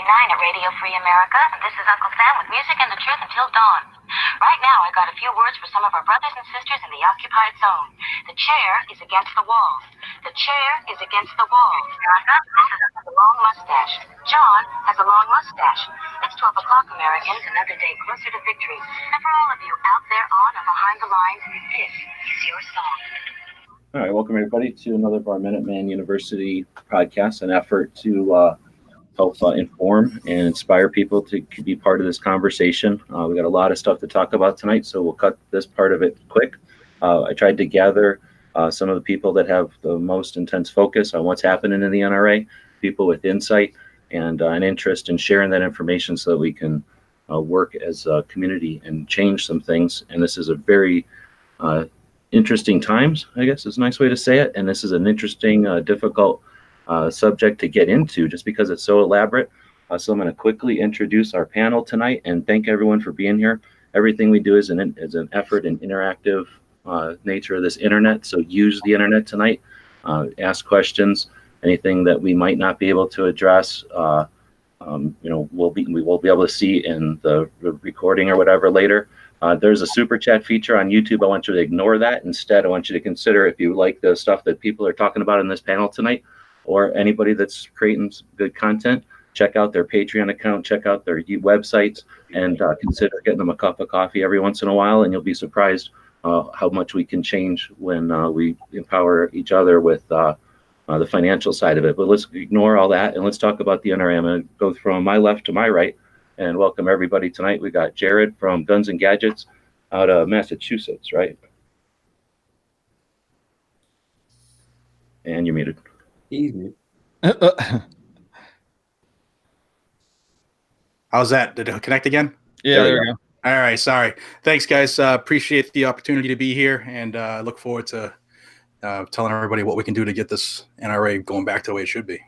at Radio Free America, and this is Uncle Sam with music and the truth until dawn. Right now, I got a few words for some of our brothers and sisters in the occupied zone. The chair is against the wall. The chair is against the wall. America, this is a long mustache. John has a long mustache. It's 12 o'clock, Americans, another day closer to victory. And for all of you out there on and behind the lines, this is your song. All right, welcome everybody to another of our Minuteman University podcasts, an effort to help inform and inspire people to be part of this conversation. We got a lot of stuff to talk about tonight, so we'll cut this part of it quick. I tried to gather some of the people that have the most intense focus on what's happening in the NRA, people with insight and an interest in sharing that information so that we can work as a community and change some things. And this is a very interesting times, I guess is a nice way to say it. And this is an interesting, difficult subject to get into just because it's so elaborate. So I'm going to quickly introduce our panel tonight and thank everyone for being here. Everything we do is an effort in interactive nature of this internet. So use the internet tonight, ask questions, anything that we might not be able to address. We will be able to see in the recording or whatever later. There's a super chat feature on YouTube. I want you to ignore that. Instead, I want you to consider if you like the stuff that people are talking about in this panel tonight, or anybody that's creating good content, check out their Patreon account, check out their websites, and consider getting them a cup of coffee every once in a while, and you'll be surprised how much we can change when we empower each other with the financial side of it. But let's ignore all that, and let's talk about the NRA. I'm going to go from my left to my right, and welcome everybody tonight. We got Jared from Guns and Gadgets out of Massachusetts, right? And you're muted. Easy. How's that? Did it connect again? Yeah, there we go. All right, sorry. Thanks, guys. Appreciate the opportunity to be here, and look forward to telling everybody what we can do to get this NRA going back to the way it should be.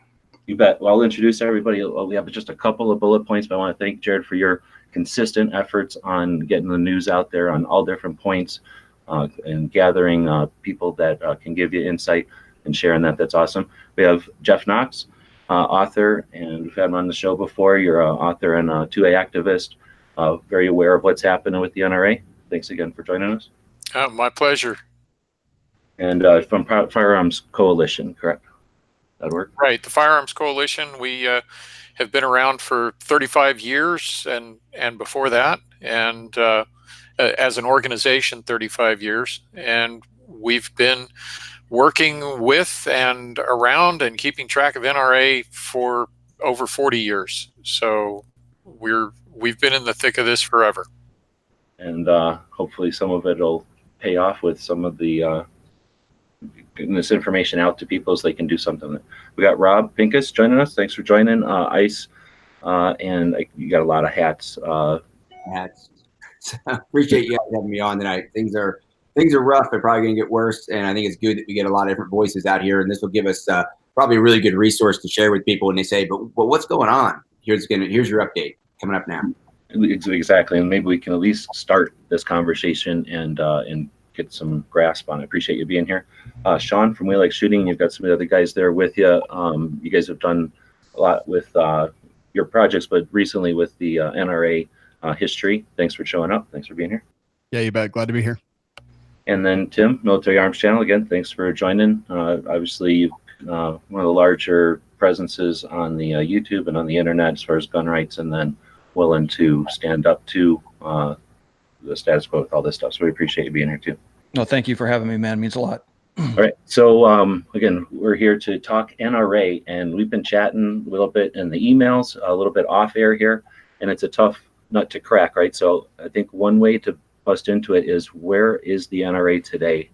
You bet. Well, I'll introduce everybody. We have just a couple of bullet points, but I want to thank Jared for your consistent efforts on getting the news out there on all different points and gathering people that can give you insight and sharing that. That's awesome. We have Jeff Knox, author, and we've had him on the show before. You're an author and a 2A activist, very aware of what's happening with the NRA. Thanks again for joining us. My pleasure. And from Firearms Coalition, correct? That'd work? Right. The Firearms Coalition, we have been around for 35 years and before that, and as an organization, 35 years. And we've been working with and around and keeping track of NRA for over 40 years. So we've been in the thick of this forever. And hopefully some of it will pay off with some of the getting this information out to people so they can do something. We got Rob Pincus joining us. Thanks for joining. I.C.E. And you got a lot of hats. Hats. Appreciate you guys having me on tonight. Things are rough. They're probably going to get worse, and I think it's good that we get a lot of different voices out here, and this will give us probably a really good resource to share with people when they say, but what's going on? Here's your update coming up now. Exactly, and maybe we can at least start this conversation and get some grasp on it. Appreciate you being here. Shawn from We Like Shooting, you've got some of the other guys there with you. You guys have done a lot with your projects, but recently with the NRA history. Thanks for showing up. Thanks for being here. Yeah, you bet. Glad to be here. And then Tim, Military Arms Channel, again, thanks for joining. Obviously, one of the larger presences on the YouTube and on the internet as far as gun rights, and then willing to stand up to the status quo with all this stuff. So we appreciate you being here too. No, thank you for having me, man. It means a lot. All right. So again, we're here to talk NRA, and we've been chatting a little bit in the emails, a little bit off air here, and it's a tough nut to crack, right? So I think one way to bust into it is, where is the NRA today?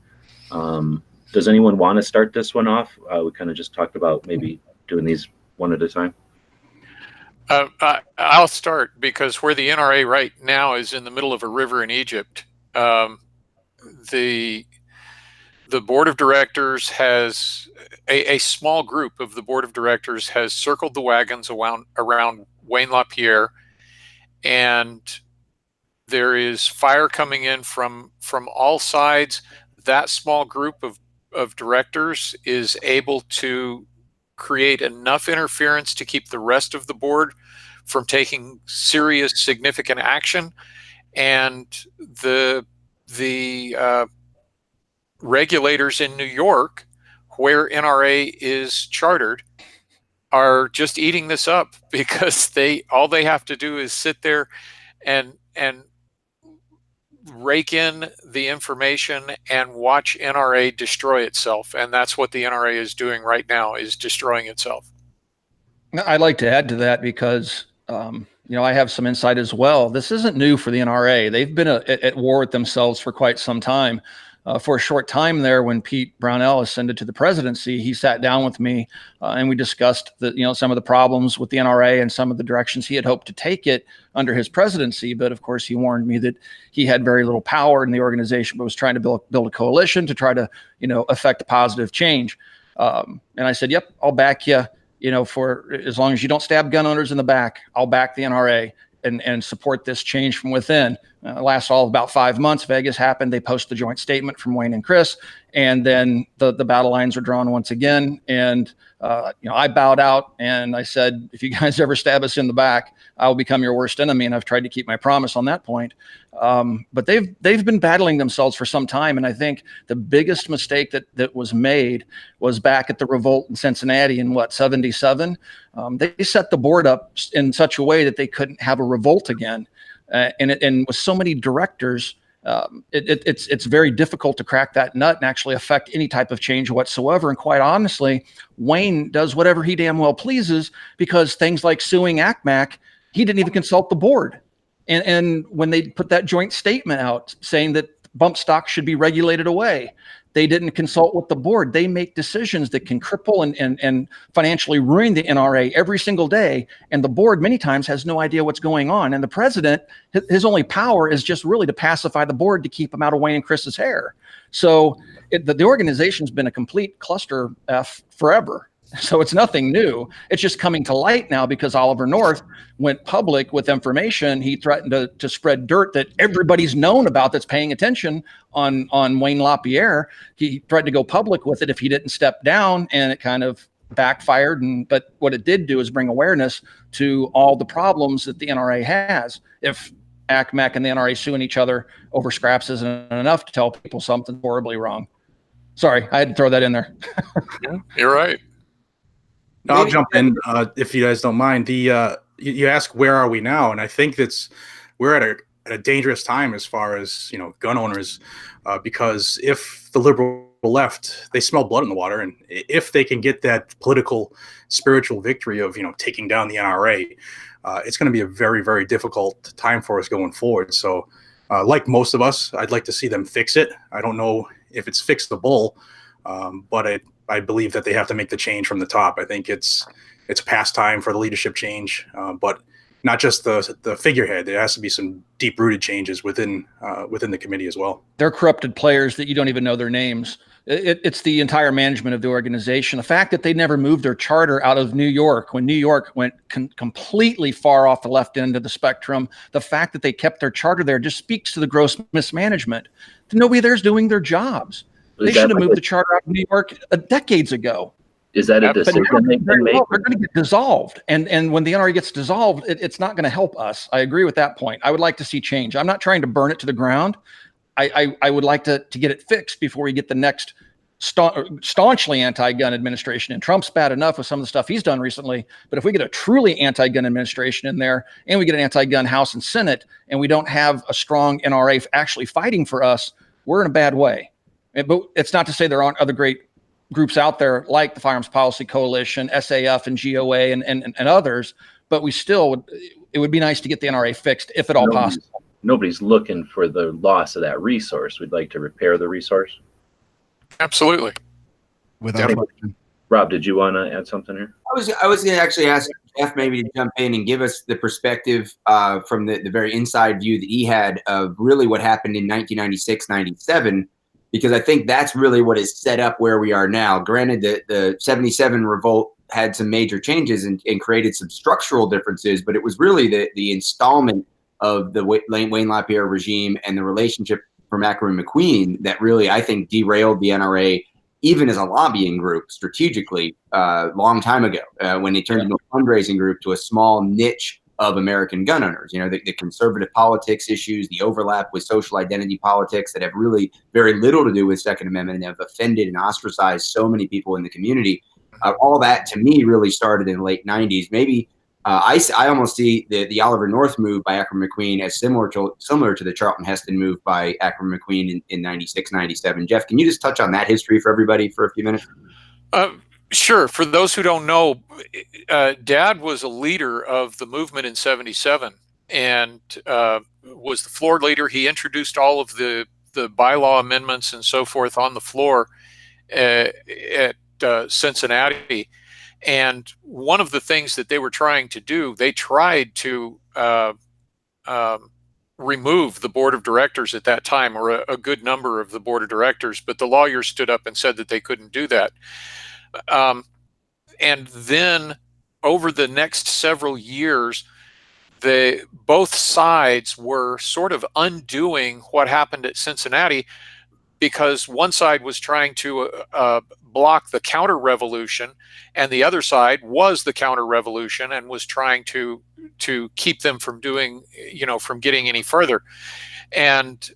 Does anyone want to start this one off? We kind of just talked about maybe doing these one at a time. I'll start, because where the NRA right now is in the middle of a river in Egypt. The board of directors has a small group of the board of directors has circled the wagons around Wayne LaPierre, and there is fire coming in from all sides. That small group of directors is able to create enough interference to keep the rest of the board from taking serious, significant action, and the regulators in New York, where NRA is chartered, are just eating this up because all they have to do is sit there and rake in the information and watch NRA destroy itself. And that's what the NRA is doing right now, is destroying itself. I'd like to add to that because, I have some insight as well. This isn't new for the NRA. They've been at war with themselves for quite some time. For a short time there, when Pete Brownell ascended to the presidency, he sat down with me and we discussed some of the problems with the NRA and some of the directions he had hoped to take it under his presidency. But of course, he warned me that he had very little power in the organization, but was trying to build a coalition to try to, affect positive change. And I said, "Yep, I'll back you. For as long as you don't stab gun owners in the back, I'll back the NRA and support this change from within." Lasts all of about 5 months. Vegas happened. They posted the joint statement from Wayne and Chris, and then the battle lines were drawn once again. And I bowed out and I said, "If you guys ever stab us in the back, I will become your worst enemy." And I've tried to keep my promise on that point. But they've been battling themselves for some time, and I think the biggest mistake that was made was back at the revolt in Cincinnati in 77. They set the board up in such a way that they couldn't have a revolt again. And with so many directors, it's very difficult to crack that nut and actually affect any type of change whatsoever. And quite honestly, Wayne does whatever he damn well pleases, because things like suing ACMAC, he didn't even consult the board. And when they put that joint statement out saying that bump stock should be regulated away, they didn't consult with the board. They make decisions that can cripple and financially ruin the NRA every single day. And the board many times has no idea what's going on. And the president, his only power is just really to pacify the board to keep them out of Wayne and Chris's hair. So the organization's been a complete cluster F forever. So it's nothing new. It's just coming to light now because Oliver North went public with information. He threatened to spread dirt that everybody's known about that's paying attention on Wayne LaPierre. He threatened to go public with it if he didn't step down, and it kind of backfired. But what it did do is bring awareness to all the problems that the NRA has. If ACMAC and the NRA suing each other over scraps isn't enough to tell people something horribly wrong. Sorry, I had to throw that in there. Yeah, you're right. I'll jump in if you guys don't mind. You ask where are we now, and I think we're at a dangerous time as far as gun owners, because if the liberal left, they smell blood in the water, and if they can get that political, spiritual victory of taking down the NRA, it's going to be a very, very difficult time for us going forward. So, like most of us, I'd like to see them fix it. I don't know if it's fixable, but I believe that they have to make the change from the top. I think it's past time for the leadership change, but not just the figurehead. There has to be some deep-rooted changes within the committee as well. They're corrupted players that you don't even know their names. It's the entire management of the organization. The fact that they never moved their charter out of New York when New York went completely far off the left end of the spectrum, the fact that they kept their charter there just speaks to the gross mismanagement. Nobody there's doing their jobs. They should have moved the charter out of New York decades ago. Is that a decision they can make? They're going to get dissolved. And when the NRA gets dissolved, it's not going to help us. I agree with that point. I would like to see change. I'm not trying to burn it to the ground. I would like to get it fixed before we get the next staunchly anti-gun administration. And Trump's bad enough with some of the stuff he's done recently. But if we get a truly anti-gun administration in there, and we get an anti-gun House and Senate, and we don't have a strong NRA actually fighting for us, we're in a bad way. But it's not to say there aren't other great groups out there like the Firearms Policy Coalition, SAF and GOA and others, but it would be nice to get the NRA fixed if at all possible. Nobody's looking for the loss of that resource. We'd like to repair the resource. Absolutely. Without Rob, did you want to add something here? I was going to actually ask Jeff maybe to jump in and give us the perspective from the very inside view that he had of really what happened in 1996, 97, because I think that's really what has set up where we are now. Granted, the 77 revolt had some major changes and created some structural differences, but it was really the installment of the Wayne LaPierre regime and the relationship from Ackerman McQueen that really, I think, derailed the NRA, even as a lobbying group strategically, long time ago, when they turned into a fundraising group to a small niche of American gun owners. You know, the conservative politics issues, the overlap with social identity politics that have really very little to do with Second Amendment and have offended and ostracized so many people in the community. All that to me really started in the late 90s. Maybe I almost see the Oliver North move by Ackerman McQueen as similar to the Charlton Heston move by Ackerman McQueen in 96, 97. Jeff, can you just touch on that history for everybody for a few minutes? Sure. For those who don't know, Dad was a leader of the movement in 77 and was the floor leader. He introduced all of the bylaw amendments and so forth on the floor at Cincinnati. And one of the things that they were trying to do, they tried to remove the board of directors at that time, or a good number of the board of directors, but the lawyers stood up and said that they couldn't do that. And then over the next several years, both sides were sort of undoing what happened at Cincinnati, because one side was trying to block the counter-revolution, and the other side was the counter-revolution and was trying to keep them from doing, from getting any further. And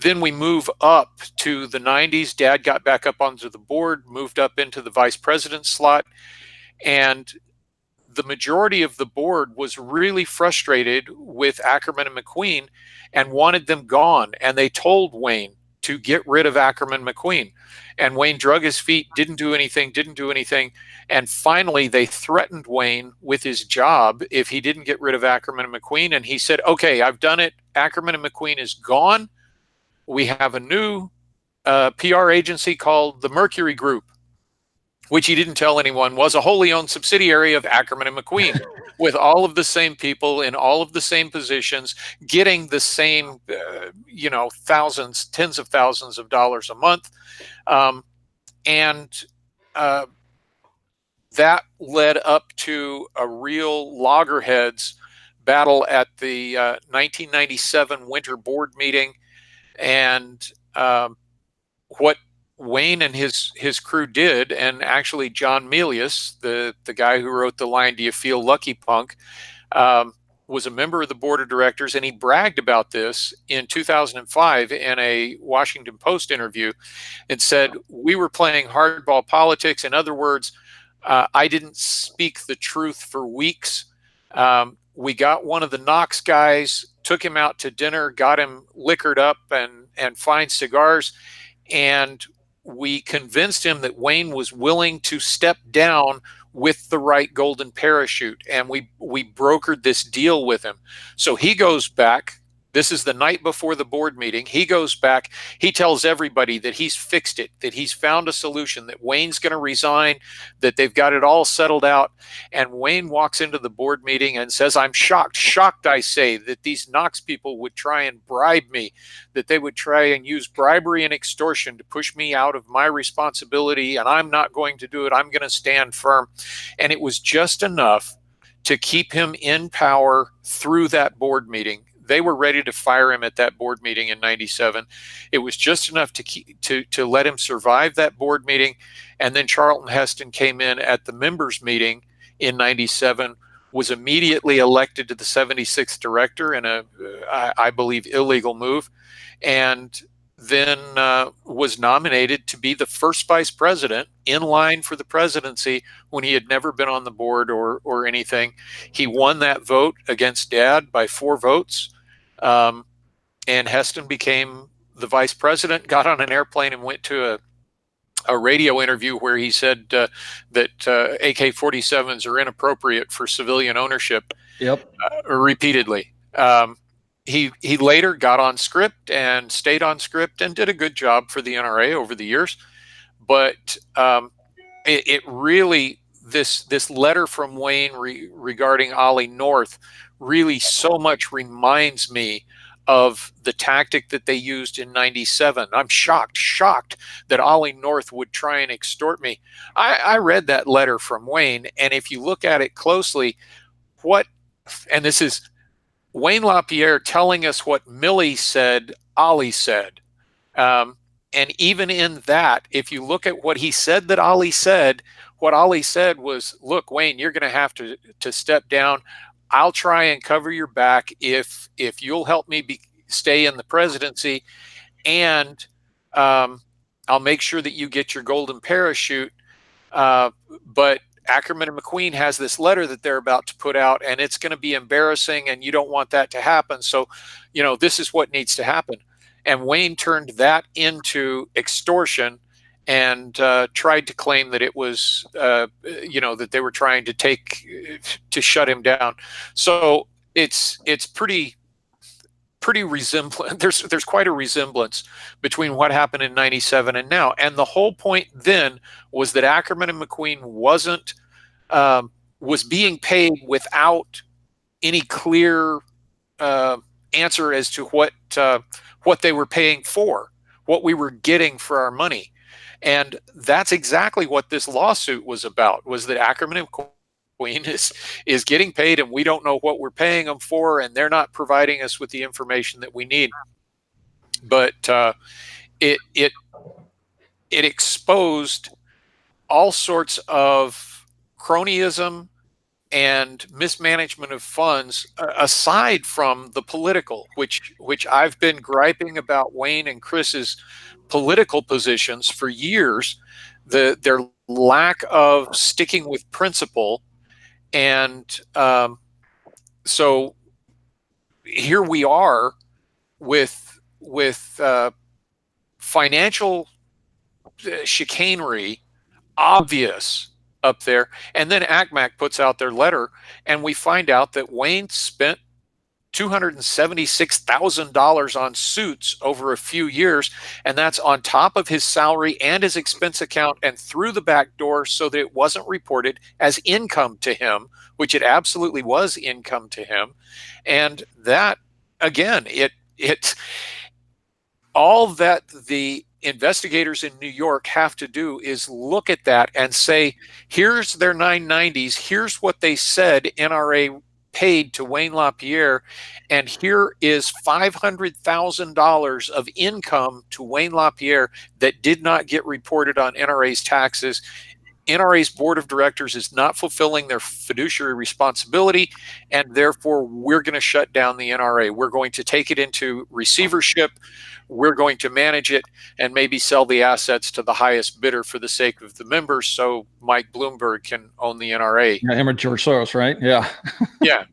then we move up to the 90s. Dad got back up onto the board, moved up into the vice president slot, and the majority of the board was really frustrated with Ackerman and McQueen and wanted them gone. And they told Wayne to get rid of Ackerman McQueen. And Wayne drug his feet, didn't do anything. And finally, they threatened Wayne with his job if he didn't get rid of Ackerman and McQueen. And he said, okay, I've done it. Ackerman and McQueen is gone. We have a new PR agency called the Mercury Group, which he didn't tell anyone was a wholly owned subsidiary of Ackerman and McQueen, with all of the same people in all of the same positions, getting the same, thousands, tens of thousands of dollars a month. That led up to a real loggerheads battle at the 1997 winter board meeting. And what Wayne and his crew did, and actually John Milius, the guy who wrote the line, "Do you feel lucky, punk?" Was a member of the board of directors, and he bragged about this in 2005 in a Washington Post interview and said, "We were playing hardball politics. In other words, I didn't speak the truth for weeks. We got one of the Knox guys, took him out to dinner, got him liquored up and fine cigars, and we convinced him that Wayne was willing to step down with the right golden parachute, and we brokered this deal with him." So he goes back. This is the night before the board meeting. He goes back. He tells everybody that he's fixed it, that he's found a solution, that Wayne's going to resign, that they've got it all settled out. And Wayne walks into the board meeting and says, "I'm shocked, I say, that these Knox people would try and bribe me, that they would try and use bribery and extortion to push me out of my responsibility, and I'm not going to do it. I'm going to stand firm." And it was just enough to keep him in power through that board meeting. They were ready to fire him at that board meeting in 97. It was just enough to let him survive that board meeting. And then Charlton Heston came in at the members meeting in 97, was immediately elected to the 76th director in I believe, illegal move, and then was nominated to be the first vice president in line for the presidency when he had never been on the board or anything. He won that vote against Dad by 4 votes. And Heston became the vice president, got on an airplane and went to a radio interview where he said that AK-47s are inappropriate for civilian ownership. Yep. Repeatedly. He later got on script and stayed on script and did a good job for the NRA over the years. But it really, this letter from Wayne regarding Ollie North really so much reminds me of the tactic that they used in 97. I'm shocked that Ollie North would try and extort me. I read that letter from Wayne, and if you look at it closely, and this is Wayne LaPierre telling us what Millie said, Ollie said. And even in that, if you look at what he said that Ollie said, what Ollie said was, "Look, Wayne, you're going to have to step down. I'll try and cover your back if you'll help me stay in the presidency, and I'll make sure that you get your golden parachute. But Ackerman and McQueen has this letter that they're about to put out, and it's going to be embarrassing, and you don't want that to happen. So, this is what needs to happen. And Wayne turned that into extortion and tried to claim that it was, that they were trying to shut him down. So it's pretty resemblant. There's quite a resemblance between what happened in '97 and now. And the whole point then was that Ackerman and McQueen was being paid without any clear answer as to what they were paying for, what we were getting for our money. And that's exactly what this lawsuit was about, was that Ackerman and McQueen is getting paid, and we don't know what we're paying them for, and they're not providing us with the information that we need. But it exposed all sorts of cronyism and mismanagement of funds, aside from the political, which I've been griping about Wayne and Chris's political positions for years, their lack of sticking with principle. And so here we are with financial chicanery obvious up there. And then ACMAC puts out their letter, and we find out that Wayne spent $276,000 on suits over a few years, and that's on top of his salary and his expense account and through the back door, so that it wasn't reported as income to him, which it absolutely was income to him. And that, again, it all that the investigators in New York have to do is look at that and say, here's their 990s, here's what they said NRA paid to Wayne LaPierre, and here is $500,000 of income to Wayne LaPierre that did not get reported on NRA's taxes. NRA's board of directors is not fulfilling their fiduciary responsibility, and therefore we're going to shut down the NRA. We're going to take it into receivership. We're going to manage it and maybe sell the assets to the highest bidder for the sake of the members, so Mike Bloomberg can own the NRA. Yeah, him or George Soros, right? Yeah. Yeah.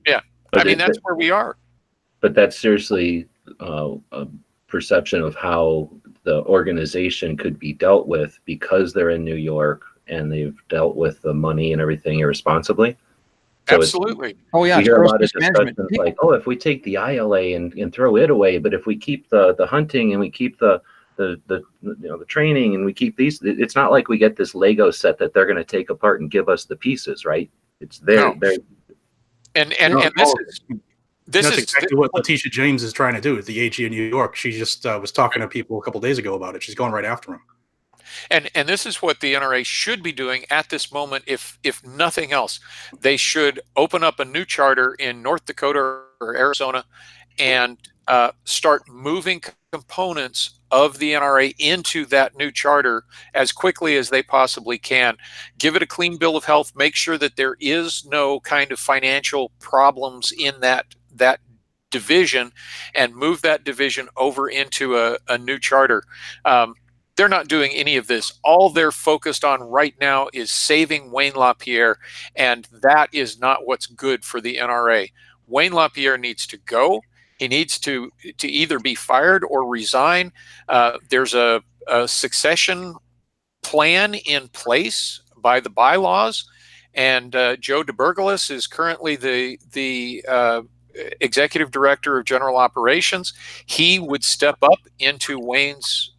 I mean, that's where we are. But that's seriously a perception of how the organization could be dealt with, because they're in New York and they've dealt with the money and everything irresponsibly. So absolutely. Oh yeah. We hear a lot of discussions like, oh, if we take the ILA and throw it away, but if we keep the hunting and we keep the training and we keep these, it's not like we get this Lego set that they're going to take apart and give us the pieces, right? It's there. No. And this that's is exactly what Letitia James is trying to do with the AG in New York. She just was talking to people a couple days ago about it. She's going right after him. And this is what the NRA should be doing at this moment, if nothing else. They should open up a new charter in North Dakota or Arizona and start moving components of the NRA into that new charter as quickly as they possibly can. Give it a clean bill of health. Make sure that there is no kind of financial problems in that division, and move that division over into a new charter. They're not doing any of this. All they're focused on right now is saving Wayne LaPierre, and that is not what's good for the NRA. Wayne LaPierre needs to go. He needs to either be fired or resign. There's a succession plan in place by the bylaws, and Joe DeBergalis is currently the executive director of general operations. He would step up into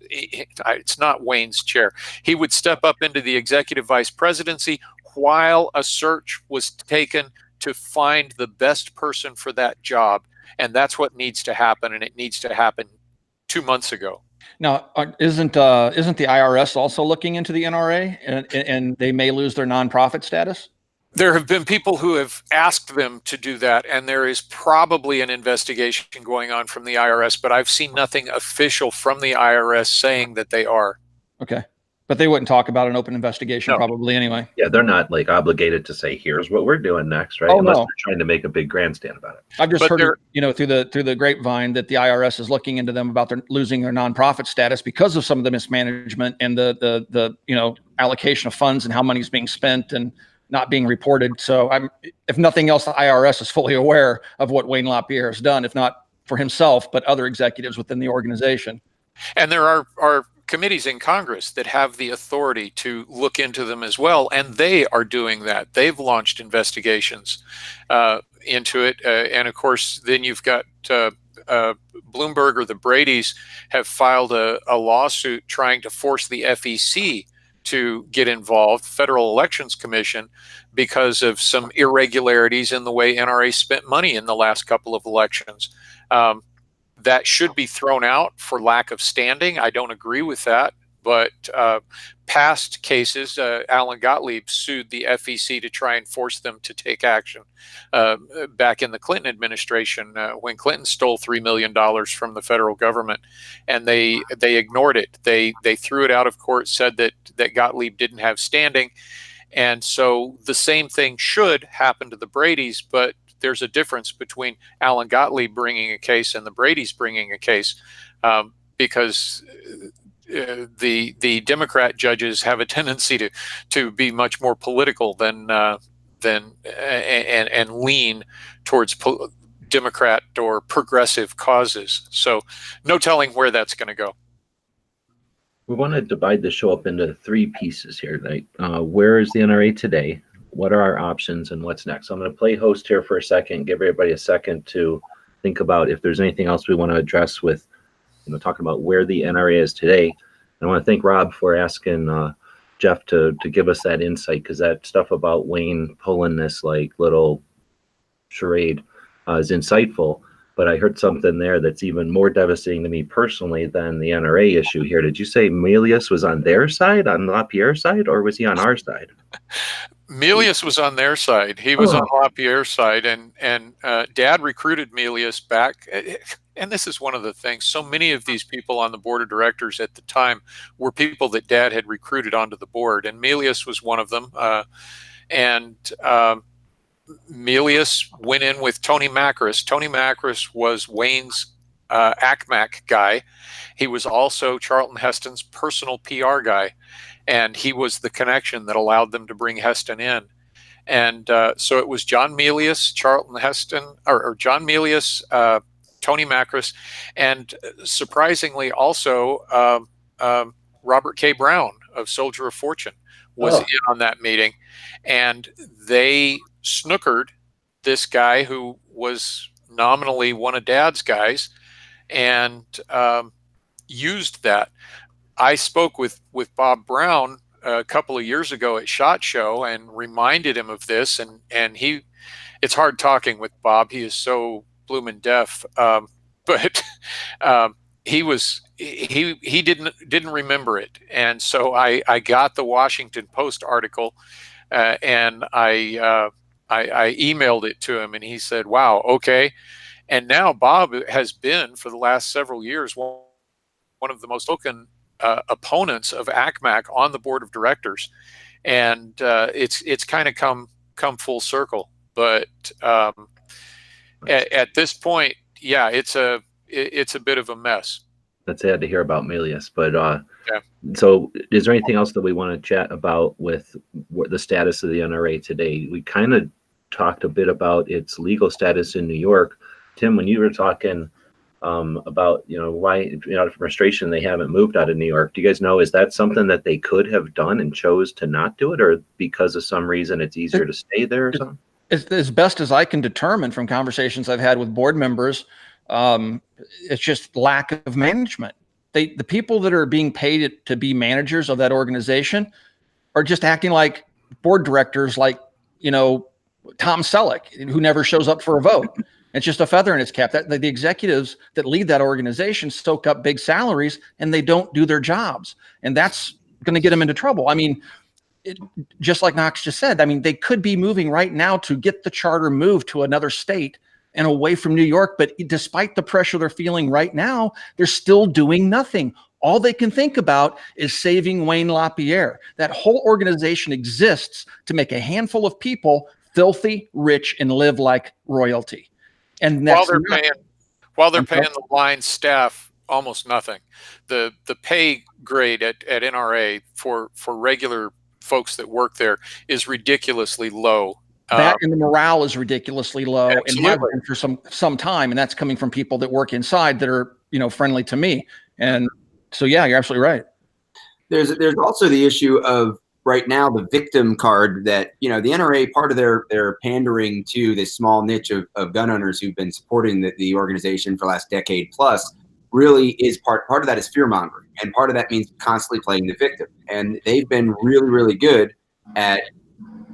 it's not Wayne's chair. He would step up into the executive vice presidency while a search was taken to find the best person for that job. And that's what needs to happen. And it needs to happen 2 months ago. Now, isn't the IRS also looking into the NRA, and they may lose their nonprofit status? There have been people who have asked them to do that, and there is probably an investigation going on from the IRS, but I've seen nothing official from the IRS saying that they are. Okay. But they wouldn't talk about an open investigation No. probably anyway. Yeah, they're not like obligated to say, here's what we're doing next, right? Oh, Unless no. they're trying to make a big grandstand about it. I've just But heard, through the grapevine that the IRS is looking into them about losing their nonprofit status because of some of the mismanagement and the allocation of funds and how money's being spent and not being reported. So if nothing else, the IRS is fully aware of what Wayne LaPierre has done, if not for himself, but other executives within the organization. And there are committees in Congress that have the authority to look into them as well, and they are doing that. They've launched investigations into it, and of course, then you've got Bloomberg or the Bradys have filed a lawsuit trying to force the FEC to get involved, Federal Elections Commission, because of some irregularities in the way NRA spent money in the last couple of elections. That should be thrown out for lack of standing. I don't agree with that. But past cases, Alan Gottlieb sued the FEC to try and force them to take action back in the Clinton administration when Clinton stole $3 million from the federal government, and they ignored it. They threw it out of court, said that Gottlieb didn't have standing, and so the same thing should happen to the Bradys, but there's a difference between Alan Gottlieb bringing a case and the Bradys bringing a case, because the Democrat judges have a tendency to be much more political and lean towards Democrat or progressive causes. So no telling where that's going to go. We want to divide the show up into three pieces here. Like, where is the NRA today? What are our options and what's next? So I'm going to play host here for a second, give everybody a second to think about if there's anything else we want to address with, talking about where the NRA is today. I want to thank Rob for asking Jeff to give us that insight, because that stuff about Wayne pulling this like little charade is insightful. But I heard something there that's even more devastating to me personally than the NRA issue here. Did you say Melius was on their side, on LaPierre's side, or was he on our side? Melius was on their side. He was on LaPierre's side, and Dad recruited Melius back. And this is one of the things. So many of these people on the board of directors at the time were people that Dad had recruited onto the board, and Melius was one of them. Melius went in with Tony Macris. Tony Macris was Wayne's ACMAC guy. He was also Charlton Heston's personal PR guy, and he was the connection that allowed them to bring Heston in. And so it was John Melius, Charlton Heston, or John Melius, Tony Macris, and surprisingly also Robert K. Brown of Soldier of Fortune was in on that meeting, and they snookered this guy who was nominally one of Dad's guys and used that. I spoke with Bob Brown a couple of years ago at SHOT Show and reminded him of this, and it's hard talking with Bob. He is so bloomin' deaf, but he didn't remember it, and so I got the Washington Post article and I emailed it to him, and he said, "Wow, okay." And now Bob has been for the last several years one of the most spoken opponents of ACMAC on the board of directors, and it's kind of come full circle. But at this point, yeah, it's a bit of a mess. That's sad to hear about Melius, but so is there anything else that we want to chat about with the status of the NRA today? We kind of talked a bit about its legal status in New York. Tim, when you were talking about why out of frustration they haven't moved out of New York, do you guys know, is that something that they could have done and chose to not do it, or because of some reason it's easier to stay there or something? As best as I can determine from conversations I've had with board members, it's just lack of management. The people that are being paid to be managers of that organization are just acting like board directors, like, Tom Selleck, who never shows up for a vote. It's just a feather in its cap. That the executives that lead that organization soak up big salaries and they don't do their jobs. And that's going to get them into trouble. I mean, just like Knox just said, I mean, they could be moving right now to get the charter moved to another state and away from New York. But despite the pressure they're feeling right now, they're still doing nothing. All they can think about is saving Wayne LaPierre. That whole organization exists to make a handful of people filthy rich and live like royalty. And that's while they're paying the line staff almost nothing. The pay grade at NRA for regular folks that work there is ridiculously low. That and the morale is ridiculously low, absolutely. And have been for some time, and that's coming from people that work inside that are, you know, friendly to me. And so, yeah, you're absolutely right. There's also the issue of right now the victim card that, you know, the NRA, part of their pandering to this small niche of gun owners who've been supporting the organization for the last decade plus, really is part of that is fearmongering, and part of that means constantly playing the victim. And they've been really, really good at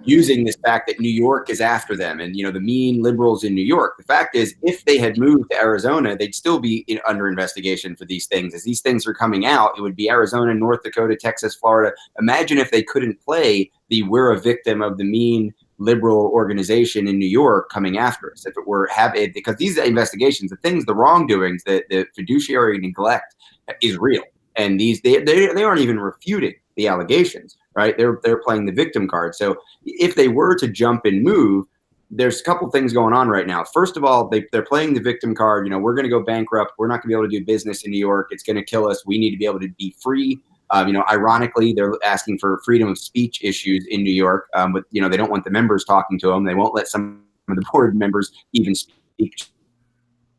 using this fact that New York is after them, and, you know, the mean liberals in New York. The fact is, if they had moved to Arizona, they'd still be under investigation for these things. As these things are coming out, it would be Arizona, North Dakota, Texas, Florida. Imagine if they couldn't play the "we're a victim of the mean liberal organization in New York" coming after us. If it were because these investigations, the wrongdoings, the fiduciary neglect is real, and they aren't even refuting the allegations, right? They're playing the victim card. So if they were to jump and move, there's a couple things going on right now. First of all, they're playing the victim card. You know, we're going to go bankrupt. We're not going to be able to do business in New York. It's going to kill us. We need to be able to be free. You know, ironically, they're asking for freedom of speech issues in New York, but, you know, they don't want the members talking to them. They won't let some of the board members even speak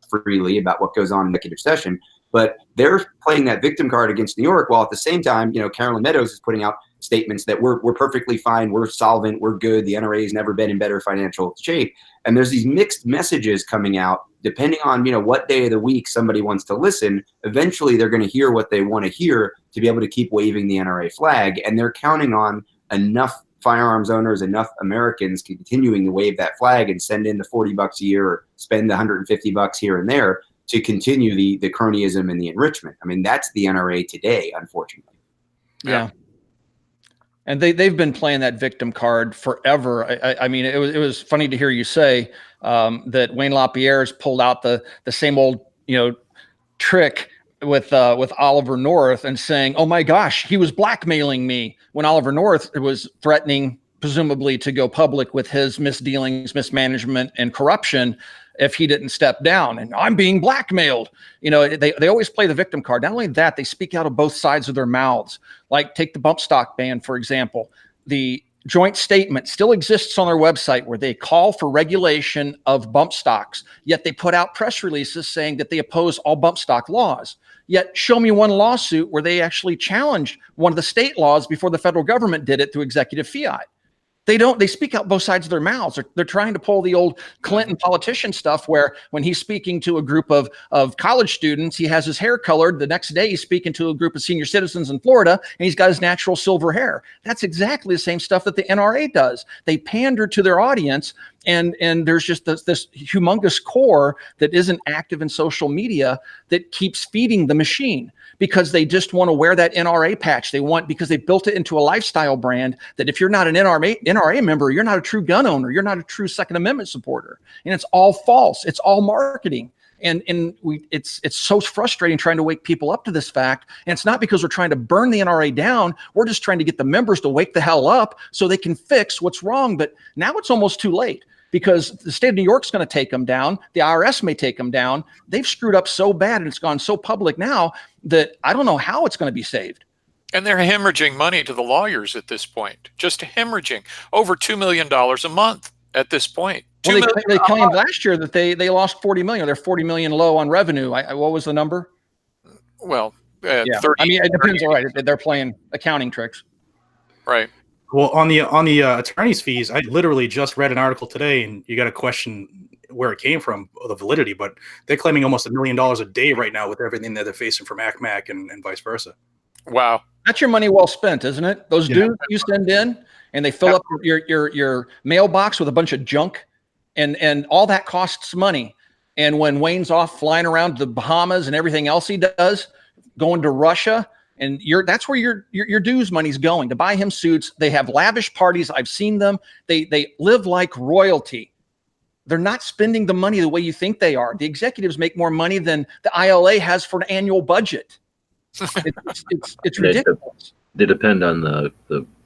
freely about what goes on in the executive session. But they're playing that victim card against New York, while at the same time, you know, Carolyn Meadows is putting out statements that we're perfectly fine, we're solvent, we're good, the NRA has never been in better financial shape. And there's these mixed messages coming out depending on, you know, what day of the week somebody wants to listen. Eventually they're going to hear what they want to hear to be able to keep waving the NRA flag, and they're counting on enough firearms owners, enough Americans continuing to wave that flag and send in the $40 a year or spend the $150 here and there to continue the cronyism and the enrichment. I mean, that's the NRA today, unfortunately. Yeah. And they've been playing that victim card forever. I mean, it was funny to hear you say that Wayne LaPierre's pulled out the same old, you know, trick with Oliver North and saying, "Oh my gosh, he was blackmailing me," when Oliver North was threatening, presumably, to go public with his misdealings, mismanagement, and corruption if he didn't step down. And I'm being blackmailed. You know, they always play the victim card. Not only that, they speak out of both sides of their mouths. Like, take the bump stock ban, for example. The joint statement still exists on their website where they call for regulation of bump stocks, yet they put out press releases saying that they oppose all bump stock laws. Yet show me one lawsuit where they actually challenged one of the state laws before the federal government did it through executive fiat. They speak out both sides of their mouths. They're trying to pull the old Clinton politician stuff where when he's speaking to a group of college students, he has his hair colored. The next day he's speaking to a group of senior citizens in Florida and he's got his natural silver hair. That's exactly the same stuff that the NRA does. They pander to their audience, and there's just this humongous core that isn't active in social media that keeps feeding the machine, because they just want to wear that NRA patch. Because they built it into a lifestyle brand that if you're not an NRA member, you're not a true gun owner. You're not a true Second Amendment supporter. And it's all false. It's all marketing. And it's so frustrating trying to wake people up to this fact. And it's not because we're trying to burn the NRA down. We're just trying to get the members to wake the hell up so they can fix what's wrong. But now it's almost too late, because the state of New York's going to take them down. The IRS may take them down. They've screwed up so bad and it's gone so public now that I don't know how it's going to be saved. And they're hemorrhaging money to the lawyers at this point. Just hemorrhaging over $2 million a month at this point. Well, they claimed last year that they lost $40 million. They're $40 million low on revenue. What was the number? Well, yeah. 30, I mean, it depends. All right, they're playing accounting tricks. Right. Well, on the attorney's fees, I literally just read an article today, and you got to question where it came from, the validity. But they're claiming almost $1 million a day right now with everything that they're facing from ACMAC and vice versa. Wow, that's your money well spent, isn't it? Those dudes you send in, and they fill up your mailbox with a bunch of junk, and all that costs money. And when Wayne's off flying around the Bahamas and everything else he does, going to Russia. And that's where your dues money's going, to buy him suits. They have lavish parties. I've seen them. They live like royalty. They're not spending the money the way you think they are. The executives make more money than the ILA has for an annual budget. It's ridiculous. They depend on the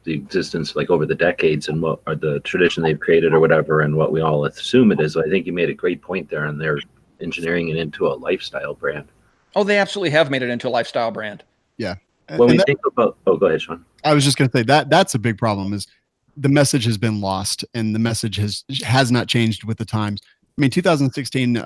existence, like over the decades, and what are the tradition they've created or whatever, and what we all assume it is. So I think you made a great point there, and they're engineering it into a lifestyle brand. Oh, they absolutely have made it into a lifestyle brand. Yeah. When we think about, go ahead, Shawn. I was just going to say that's a big problem, is the message has been lost, and the message has not changed with the times. I mean, 2016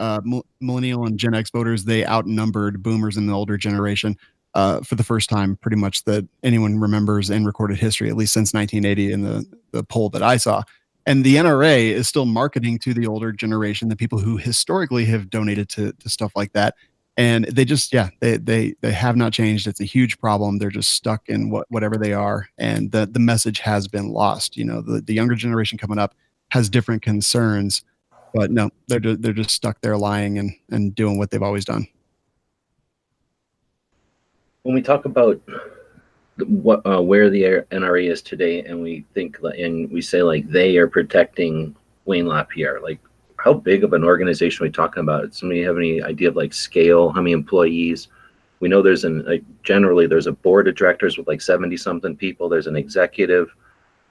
millennial and Gen X voters, they outnumbered boomers in the older generation for the first time, pretty much, that anyone remembers in recorded history, at least since 1980 in the poll that I saw. And the NRA is still marketing to the older generation, the people who historically have donated to stuff like that. And they just, they have not changed. It's a huge problem. They're just stuck in whatever they are. And the message has been lost. You know, the younger generation coming up has different concerns, but no, they're just stuck there lying and doing what they've always done. When we talk about where the NRA is today, and we think, and we say like they are protecting Wayne LaPierre, like how big of an organization are we talking about? Does somebody have any idea of like scale? How many employees? We know there's generally there's a board of directors with like 70 something people. There's an executive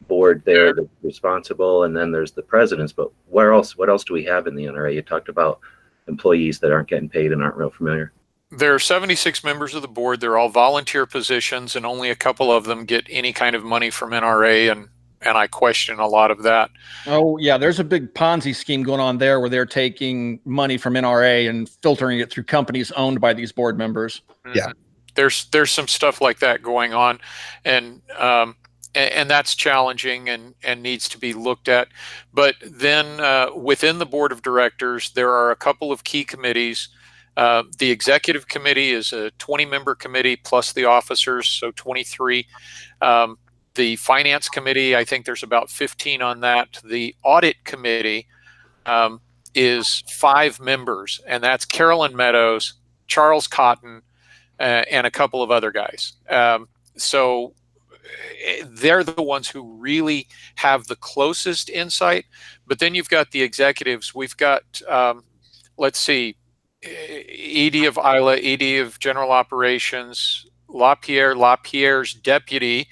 board there that's responsible, and then there's the presidents. But what else do we have in the NRA? You talked about employees that aren't getting paid and aren't real familiar. There are 76 members of the board. They're all volunteer positions, and only a couple of them get any kind of money from NRA, and I question a lot of that. Oh, yeah, there's a big Ponzi scheme going on there where they're taking money from NRA and filtering it through companies owned by these board members. Yeah. There's some stuff like that going on, and that's challenging and needs to be looked at. But then within the board of directors, there are a couple of key committees. The executive committee is a 20-member committee plus the officers, so 23. The finance committee, I think there's about 15 on that. The audit committee is 5 members, and that's Carolyn Meadows, Charles Cotton, and a couple of other guys. So they're the ones who really have the closest insight. But then you've got the executives. We've got, let's see, ED of ILA, ED of General Operations, LaPierre's deputy,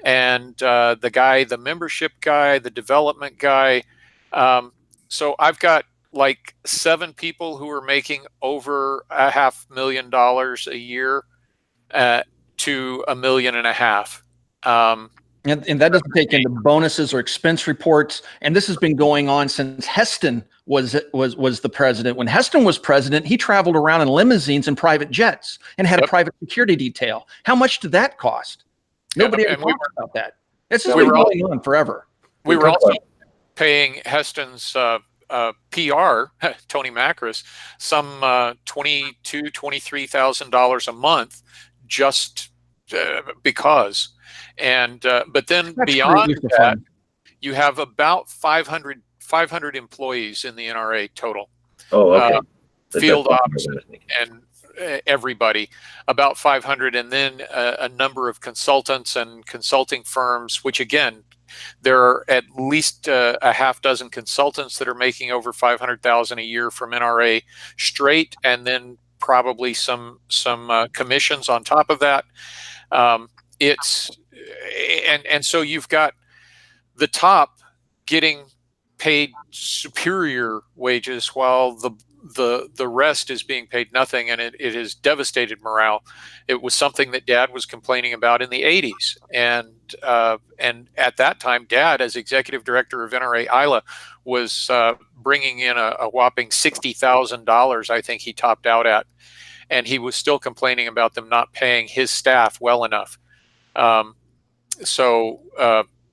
and the membership guy, the development guy. So I've got like 7 people who are making over $500,000 a year to $1.5 million. And that doesn't take into bonuses or expense reports. And this has been going on since Heston was the president. When Heston was president, he traveled around in limousines and private jets and had a private security detail. How much did that cost? Nobody ever talks about that. This has been going on forever. We were also paying Heston's PR, Tony Macris, some $22,000, $23,000 a month just because. And but then beyond that, you have about 500 employees in the NRA total. Oh, okay. Field ops and everybody, about 500, and then a number of consultants and consulting firms, which again, there are at least a half dozen consultants that are making over $500,000 a year from NRA straight, and then probably some commissions on top of that. And so you've got the top getting paid superior wages while the rest is being paid nothing, and it has devastated morale. It was something that Dad was complaining about in the 80s, and at that time, Dad, as executive director of NRA ILA, was bringing in a whopping $60,000. I think he topped out at, and he was still complaining about them not paying his staff well enough.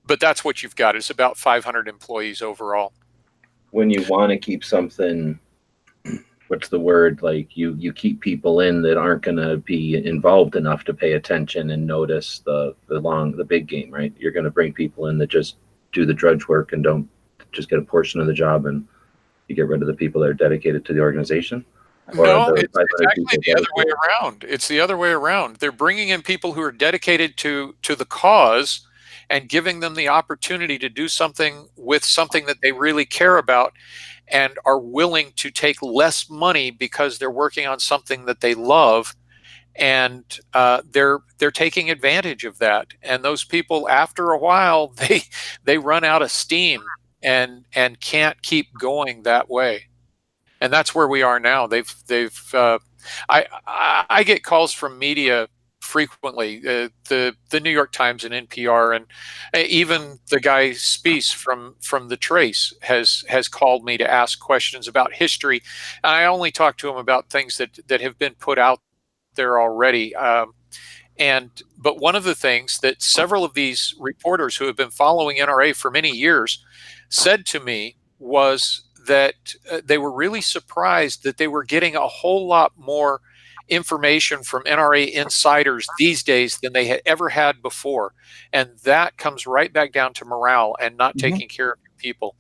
But that's what you've got. It's about 500 employees overall. When you want to keep something, what's the word? Like you keep people in that aren't going to be involved enough to pay attention and notice the big game, right? You're going to bring people in that just do the drudge work and don't just get a portion of the job, and you get rid of the people that are dedicated to the organization. No, it's actually the other way around. It's the other way around. They're bringing in people who are dedicated to the cause and giving them the opportunity to do something with something that they really care about, and are willing to take less money because they're working on something that they love, and they're taking advantage of that. And those people, after a while, they run out of steam and can't keep going that way. And that's where we are now. I get calls from media frequently, the New York Times and NPR, and even the guy Speece from the Trace has called me to ask questions about history. And I only talk to him about things that have been put out there already. But one of the things that several of these reporters who have been following NRA for many years said to me was that they were really surprised that they were getting a whole lot more information from NRA insiders these days than they had ever had before. And that comes right back down to morale and not taking care of people.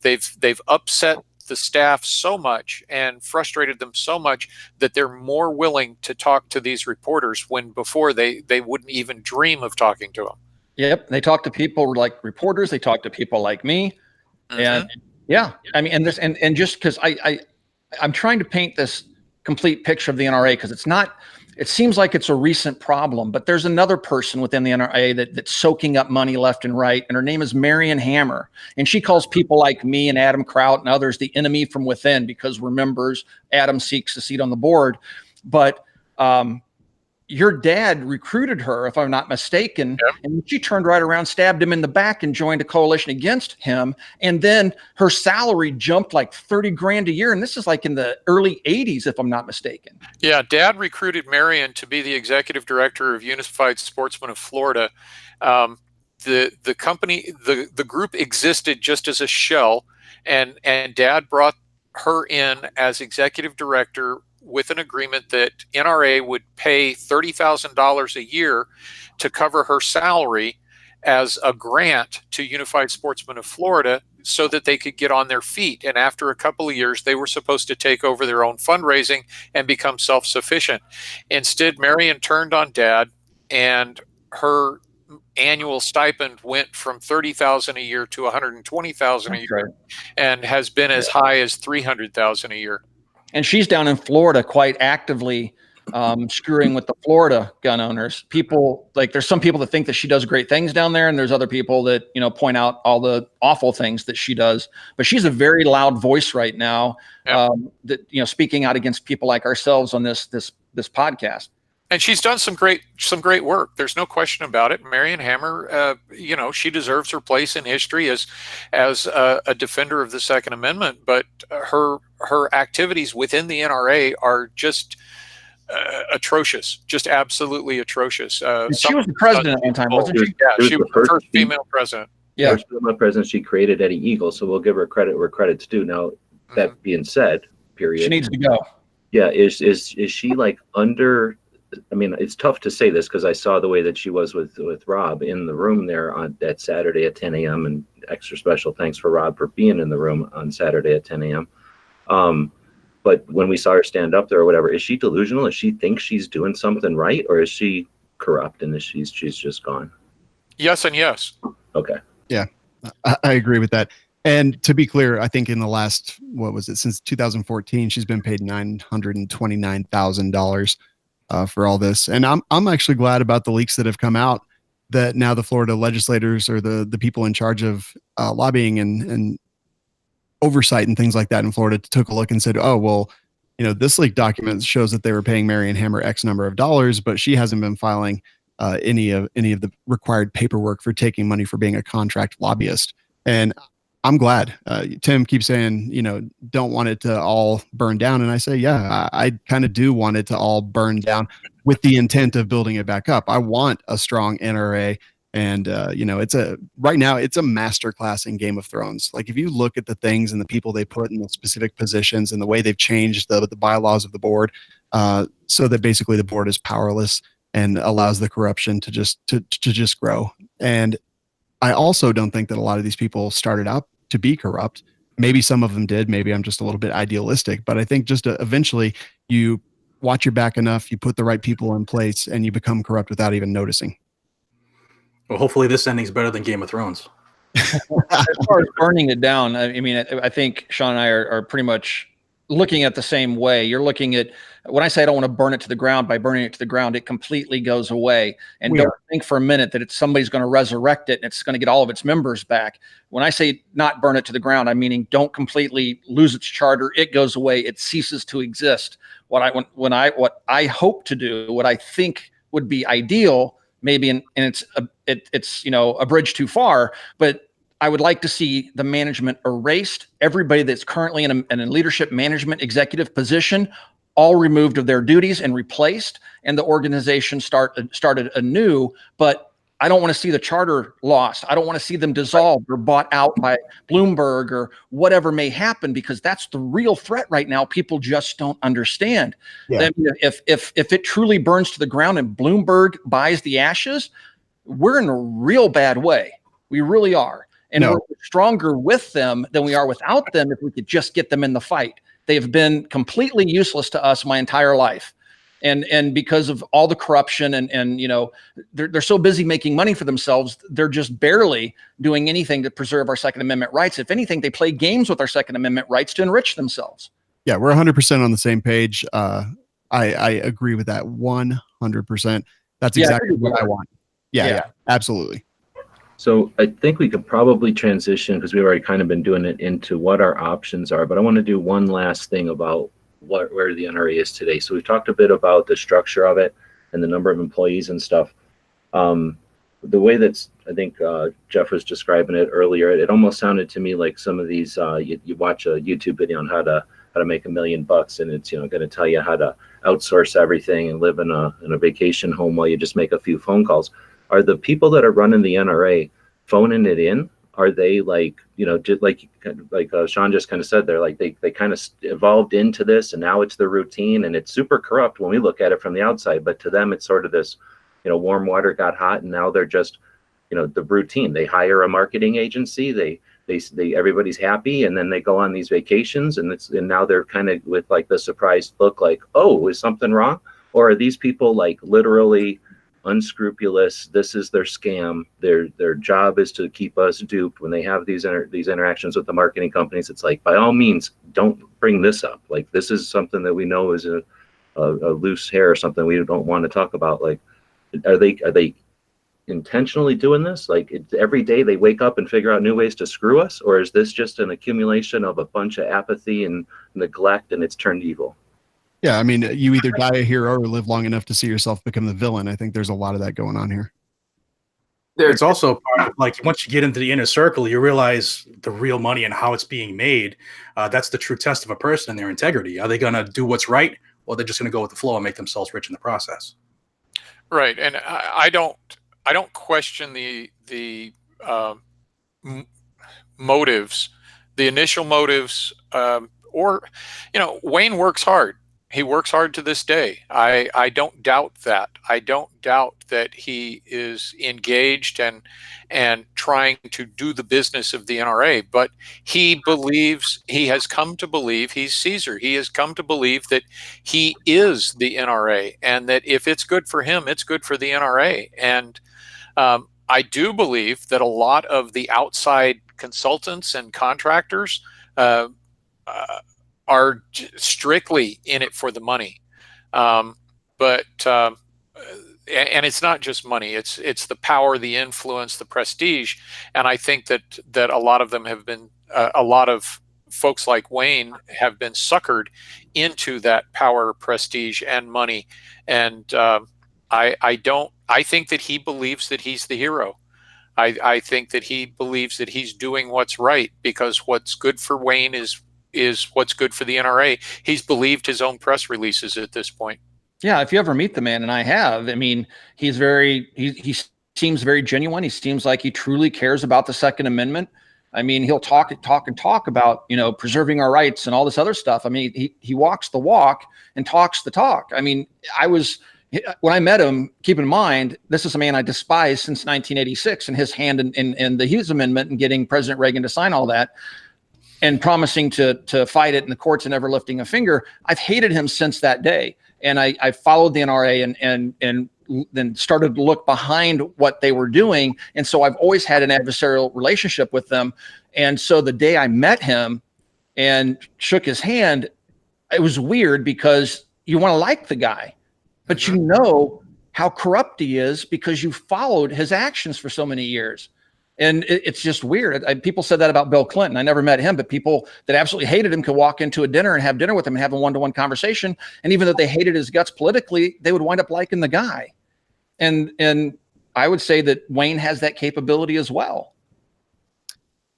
They've upset the staff so much and frustrated them so much that they're more willing to talk to these reporters when before they wouldn't even dream of talking to them. Yep. They talk to people like reporters. They talk to people like me. And yeah, I mean, and this, and just because I'm trying to paint this complete picture of the NRA, because it's not, it seems like it's a recent problem, but there's another person within the NRA that's soaking up money left and right. And her name is Marion Hammer. And she calls people like me and Adam Kraut and others the enemy from within, because we're members. Adam seeks a seat on the board. But your dad recruited her, if I'm not mistaken, and she turned right around, stabbed him in the back, and joined a coalition against him. And then her salary jumped like 30 grand a year. And this is like in the early 80s, if I'm not mistaken. Yeah, Dad recruited Marion to be the executive director of Unified Sportsmen of Florida. The company, the group existed just as a shell, and Dad brought her in as executive director with an agreement that NRA would pay $30,000 a year to cover her salary as a grant to Unified Sportsmen of Florida so that they could get on their feet. And after a couple of years, they were supposed to take over their own fundraising and become self-sufficient. Instead, Marion turned on Dad, and her annual stipend went from $30,000 a year to $120,000 a year, and has been as high as $300,000 a year. And she's down in Florida quite actively screwing with the Florida gun owners. People, like, there's some people that think that she does great things down there, and there's other people that, you know, point out all the awful things that she does. But she's a very loud voice right now, that, you know, speaking out against people like ourselves on this podcast. And she's done some great work. There's no question about it. Marion Hammer, you know, she deserves her place in history as a defender of the Second Amendment. But her activities within the NRA are just atrocious, just absolutely atrocious. She was the president at one time, wasn't she? Yeah, she was the first female president. Yeah, first female president. She created Eddie Eagle, so we'll give her credit where credit's due. Now, that being said, period. She needs to go. Yeah, is she like under? I mean, it's tough to say this because I saw the way that she was with Rob in the room there on that Saturday at 10 a.m. and extra special thanks for Rob for being in the room on Saturday at 10 a.m. But when we saw her stand up there or whatever, is she delusional? Does she think she's doing something right, or is she corrupt and she's just gone? Yes and yes. Okay. Yeah, I agree with that. And to be clear, I think in the last, what was it, since 2014, she's been paid $929,000 for all this. And I'm actually glad about the leaks that have come out, that now the Florida legislators or the people in charge of lobbying and oversight and things like that in Florida took a look and said, oh, well, you know, this leaked document shows that they were paying Marion Hammer X number of dollars, but she hasn't been filing any of the required paperwork for taking money for being a contract lobbyist. And I'm glad. Tim keeps saying, you know, don't want it to all burn down. And I say, yeah, I kind of do want it to all burn down with the intent of building it back up. I want a strong NRA. And, you know, right now it's a masterclass in Game of Thrones. Like, if you look at the things and the people they put in the specific positions and the way they've changed the bylaws of the board, so that basically the board is powerless and allows the corruption to just grow. And I also don't think that a lot of these people started out to be corrupt. Maybe some of them did. Maybe I'm just a little bit idealistic, but I think just eventually you watch your back enough, you put the right people in place, and you become corrupt without even noticing. Well, hopefully this ending's better than Game of Thrones. As far as burning it down, I mean, I think Shawn and I are pretty much looking at the same way. You're looking at, when I say I don't want to burn it to the ground, by burning it to the ground, it completely goes away. And don't think for a minute that somebody's going to resurrect it and it's going to get all of its members back. When I say not burn it to the ground, I'm meaning don't completely lose its charter. It goes away. It ceases to exist. What I hope to do, what I think would be ideal, maybe, and it's a bridge too far, but I would like to see the management erased, everybody that's currently in a leadership management executive position, all removed of their duties and replaced, and the organization started anew. But I don't want to see the charter lost. I don't want to see them dissolved or bought out by Bloomberg or whatever may happen, because that's the real threat right now. People just don't understand. Yeah. If it truly burns to the ground and Bloomberg buys the ashes, we're in a real bad way. We really are. And we're stronger with them than we are without them if we could just get them in the fight. They've been completely useless to us my entire life. And because of all the corruption and they're so busy making money for themselves, they're just barely doing anything to preserve our Second Amendment rights. If anything, they play games with our Second Amendment rights to enrich themselves. Yeah, we're 100% on the same page. I agree with that 100%. That's exactly what I want. Yeah, absolutely. So I think we could probably transition, because we've already kind of been doing it, into what our options are. But I want to do one last thing about where the NRA is today. So we've talked a bit about the structure of it and the number of employees and stuff. The way that's, I think Jeff was describing it earlier, it almost sounded to me like some of these, you watch a YouTube video on how to make $1 million, and it's going to tell you how to outsource everything and live in a vacation home while you just make a few phone calls. Are the people that are running the NRA phoning it in? Are they just like Shawn just kind of said, they're like, they kind of evolved into this, and now it's the routine, and it's super corrupt when we look at it from the outside. But to them, it's sort of this, warm water got hot, and now they're just, the routine. They hire a marketing agency, they everybody's happy, and then they go on these vacations, and now they're kind of with like the surprised look, like, oh, is something wrong? Or are these people like literally unscrupulous? This is their scam. Their job is to keep us duped. When they have these interactions with the marketing companies, it's like, by all means, don't bring this up. Like, this is something that we know is a loose hair or something we don't want to talk about. Like, are they intentionally doing this? Like, every day they wake up and figure out new ways to screw us? Or is this just an accumulation of a bunch of apathy and neglect, and it's turned evil? Yeah, I mean, you either die a hero or live long enough to see yourself become the villain. I think there's a lot of that going on here. It's also part of, like, once you get into the inner circle, you realize the real money and how it's being made. That's the true test of a person and their integrity. Are they going to do what's right, or they're just going to go with the flow and make themselves rich in the process? Right, and I don't question the motives, the initial motives, Wayne works hard. He works hard to this day. I don't doubt that. I don't doubt that he is engaged and trying to do the business of the NRA, but he has come to believe he's Caesar. He has come to believe that he is the NRA, and that if it's good for him, it's good for the NRA. And I do believe that a lot of the outside consultants and contractors are strictly in it for the money. And it's not just money, it's the power, the influence, the prestige. And I think that a lot of them have been, a lot of folks like Wayne have been suckered into that power, prestige, and money. And I think that he believes that he's the hero. I think that he believes that he's doing what's right, because what's good for Wayne is what's good for the NRA. He's believed his own press releases at this point. Yeah, if you ever meet the man, and I have, I mean, he seems very genuine. He seems like he truly cares about the Second Amendment. I mean, he'll talk about, preserving our rights and all this other stuff. I mean, he walks the walk and talks the talk. I mean, when I met him, keep in mind, this is a man I despised since 1986, and his hand in the Hughes Amendment and getting President Reagan to sign all that, and promising to fight it in the courts and never lifting a finger. I've hated him since that day. And I followed the NRA and then started to look behind what they were doing. And so I've always had an adversarial relationship with them. And so the day I met him and shook his hand, it was weird because you want to like the guy, but you know how corrupt he is because you followed his actions for so many years. And it's just weird. People said that about Bill Clinton. I never met him, but people that absolutely hated him could walk into a dinner and have dinner with him and have a one-to-one conversation. And even though they hated his guts politically, they would wind up liking the guy. And I would say that Wayne has that capability as well.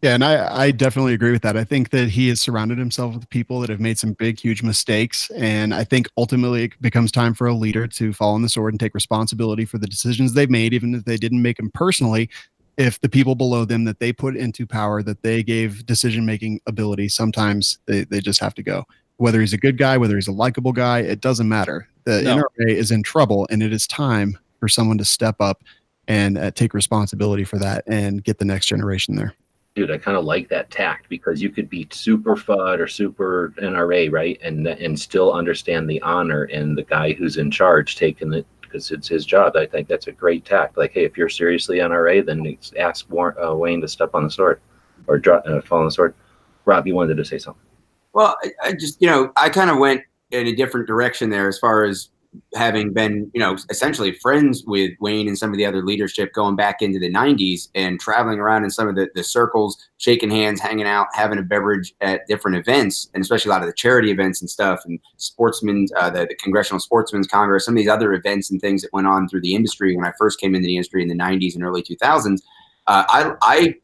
Yeah, and I definitely agree with that. I think that he has surrounded himself with people that have made some big, huge mistakes. And I think ultimately it becomes time for a leader to fall on the sword and take responsibility for the decisions they've made, even if they didn't make them personally. If the people below them that they put into power, that they gave decision-making ability, sometimes they just have to go. Whether he's a good guy, whether he's a likable guy, it doesn't matter. The NRA is in trouble, and it is time for someone to step up and take responsibility for that and get the next generation there. Dude, I kind of like that tact, because you could be super FUD or super NRA, right? And still understand the honor and the guy who's in charge taking it, because it's his job. I think that's a great tact. Like, hey, if you're seriously NRA, then ask Wayne to step on the sword or fall on the sword. Rob, you wanted to say something. Well, I just, I kind of went in a different direction there as far as having been, essentially friends with Wayne and some of the other leadership going back into the 90s and traveling around in some of the circles, shaking hands, hanging out, having a beverage at different events, and especially a lot of the charity events and stuff, and sportsmen, the Congressional Sportsmen's Congress, some of these other events and things that went on through the industry when I first came into the industry in the 90s and early 2000s. I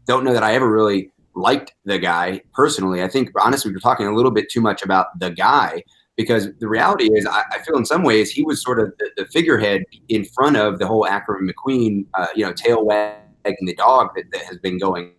don't know that I ever really liked the guy personally. I think, honestly, we're talking a little bit too much about the guy, because the reality is, I feel in some ways he was sort of the figurehead in front of the whole Ackerman McQueen, tail wagging the dog that has been going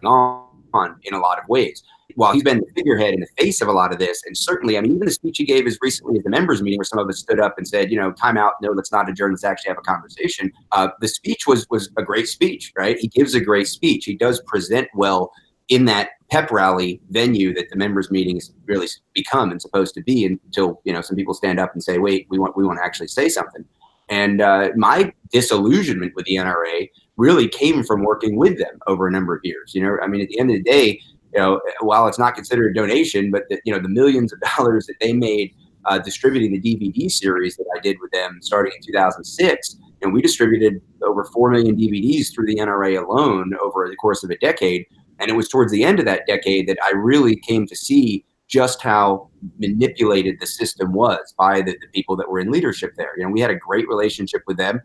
on in a lot of ways. While he's been the figurehead in the face of a lot of this, and certainly, I mean, even the speech he gave as recently as the members meeting, where some of us stood up and said, time out, no, let's not adjourn, let's actually have a conversation. The speech was a great speech, right? He gives a great speech. He does present well in that pep rally venue that the members meetings really become and supposed to be, until some people stand up and say, wait, we want to actually say something. And my disillusionment with the NRA really came from working with them over a number of years. I mean, at the end of the day, while it's not considered a donation, but the millions of dollars that they made distributing the DVD series that I did with them starting in 2006, and we distributed over 4 million DVDs through the NRA alone over the course of a decade. And it was towards the end of that decade that I really came to see just how manipulated the system was by the people that were in leadership there. We had a great relationship with them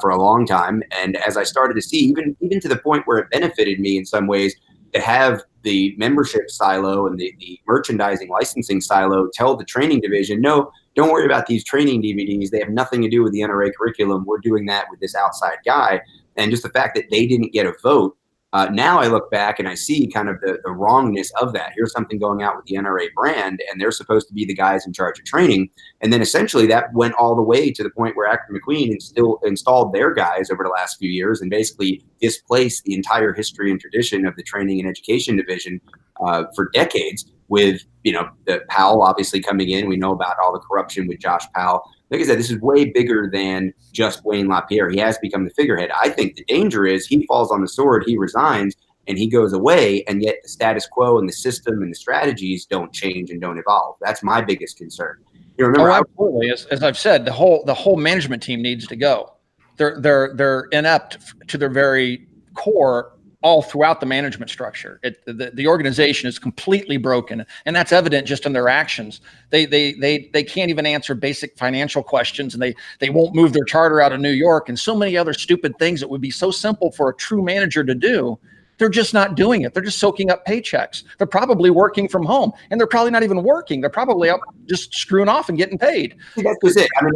for a long time. And as I started to see, even to the point where it benefited me in some ways, to have the membership silo and the merchandising licensing silo tell the training division, no, don't worry about these training DVDs. They have nothing to do with the NRA curriculum. We're doing that with this outside guy. And just the fact that they didn't get a vote. Now I look back and I see kind of the wrongness of that. Here's something going out with the NRA brand, and they're supposed to be the guys in charge of training. And then essentially that went all the way to the point where Ackerman McQueen still installed their guys over the last few years and basically displaced the entire history and tradition of the training and education division for decades, with the Powell obviously coming in. We know about all the corruption with Josh Powell. Like I said, this is way bigger than just Wayne LaPierre. He has become the figurehead. I think the danger is he falls on the sword, he resigns, and he goes away, and yet the status quo and the system and the strategies don't change and don't evolve. That's my biggest concern. Remember, absolutely. As I've said, the whole management team needs to go. They're inept to their very core all throughout the management structure. The organization is completely broken, and that's evident just in their actions. They can't even answer basic financial questions, and they won't move their charter out of New York, and so many other stupid things that would be so simple for a true manager to do. They're just not doing it. They're just soaking up paychecks. They're probably working from home, and they're probably not even working. They're probably out just screwing off and getting paid. That's just it. I mean,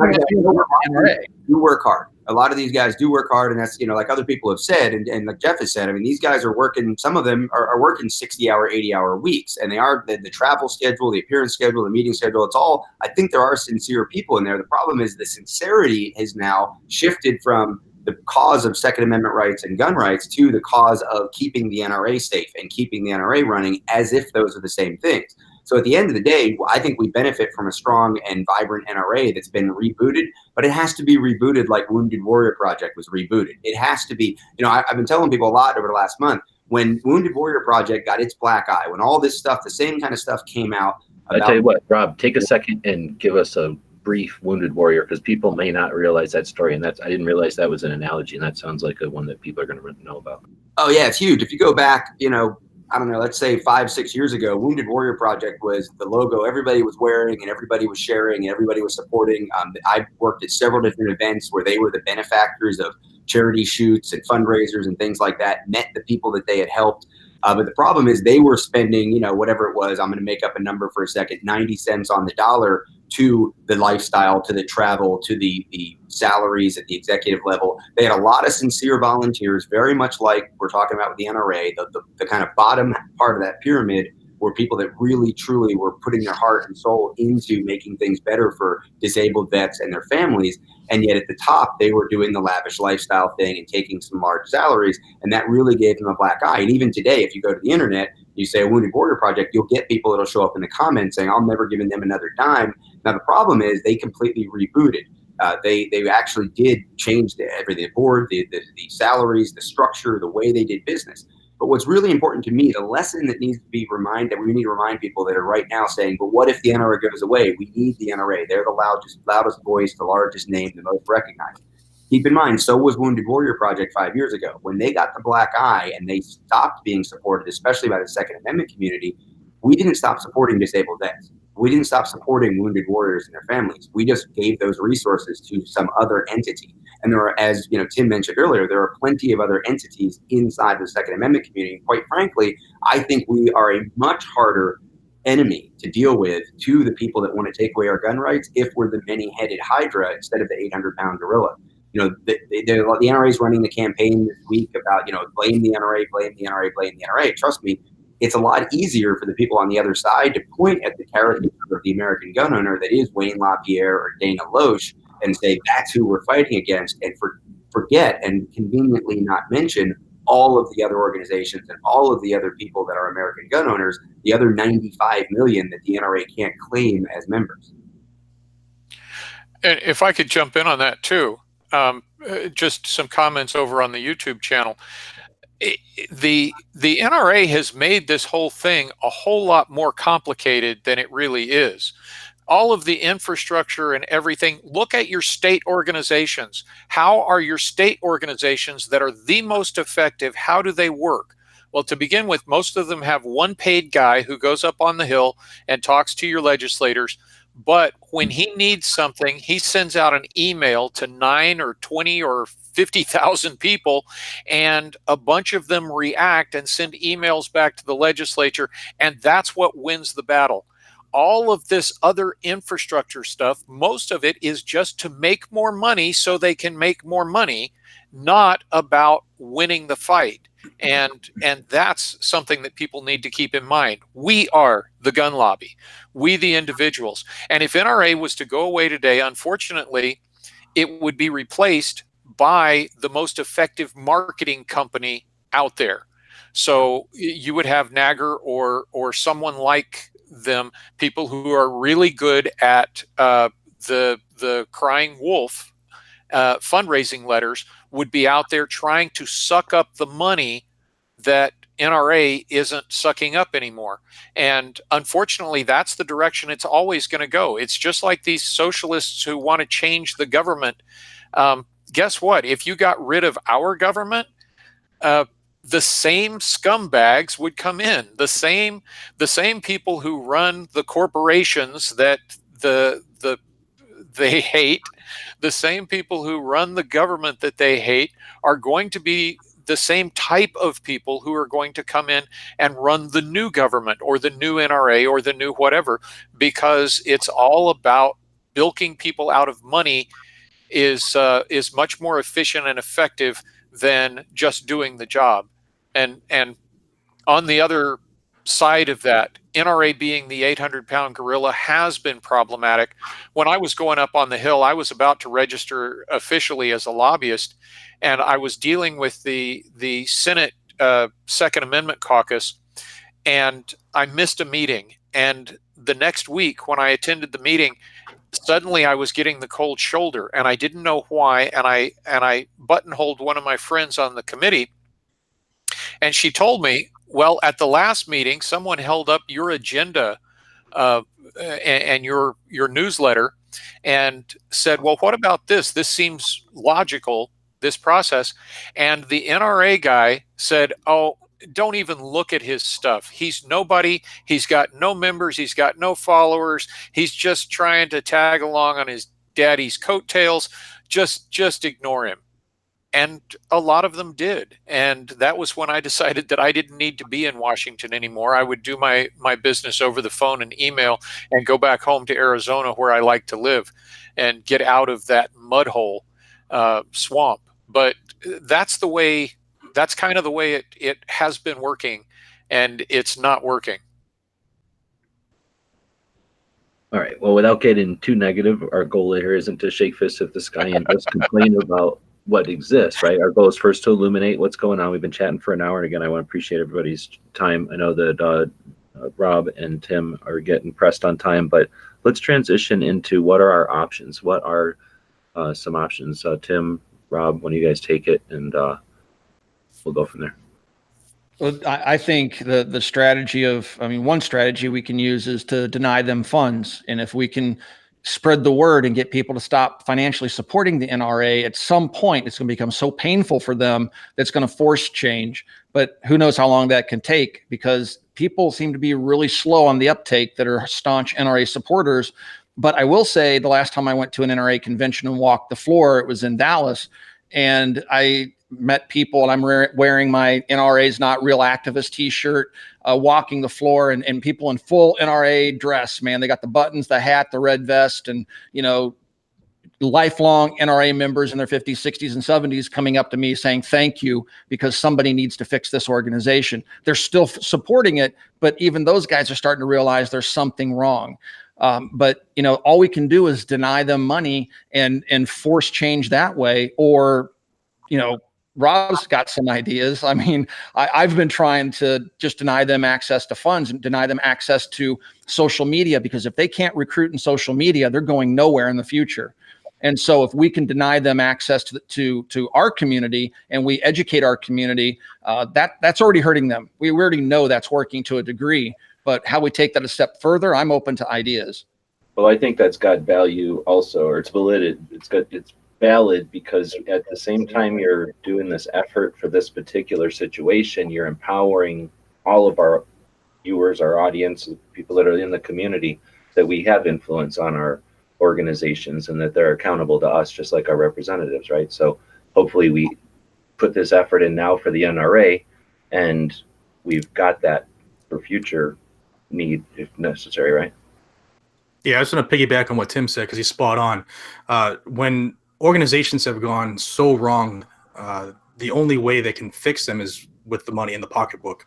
you work hard. A lot of these guys do work hard, and that's, like other people have said, and like Jeff has said, I mean, these guys are working, some of them are working 60-hour, 80-hour weeks, and they are the travel schedule, the appearance schedule, the meeting schedule. It's all, I think there are sincere people in there. The problem is the sincerity has now shifted from the cause of Second Amendment rights and gun rights to the cause of keeping the NRA safe and keeping the NRA running, as if those are the same things. So at the end of the day, I think we benefit from a strong and vibrant NRA that's been rebooted, but it has to be rebooted like Wounded Warrior Project was rebooted. It has to be, I've been telling people a lot over the last month, when Wounded Warrior Project got its black eye, when all this stuff, the same kind of stuff came out, I tell you what, Rob, take a second and give us a brief Wounded Warrior, because people may not realize that story, and I didn't realize that was an analogy, and that sounds like one that people are going to know about. Oh yeah, it's huge. If you go back, I don't know, let's say 5-6 years ago, Wounded Warrior Project was the logo everybody was wearing and everybody was sharing and everybody was supporting. I worked at several different events where they were the benefactors of charity shoots and fundraisers and things like that, met the people that they had helped. But the problem is they were spending, whatever it was, I'm going to make up a number for a second, 90 cents on the dollar to the lifestyle, to the travel, to the salaries at the executive level. They had a lot of sincere volunteers, very much like we're talking about with the NRA, the kind of bottom part of that pyramid were people that really, truly were putting their heart and soul into making things better for disabled vets and their families. And yet at the top, they were doing the lavish lifestyle thing and taking some large salaries. And that really gave them a black eye. And even today, if you go to the internet, you say a Wounded Warrior Project, you'll get people that'll show up in the comments saying, I'm never giving them another dime. Now, the problem is they completely rebooted. They actually did change everything, the board, the salaries, the structure, the way they did business. But what's really important to me, the lesson that needs to be reminded, we need to remind people that are right now saying, but what if the NRA goes away? We need the NRA. They're the loudest voice, the largest name, the most recognized. Keep in mind, so was Wounded Warrior Project 5 years ago. When they got the black eye and they stopped being supported, especially by the Second Amendment community, we didn't stop supporting disabled vets. We didn't stop supporting wounded warriors and their families. We just gave those resources to some other entity. And there are, as Tim mentioned earlier, there are plenty of other entities inside the Second Amendment community. And quite frankly, I think we are a much harder enemy to deal with to the people that want to take away our gun rights if we're the many-headed hydra instead of the 800-pound gorilla. The NRA is running the campaign this week about, blame the NRA, blame the NRA, blame the NRA. Trust me, it's a lot easier for the people on the other side to point at the caricature of the American gun owner that is Wayne LaPierre or Dana Loesch and say that's who we're fighting against, and forget and conveniently not mention all of the other organizations and all of the other people that are American gun owners, the other 95 million that the NRA can't claim as members. And if I could jump in on that too, just some comments over on the YouTube channel. The NRA has made this whole thing a whole lot more complicated than it really is. All of the infrastructure and everything, look at your state organizations. How are your state organizations that are the most effective, how do they work? Well, to begin with, most of them have one paid guy who goes up on the Hill and talks to your legislators. But when he needs something, he sends out an email to 9 or 20 or 50,000 people, and a bunch of them react and send emails back to the legislature, and that's what wins the battle. All of this other infrastructure stuff, most of it is just to make more money so they can make more money, not about winning the fight. And that's something that people need to keep in mind. We are the gun lobby, we the individuals. And if NRA was to go away today, unfortunately, it would be replaced by the most effective marketing company out there. So you would have Nagger or someone like them, people who are really good at the crying wolf fundraising letters, would be out there trying to suck up the money that NRA isn't sucking up anymore. And unfortunately, that's the direction it's always going to go. It's just like these socialists who want to change the government. Guess what? If you got rid of our government, the same scumbags would come in. The same people who run the corporations that they hate, the same people who run the government that they hate are going to be the same type of people who are going to come in and run the new government or the new NRA or the new whatever, because it's all about bilking people out of money is much more efficient and effective than just doing the job. And on the other side of that, NRA being the 800-pound gorilla has been problematic. When I was going up on the Hill, I was about to register officially as a lobbyist, and I was dealing with the Senate Second Amendment caucus, and I missed a meeting. And the next week when I attended the meeting, suddenly I was getting the cold shoulder, and I didn't know why. And I buttonholed one of my friends on the committee, and she told me, well, at the last meeting, someone held up your agenda and your newsletter, and said, well, what about this? This seems logical, this process. And the NRA guy said, oh, don't even look at his stuff. He's nobody. He's got no members. He's got no followers. He's just trying to tag along on his daddy's coattails. Just ignore him. And a lot of them did. And that was when I decided that I didn't need to be in Washington anymore. I would do my business over the phone and email and go back home to Arizona, where I like to live, and get out of that mud hole swamp. But that's kind of the way it has been working, and it's not working. All right. Well, without getting too negative, our goal here isn't to shake fists at the sky and just complain about what exists, right? Our goal is first to illuminate what's going on. We've been chatting for an hour, and again, I want to appreciate everybody's time. I know that Rob and Tim are getting pressed on time, but let's transition into what are our options. What are some options? Tim, Rob, when you guys take it, and we'll go from there. Well, I think the strategy one strategy we can use is to deny them funds. And if we can spread the word and get people to stop financially supporting the NRA, at some point it's going to become so painful for them that's going to force change. But who knows how long that can take, because people seem to be really slow on the uptake that are staunch NRA supporters. But I will say, the last time I went to an NRA convention and walked the floor, it was in Dallas, and I met people, and I'm wearing my NRA's Not Real Activist t-shirt, walking the floor, and people in full NRA dress, man. They got the buttons, the hat, the red vest, and, lifelong NRA members in their 50s, 60s, and 70s coming up to me saying, thank you, because somebody needs to fix this organization. They're still supporting it, but even those guys are starting to realize there's something wrong. But all we can do is deny them money and force change that way. Or, Rob's got some ideas. I mean, I've been trying to just deny them access to funds and deny them access to social media, because if they can't recruit in social media, they're going nowhere in the future. And so if we can deny them access to our community, and we educate our community, that's already hurting them. We already know that's working to a degree, but how we take that a step further, I'm open to ideas. Well, I think that's got value also, or it's valid. It's valid because at the same time you're doing this effort for this particular situation, you're empowering all of our viewers, our audience, people that are in the community, that we have influence on our organizations and that they're accountable to us, just like our representatives, right? So hopefully we put this effort in now for the NRA, and we've got that for future need if necessary, right? Yeah, I just want to piggyback on what Tim said, because he's spot on. When organizations have gone so wrong, the only way they can fix them is with the money in the pocketbook.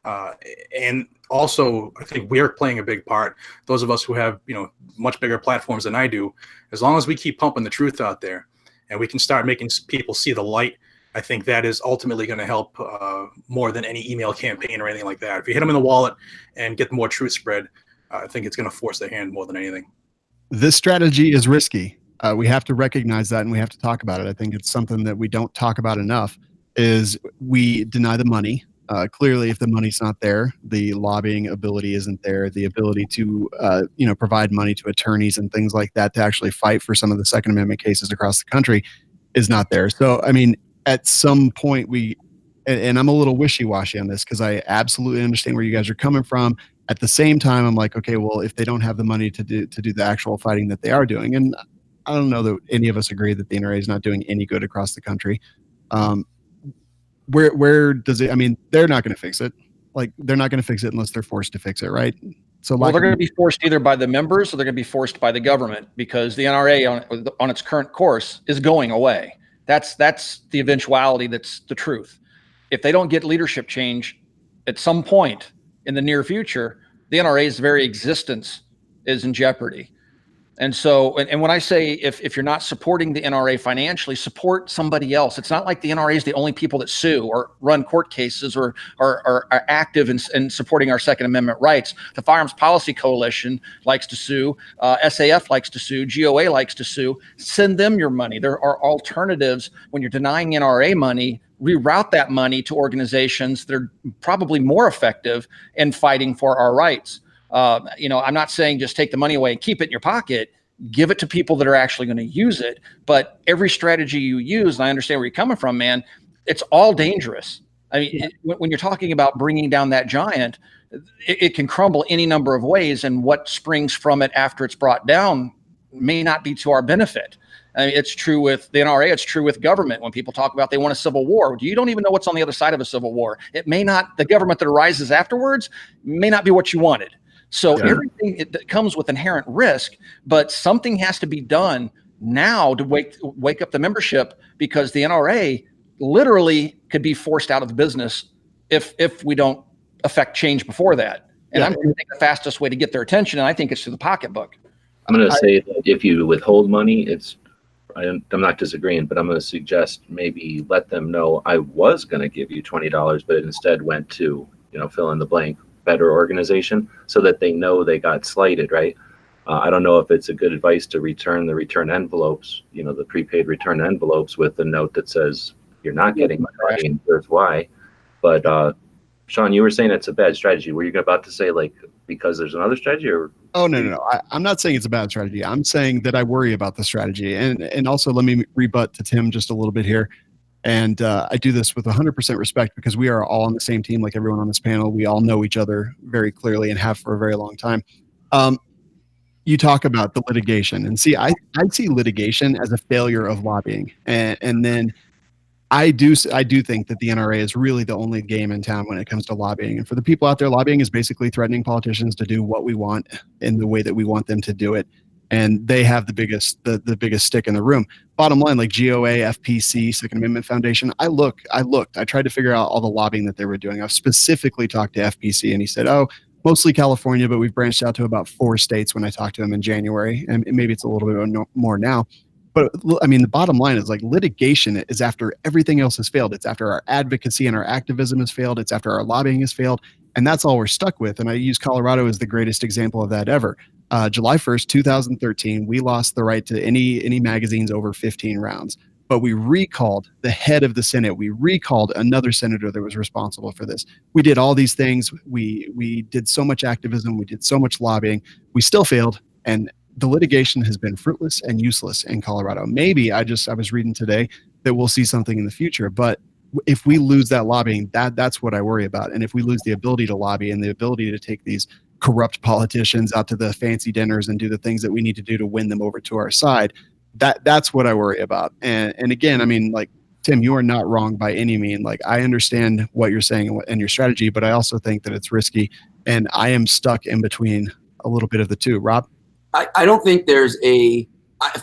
And also, I think we're playing a big part. Those of us who have, much bigger platforms than I do, as long as we keep pumping the truth out there and we can start making people see the light, I think that is ultimately going to help more than any email campaign or anything like that. If you hit them in the wallet and get more truth spread, I think it's going to force their hand more than anything. This strategy is risky. We have to recognize that, and we have to talk about it. I think it's something that we don't talk about enough, is we deny the money. Clearly, if the money's not there, the lobbying ability isn't there, the ability to, provide money to attorneys and things like that to actually fight for some of the Second Amendment cases across the country is not there. So, I mean, at some point and I'm a little wishy-washy on this, because I absolutely understand where you guys are coming from. At the same time, I'm like, okay, well, if they don't have the money to do the actual fighting that they are doing, and I don't know that any of us agree that the NRA is not doing any good across the country. Where does it? I mean, they're not going to fix it. Like, they're not going to fix it unless they're forced to fix it, right? So, well, they're going to be forced either by the members, or they're going to be forced by the government, because the NRA on its current course is going away. That's the eventuality. That's the truth. If they don't get leadership change at some point in the near future, the NRA's very existence is in jeopardy. And so, and when I say, if you're not supporting the NRA financially, support somebody else. It's not like the NRA is the only people that sue or run court cases or are active in supporting our Second Amendment rights. The Firearms Policy Coalition likes to sue. SAF likes to sue. GOA likes to sue. Send them your money. There are alternatives. When you're denying NRA money, reroute that money to organizations that are probably more effective in fighting for our rights. I'm not saying just take the money away and keep it in your pocket. Give it to people that are actually going to use it. But every strategy you use, and I understand where you're coming from, man, it's all dangerous. I mean, when you're talking about bringing down that giant, it can crumble any number of ways, and what springs from it after it's brought down may not be to our benefit. I mean, it's true with the NRA. It's true with government. When people talk about they want a civil war, you don't even know what's on the other side of a civil war. It may not, the government that arises afterwards may not be what you wanted. So everything that comes with inherent risk, but something has to be done now to wake up the membership, because the NRA literally could be forced out of the business if we don't affect change before that. And I'm going to think the fastest way to get their attention, and I think it's through the pocketbook. I'm going to say that if you withhold money, I'm not disagreeing, but I'm going to suggest maybe let them know I was going to give you $20, but it instead went to, fill in the blank, better organization, so that they know they got slighted, right? I don't know if it's a good advice to return the return envelopes, the prepaid return envelopes with a note that says you're not getting my money and here's why. But Shawn, you were saying it's a bad strategy. Were you about to say because there's another strategy, or? Oh, no. I'm not saying it's a bad strategy. I'm saying that I worry about the strategy. And also let me rebut to Tim just a little bit here. And I do this with 100% respect, because we are all on the same team, like everyone on this panel. We all know each other very clearly and have for a very long time. You talk about the litigation, and see, I see litigation as a failure of lobbying. And then I do think that the NRA is really the only game in town when it comes to lobbying. And for the people out there, lobbying is basically threatening politicians to do what we want in the way that we want them to do it. And they have the biggest stick in the room. Bottom line, like GOA, FPC, Second Amendment Foundation, I looked. I tried to figure out all the lobbying that they were doing. I've specifically talked to FPC, and he said, oh, mostly California, but we've branched out to about 4 states when I talked to him in January. And maybe it's a little bit more now. But I mean, the bottom line is litigation is after everything else has failed. It's after our advocacy and our activism has failed. It's after our lobbying has failed. And that's all we're stuck with. And I use Colorado as the greatest example of that ever. July 1st, 2013, we lost the right to any magazines over 15 rounds. But we recalled the head of the Senate. We recalled another senator that was responsible for this. We did all these things. We did so much activism. We did so much lobbying. We still failed. And the litigation has been fruitless and useless in Colorado. Maybe I was reading today that we'll see something in the future, but if we lose that lobbying, that's what I worry about. And if we lose the ability to lobby and the ability to take these corrupt politicians out to the fancy dinners and do the things that we need to do to win them over to our side, that's what I worry about. And again, I mean, Tim, you are not wrong by any means. I understand what you're saying and your strategy, but I also think that it's risky, and I am stuck in between a little bit of the two. Rob? I don't think there's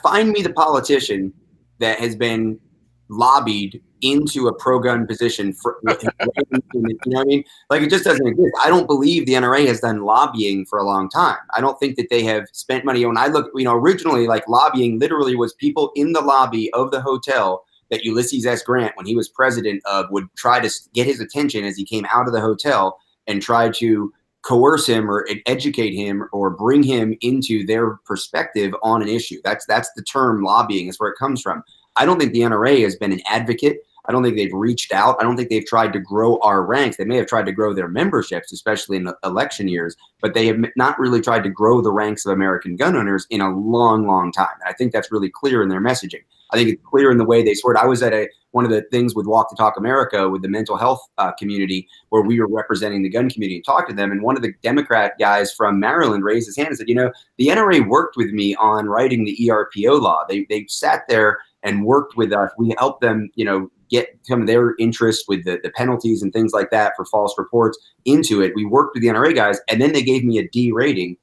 find me the politician that has been lobbied into a pro-gun position for, you know what I mean? It just doesn't exist. I don't believe the NRA has done lobbying for a long time. I don't think that they have spent money. When I look, originally lobbying literally was people in the lobby of the hotel that Ulysses S. Grant, when he was president of, would try to get his attention as he came out of the hotel and try to coerce him or educate him or bring him into their perspective on an issue. That's the term lobbying, is where it comes from. I don't think the NRA has been an advocate. I don't think they've reached out. I don't think they've tried to grow our ranks. They may have tried to grow their memberships, especially in election years, but they have not really tried to grow the ranks of American gun owners in a long, long time. And I think that's really clear in their messaging. I think it's clear in the way they sort. I was at one of the things with Walk the Talk America with the mental health community, where we were representing the gun community, and talked to them. And one of the Democrat guys from Maryland raised his hand and said, the NRA worked with me on writing the ERPO law. They sat there and worked with us. We helped them, get some of their interest with the penalties and things like that for false reports into it. We worked with the NRA guys, and then they gave me a D rating,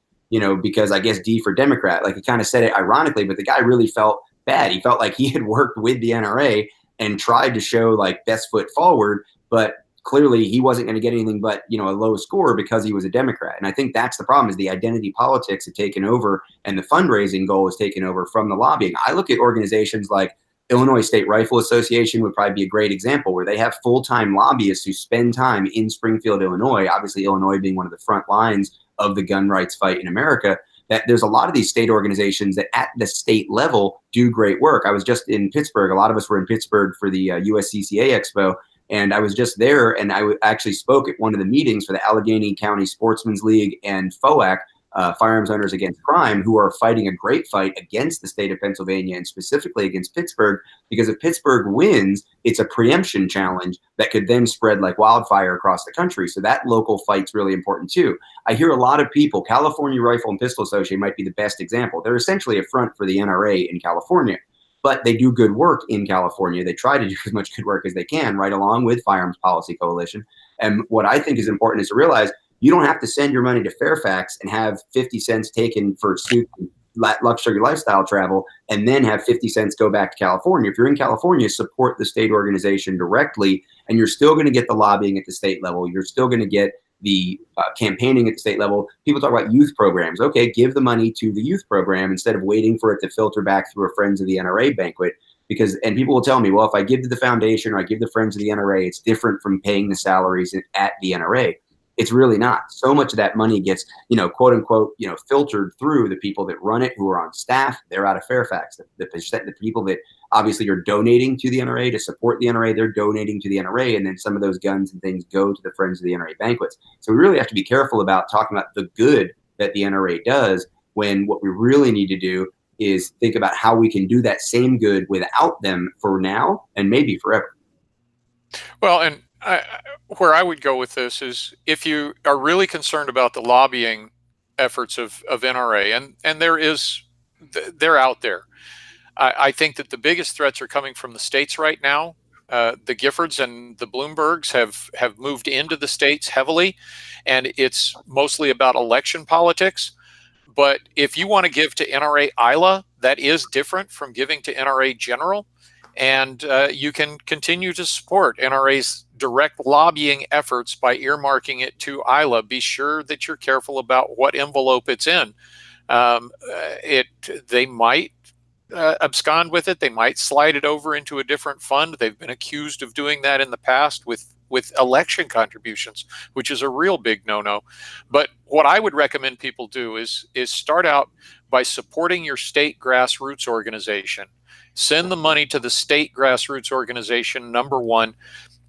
because I guess D for Democrat. He kind of said it ironically, but the guy really felt bad. He felt like he had worked with the NRA and tried to show best foot forward, but clearly he wasn't going to get anything but, a low score because he was a Democrat. And I think that's the problem, is the identity politics have taken over, and the fundraising goal has taken over from the lobbying. I look at organizations like Illinois State Rifle Association would probably be a great example, where they have full-time lobbyists who spend time in Springfield, Illinois, obviously Illinois being one of the front lines of the gun rights fight in America. That there's a lot of these state organizations that at the state level do great work. I was just in Pittsburgh. A lot of us were in Pittsburgh for the USCCA Expo, And I was just there, and I actually spoke at one of the meetings for the Allegheny County Sportsman's League and FOAC, Firearms Owners Against Crime, who are fighting a great fight against the state of Pennsylvania and specifically against Pittsburgh, because if Pittsburgh wins, it's a preemption challenge that could then spread like wildfire across the country. So that local fight's really important too. I hear a lot of people, California Rifle and Pistol Association might be the best example. They're essentially a front for the NRA in California, but they do good work in California. They try to do as much good work as they can, right along with Firearms Policy Coalition. And what I think is important is to realize you don't have to send your money to Fairfax and have 50 cents taken for luxury lifestyle travel and then have 50 cents go back to California. If you're in California, support the state organization directly, and you're still going to get the lobbying at the state level. You're still going to get the campaigning at the state level. People talk about youth programs. Okay, give the money to the youth program instead of waiting for it to filter back through a Friends of the NRA banquet. And people will tell me, well, if I give to the foundation or I give the Friends of the NRA, it's different from paying the salaries at the NRA. It's really not. So much of that money gets, quote unquote, filtered through the people that run it, who are on staff. They're out of Fairfax. The people that obviously are donating to the NRA to support the NRA, they're donating to the NRA. And then some of those guns and things go to the Friends of the NRA banquets. So we really have to be careful about talking about the good that the NRA does, when what we really need to do is think about how we can do that same good without them for now and maybe forever. Well, and where I would go with this is, if you are really concerned about the lobbying efforts of NRA, and they're out there. I think that the biggest threats are coming from the states right now. The Giffords and the Bloombergs have moved into the states heavily, and it's mostly about election politics. But if you want to give to NRA ILA, that is different from giving to NRA General. And you can continue to support NRA's direct lobbying efforts by earmarking it to ILA. Be sure that you're careful about what envelope it's in. They might abscond with it. They might slide it over into a different fund. They've been accused of doing that in the past with election contributions, which is a real big no-no. But what I would recommend people do is start out by supporting your state grassroots organization. Send the money to the state grassroots organization, number one.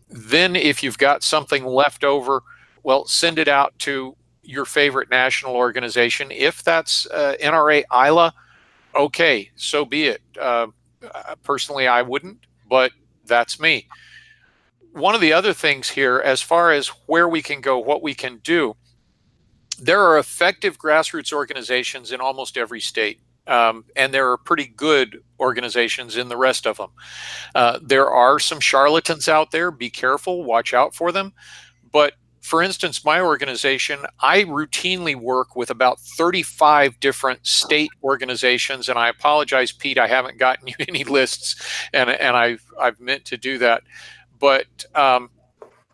Then if you've got something left over, well, send it out to your favorite national organization. If that's NRA ILA, okay, so be it. Personally, I wouldn't, but that's me. One of the other things here, as far as where we can go, what we can do, there are effective grassroots organizations in almost every state. And there are pretty good organizations in the rest of them. There are some charlatans out there. Be careful, watch out for them. But for instance, my organization, I routinely work with about 35 different state organizations. And I apologize, Pete, I haven't gotten you any lists, and I've meant to do that. But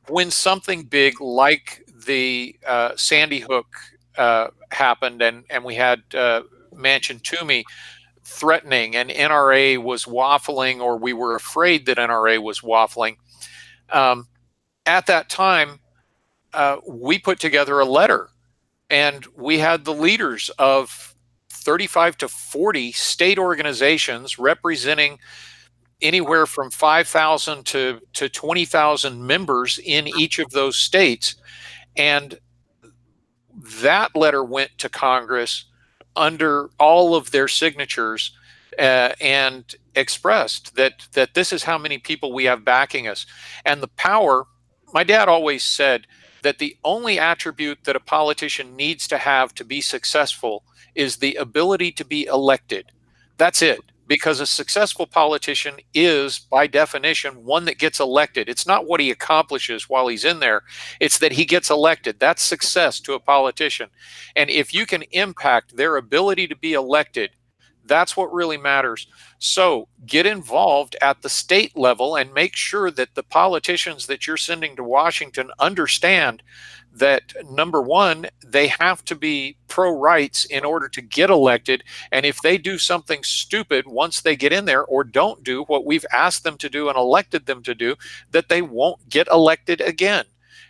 when something big like the Sandy Hook happened, and we had Manchin Toomey threatening, and NRA was waffling, or we were afraid that NRA was waffling. At that time, we put together a letter, and we had the leaders of 35 to 40 state organizations representing anywhere from 5,000 to 20,000 members in each of those states. And that letter went to Congress under all of their signatures, and expressed that this is how many people we have backing us. And the power, my dad always said that the only attribute that a politician needs to have to be successful is the ability to be elected. That's it. Because a successful politician is, by definition, one that gets elected. It's not what he accomplishes while he's in there. It's that he gets elected. That's success to a politician. And if you can impact their ability to be elected, that's what really matters. So get involved at the state level and make sure that the politicians that you're sending to Washington understand that, number one, they have to be pro-rights in order to get elected. And if they do something stupid once they get in there, or don't do what we've asked them to do and elected them to do, that they won't get elected again.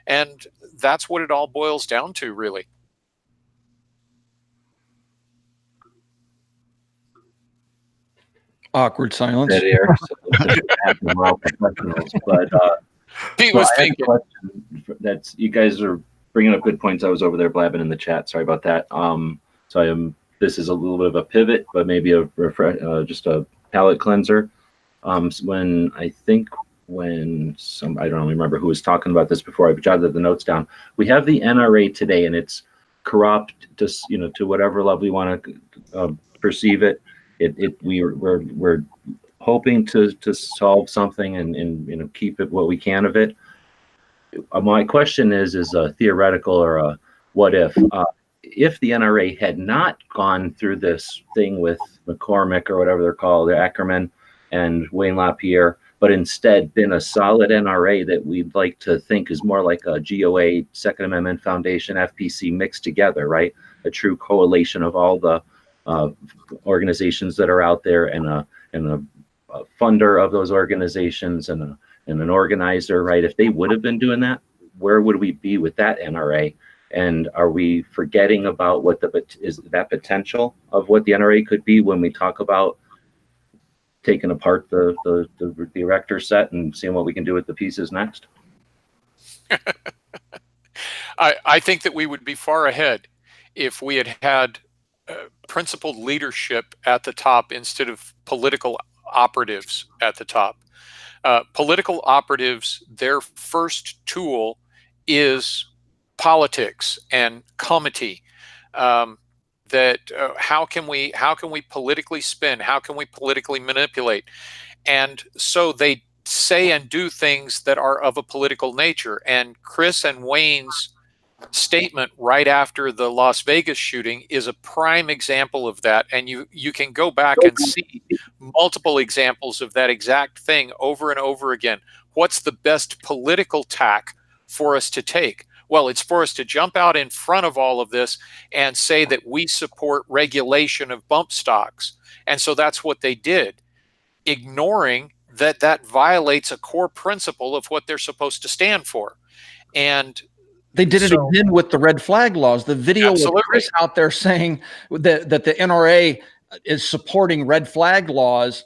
And that's what it all boils down to, really. Awkward silence. Dead air. So we're all professionals, but Pete So was I had a thinking. question. That's, you guys are bringing up good points. I was over there blabbing in the chat. Sorry about that. So I am. This is a little bit of a pivot, but maybe a just a palate cleanser. When I don't remember who was talking about this before. I jotted the notes down. We have the NRA today, and it's corrupt to whatever level you want to perceive it. We're hoping to solve something and keep it what we can of it. My question is a theoretical or a what if the NRA had not gone through this thing with McCormick or whatever they're called, the Ackerman and Wayne LaPierre, but instead been a solid NRA that we'd like to think is more like a GOA, Second Amendment Foundation, FPC mixed together, right? A true coalition of all the organizations that are out there, and a funder of those organizations, and an organizer, right? If they would have been doing that, where would we be with that NRA? And are we forgetting about what is that potential of what the NRA could be when we talk about taking apart the erector set and seeing what we can do with the pieces next? I think that we would be far ahead if we had principled leadership at the top instead of political operatives at the top. Political operatives, their first tool is politics and comity. How can we politically spin? How can we politically manipulate? And so they say and do things that are of a political nature. And Chris and Wayne's statement right after the Las Vegas shooting is a prime example of that. And you can go back and see multiple examples of that exact thing over and over again. What's the best political tack for us to take? Well, it's for us to jump out in front of all of this and say that we support regulation of bump stocks. And so that's what they did, ignoring that violates a core principle of what they're supposed to stand for. And they did it again with the red flag laws. The video with Chris out there saying that the NRA is supporting red flag laws.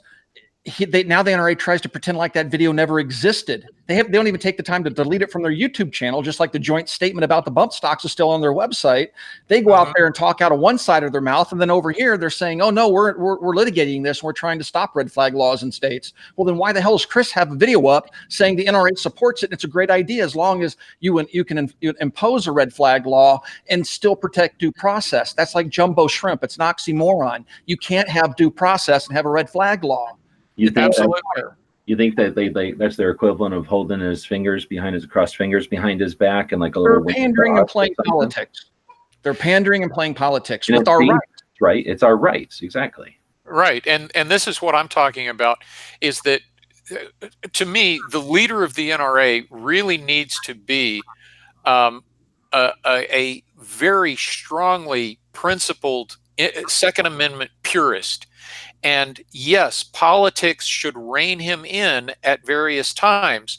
Now the NRA tries to pretend like that video never existed. They don't even take the time to delete it from their YouTube channel, just like the joint statement about the bump stocks is still on their website. They go out there and talk out of one side of their mouth, and then over here they're saying, "Oh no, we're litigating this. We're trying to stop red flag laws in states." Well, then why the hell does Chris have a video up saying the NRA supports it and it's a great idea as long as you can impose a red flag law and still protect due process? That's like jumbo shrimp. It's an oxymoron. You can't have due process and have a red flag law. You think that that's their equivalent of holding his fingers behind his crossed fingers behind his back and like a little. They're pandering and playing politics. They're pandering and playing politics with our rights. Right. It's our rights. Exactly. Right. And this is what I'm talking about, is that to me, the leader of the NRA really needs to be a very strongly principled Second Amendment purist. And yes, politics should rein him in at various times,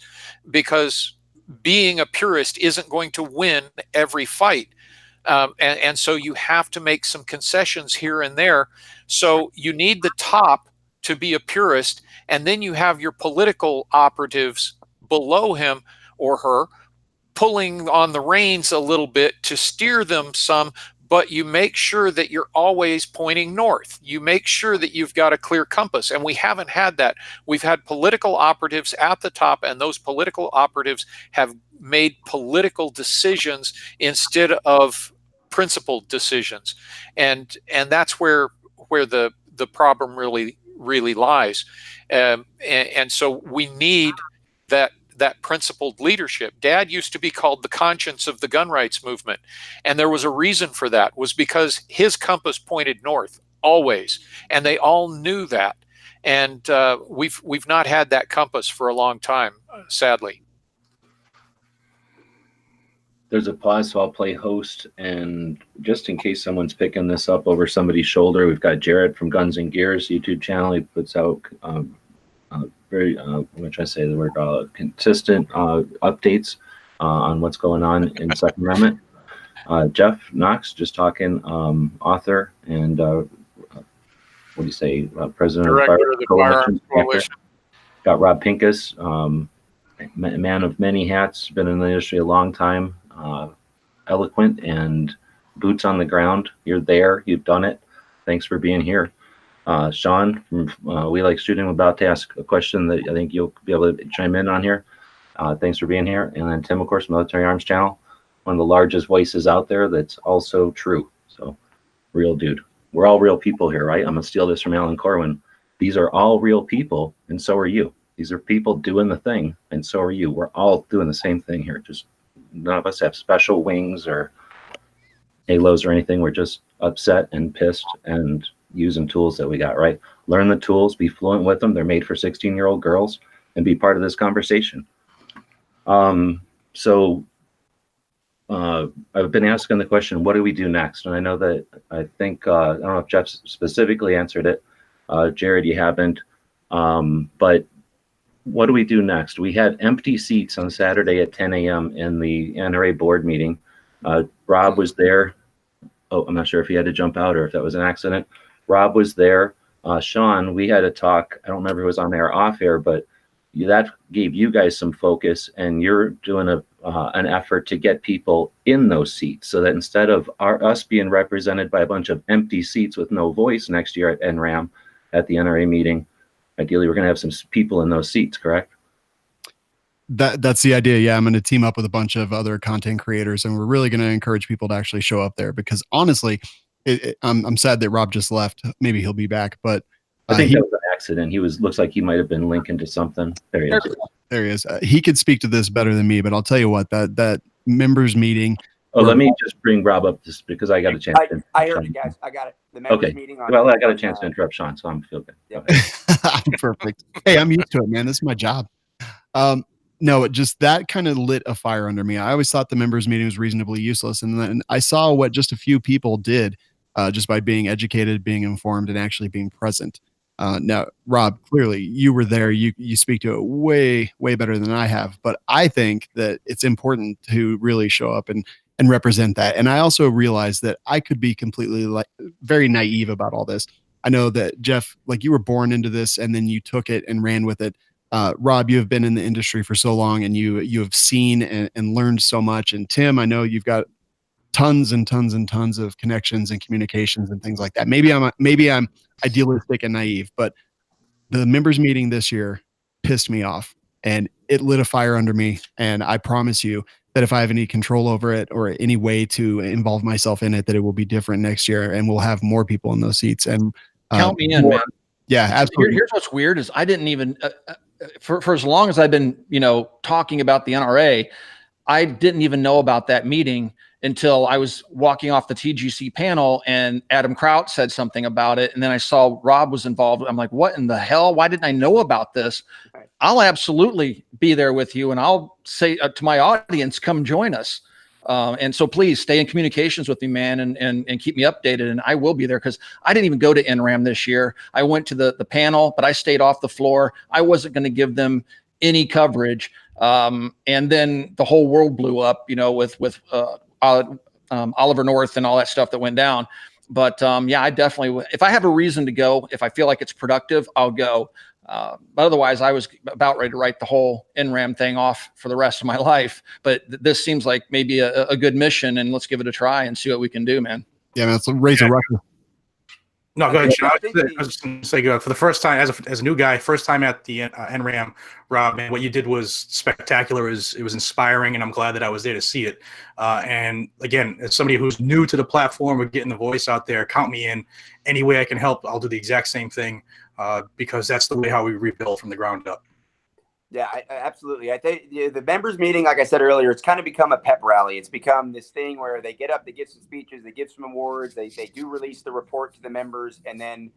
because being a purist isn't going to win every fight. And so you have to make some concessions here and there. So you need the top to be a purist, and then you have your political operatives below him or her pulling on the reins a little bit to steer them some. But you make sure that you're always pointing north. You make sure that you've got a clear compass. And we haven't had that. We've had political operatives at the top, and those political operatives have made political decisions instead of principled decisions. And that's where the problem really lies. And so we need that principled leadership. Dad used to be called the conscience of the gun rights movement. And there was a reason for that, was because his compass pointed north always. And they all knew that. And we've not had that compass for a long time, sadly. There's a pause, so I'll play host. And just in case someone's picking this up over somebody's shoulder, we've got Jared from Guns and Gears YouTube channel. He puts out very, I'm going to try to say the word, consistent updates on what's going on in the Second Amendment. Jeff Knox, just talking, author and what do you say, president Director of the Firearms Coalition. Coalition. Got Rob Pincus, man of many hats, been in the industry a long time, eloquent and boots on the ground. You're there, you've done it. Thanks for being here. Shawn from We Like Shooting, about to ask a question that I think you'll be able to chime in on here. Thanks for being here. And then Tim, of course, Military Arms Channel, one of the largest voices out there that's also true. So, real dude. We're all real people here, right? I'm going to steal this from Alan Corwin. These are all real people, and so are you. These are people doing the thing, and so are you. We're all doing the same thing here. Just none of us have special wings or halos or anything. We're just upset and pissed and using tools that we got, right? Learn the tools, be fluent with them. They're made for 16-year-old girls, and be part of this conversation. I've been asking the question, what do we do next? And I know that I don't know if Jeff specifically answered it. Jared, you haven't. But what do we do next? We had empty seats on Saturday at 10 a.m. in the NRA board meeting. Rob was there. Oh, I'm not sure if he had to jump out or if that was an accident. Rob was there. Shawn, we had a talk. I don't remember if it was on air or off air, but that gave you guys some focus, and you're doing an effort to get people in those seats so that instead of us being represented by a bunch of empty seats with no voice next year at NRAAM at the NRA meeting, ideally we're going to have some people in those seats, correct? That's the idea. Yeah, I'm going to team up with a bunch of other content creators, and we're really going to encourage people to actually show up there, because honestly, I'm sad that Rob just left. Maybe he'll be back, but I think that was an accident. Looks like he might have been linking to something. There he is. There he is. He could speak to this better than me, but I'll tell you what, that members meeting. Oh, let me just bring Rob up just because I got a chance. I heard it, guys. I got it. The members meeting on. Well, I got a chance to interrupt Shawn, so I'm feel good. Yep. Perfect. Hey, I'm used to it, man. This is my job. No, just that kind of lit a fire under me. I always thought the members meeting was reasonably useless, and then I saw what just a few people did, just by being educated, being informed, and actually being present. Now, Rob, clearly you were there. You speak to it way better than I have. But I think that it's important to really show up and represent that. And I also realized that I could be completely very naive about all this. I know that Jeff, you were born into this, and then you took it and ran with it. Rob, you have been in the industry for so long, and you have seen and learned so much. And Tim, I know you've got tons and tons and tons of connections and communications and things like that. Maybe I'm idealistic and naive, but the members meeting this year pissed me off, and it lit a fire under me. And I promise you that if I have any control over it or any way to involve myself in it, that it will be different next year, and we'll have more people in those seats. And count me in, man. Yeah, absolutely. Here's what's weird is I didn't even for as long as I've been talking about the NRA, I didn't even know about that meeting until I was walking off the TGC panel and Adam Kraut said something about it. And then I saw Rob was involved. I'm like, what in the hell? Why didn't I know about this? Okay. I'll absolutely be there with you. And I'll say to my audience, come join us. And so please stay in communications with me, man, and keep me updated. And I will be there, because I didn't even go to NRAAM this year. I went to the panel, but I stayed off the floor. I wasn't going to give them any coverage. And then the whole world blew up, with Oliver North and all that stuff that went down. But yeah, I definitely, if I have a reason to go, if I feel like it's productive, I'll go. But otherwise, I was about ready to write the whole NRAAM thing off for the rest of my life. But this seems like maybe a good mission, and let's give it a try and see what we can do, man. Yeah, man, let's raise a record. No, go ahead, Sean. I was just going to say, for the first time, as a new guy, first time at the NRAAM, Rob, man, what you did was spectacular. It was inspiring, and I'm glad that I was there to see it. And again, as somebody who's new to the platform or getting the voice out there, count me in. Any way I can help, I'll do the exact same thing, because that's the way how we rebuild from the ground up. Yeah, absolutely. I think the members meeting, like I said earlier, it's kind of become a pep rally. It's become this thing where they get up, they give some speeches, they give some awards, they do release the report to the members, and then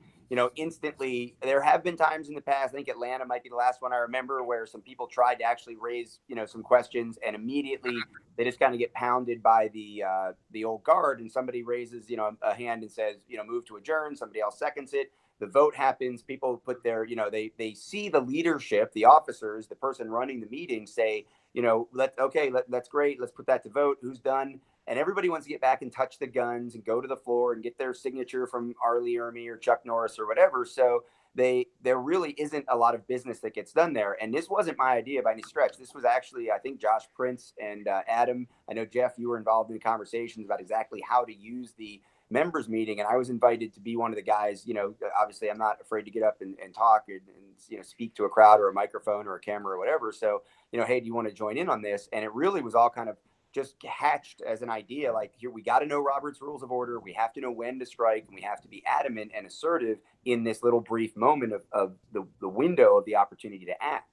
instantly, there have been times in the past, I think Atlanta might be the last one I remember, where some people tried to actually raise some questions, and immediately they just kind of get pounded by the old guard, and somebody raises a hand and says move to adjourn. Somebody else seconds it. The vote happens. People put their, they see the leadership, the officers, the person running the meeting say, that's great. Let's put that to vote. Who's done? And everybody wants to get back and touch the guns and go to the floor and get their signature from Arlie Ermy or Chuck Norris or whatever. So there really isn't a lot of business that gets done there. And this wasn't my idea by any stretch. This was actually, I think, Josh Prince and Adam. I know, Jeff, you were involved in the conversations about exactly how to use the members meeting. And I was invited to be one of the guys. You know, obviously I'm not afraid to get up and talk and you know, speak to a crowd or a microphone or a camera or whatever. So, you know, hey, do you want to join in on this? And it really was all kind of just hatched as an idea. Like, here, we got to know Robert's Rules of Order. We have to know when to strike, and we have to be adamant and assertive in this little brief moment of the window of the opportunity to act.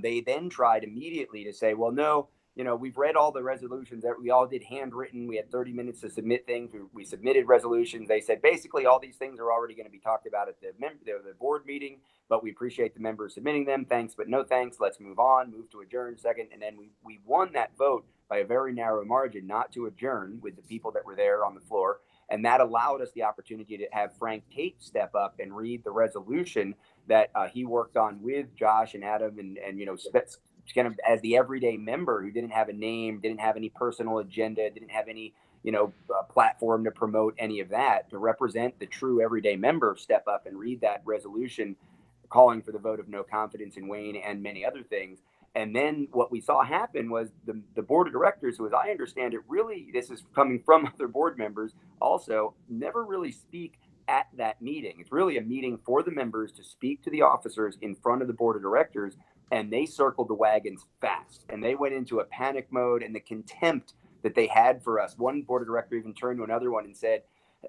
They then tried immediately to say, well, no, you know, we've read all the resolutions that we all did handwritten. We had 30 minutes to submit things. We submitted resolutions. They said, basically, all these things are already going to be talked about at the board meeting, but we appreciate the members submitting them. Thanks, but no thanks. Let's move on, move to adjourn second. And then we won that vote by a very narrow margin, not to adjourn, with the people that were there on the floor. And that allowed us the opportunity to have Frank Tate step up and read the resolution that he worked on with Josh and Adam and you know, kind of as the everyday member who didn't have a name, didn't have any personal agenda, didn't have any, you know, platform to promote any of that, to represent the true everyday member, step up and read that resolution calling for the vote of no confidence in Wayne and many other things. And then what we saw happen was the board of directors, who, as I understand it, really, this is coming from other board members also, never really speak at that meeting. It's really a meeting for the members to speak to the officers in front of the board of directors. And they circled the wagons fast. And they went into a panic mode, and the contempt that they had for us. One board of director even turned to another one and said,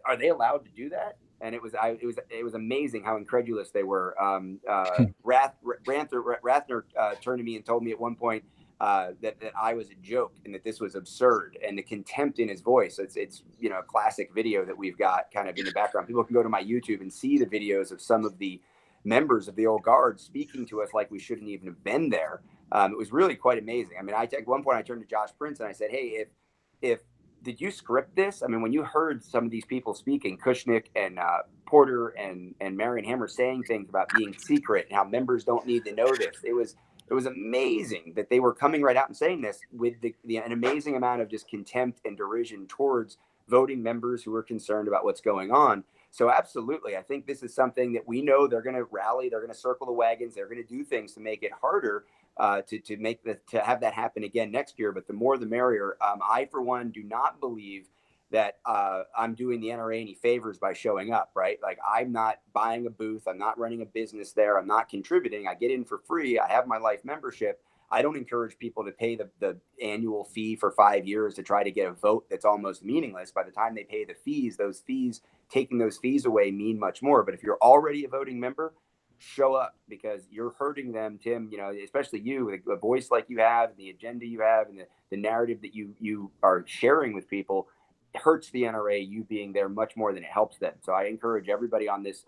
are they allowed to do that? And it was amazing how incredulous they were. Rathner turned to me and told me at one point that I was a joke and that this was absurd, and the contempt in his voice. It's you know, a classic video that we've got kind of in the background. People can go to my YouTube and see the videos of some of the members of the old guard speaking to us like we shouldn't even have been there. It was really quite amazing. I mean, at one point I turned to Josh Prince and I said, hey, if did you script this? I mean, when you heard some of these people speaking, Kushnick and Porter and Marion Hammer saying things about being secret and how members don't need to know this, it was amazing that they were coming right out and saying this with an amazing amount of just contempt and derision towards voting members who were concerned about what's going on. So absolutely, I think this is something that we know they're going to rally, they're going to circle the wagons, they're going to do things to make it harder to have that happen again next year. But the more the merrier. I, for one, do not believe that I'm doing the NRA any favors by showing up, right? Like, I'm not buying a booth, I'm not running a business there, I'm not contributing. I get in for free, I have my life membership. I don't encourage people to pay the annual fee for 5 years to try to get a vote that's almost meaningless. By the time they pay the fees, taking those fees away mean much more. But if you're already a voting member, show up, because you're hurting them, Tim, you know, especially you, with a voice like you have, and the agenda you have, and the narrative that you are sharing with people. It hurts the NRA, you being there, much more than it helps them. So I encourage everybody on this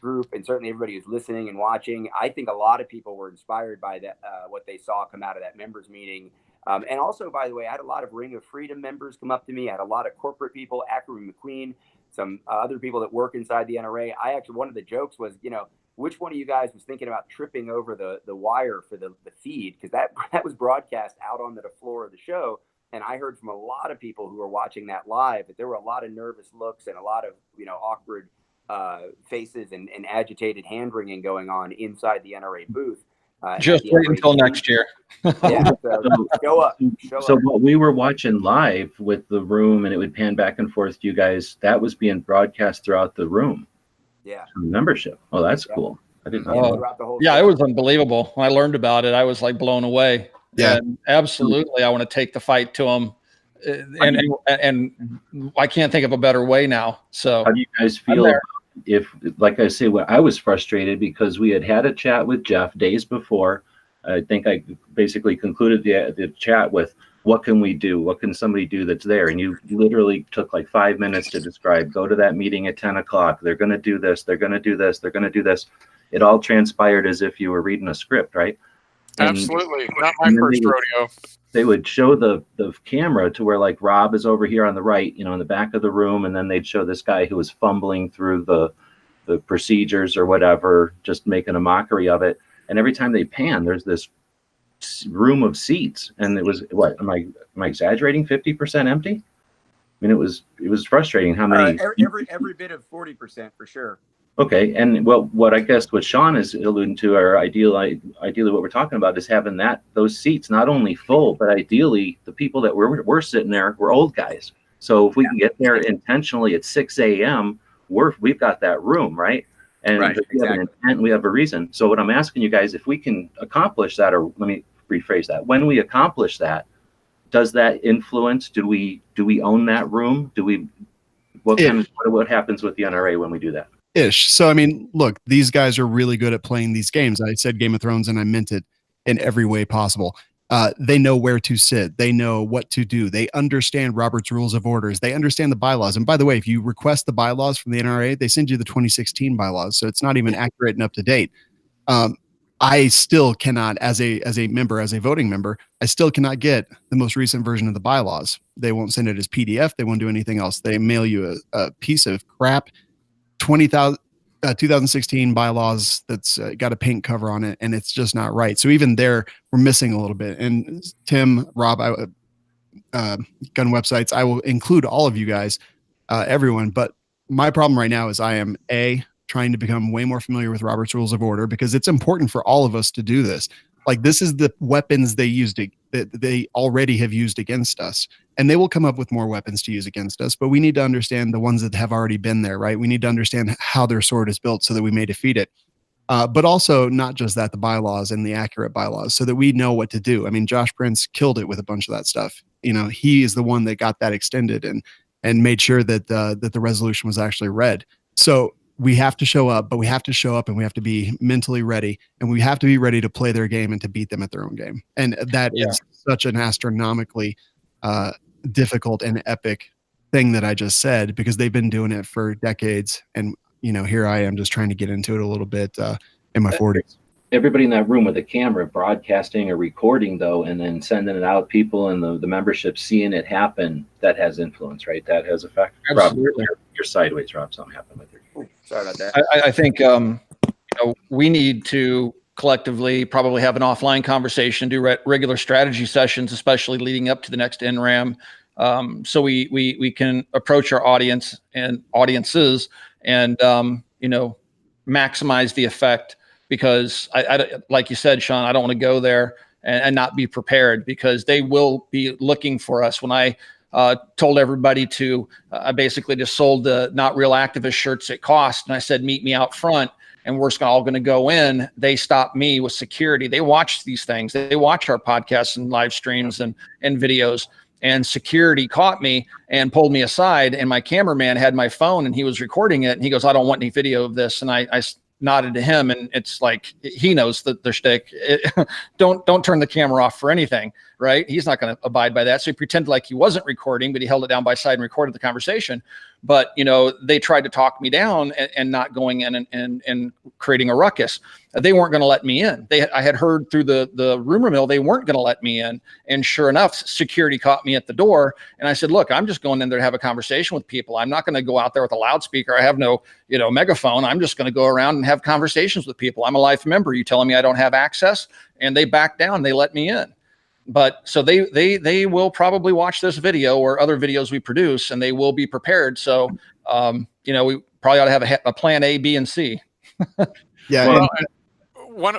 group, and certainly everybody who's listening and watching. I think a lot of people were inspired by that, what they saw come out of that members meeting. And also, by the way, I had a lot of Ring of Freedom members come up to me. I had a lot of corporate people, Ackerman McQueen, some other people that work inside the NRA. One of the jokes was, you know, which one of you guys was thinking about tripping over the wire for the feed? Because that was broadcast out onto the floor of the show. And I heard from a lot of people who were watching that live that there were a lot of nervous looks and a lot of, you know, awkward faces and agitated hand wringing going on inside the NRA booth. Just wait until next year. Yeah, so show up. So what we were watching live with the room, and it would pan back and forth to you guys, that was being broadcast throughout the room. Yeah. Membership. Oh, that's cool. I didn't know. Throughout the whole Yeah, show. it was unbelievable. When I learned about it, I was like blown away. Yeah. And absolutely, I want to take the fight to them. And I can't think of a better way now. So how do you guys feel if, like I say, I was frustrated because we had a chat with Jeff days before. I think I basically concluded the chat with, what can we do? What can somebody do that's there? And you literally took like 5 minutes to describe, go to that meeting at 10 o'clock. They're going to do this. They're going to do this. They're going to do this. It all transpired as if you were reading a script, right? And absolutely. Not my first rodeo. They would show the camera to where, like, Rob is over here on the right, you know, in the back of the room. And then they'd show this guy who was fumbling through the procedures or whatever, just making a mockery of it. And every time they pan, there's this room of seats, and it was, what am I exaggerating, 50% empty? I mean, it was frustrating how many every bit of 40% for sure. Okay, and what I guess what Shawn is alluding to, or ideally what we're talking about is having those seats not only full, but ideally the people that we're sitting there, we're old guys. So if we can get there intentionally at 6 a.m., we've got that room, right? And Right, we have an intent, we have a reason. So what I'm asking you guys, if we can accomplish that, or let me rephrase that, when we accomplish that, does that influence? Do we own that room? What happens with the NRA when we do that? Ish. So, I mean, look, these guys are really good at playing these games. I said Game of Thrones and I meant it in every way possible. They know where to sit. They know what to do. They understand Robert's Rules of Orders. They understand the bylaws. And by the way, if you request the bylaws from the NRA, they send you the 2016 bylaws. So it's not even accurate and up to date. I still cannot, as a voting member, I still cannot get the most recent version of the bylaws. They won't send it as PDF. They won't do anything else. They mail you a piece of crap, 2016 bylaws that's got a pink cover on it, and it's just not right. So even there, we're missing a little bit. And Tim, Rob, gun websites, I will include all of you guys, everyone. But my problem right now is I am trying to become way more familiar with Robert's Rules of Order, because it's important for all of us to do this. Like, this is the weapons that they already have used against us, and they will come up with more weapons to use against us, but we need to understand the ones that have already been there, right? We need to understand how their sword is built so that we may defeat it. But also not just that, the bylaws and the accurate bylaws, so that we know what to do. I mean, Josh Prince killed it with a bunch of that stuff. You know, he is the one that got that extended and made sure that the resolution was actually read. So we have to show up, but we have to show up and we have to be mentally ready, and we have to be ready to play their game and to beat them at their own game. And that is such an astronomically difficult and epic thing that I just said, because they've been doing it for decades. And, you know, here I am just trying to get into it a little bit in my 40s. Everybody in that room with a camera broadcasting or recording, though, and then sending it out, people in the membership seeing it happen, that has influence, right? That has effect. Absolutely. Rob, you're sideways, Rob. Something happened with you. Sorry about that. I think we need to collectively probably have an offline conversation, do regular strategy sessions, especially leading up to the next NRAAM, so we can approach our audience and audiences and maximize the effect. Because I like you said, Shawn, I don't want to go there and not be prepared, because they will be looking for us. When I told everybody I basically just sold the Not Real Activist shirts at cost, and I said, meet me out front, and we're all going to go in. They stopped me with security. They watch these things. They watch our podcasts and live streams and videos. And security caught me and pulled me aside. And my cameraman had my phone and he was recording it. And he goes, I don't want any video of this. And I nodded to him, and it's like, he knows that their shtick. Don't turn the camera off for anything, right? He's not going to abide by that. So he pretended like he wasn't recording, but he held it down by side and recorded the conversation. But, they tried to talk me down and not going in and creating a ruckus. They weren't going to let me in. I had heard through the rumor mill, they weren't going to let me in. And sure enough, security caught me at the door. And I said, look, I'm just going in there to have a conversation with people. I'm not going to go out there with a loudspeaker. I have no, megaphone. I'm just going to go around and have conversations with people. I'm a life member. You telling me I don't have access? And they backed down. They let me in. But so they will probably watch this video or other videos we produce, and they will be prepared. So, we probably ought to have a plan A, B, and C. Yeah. Well,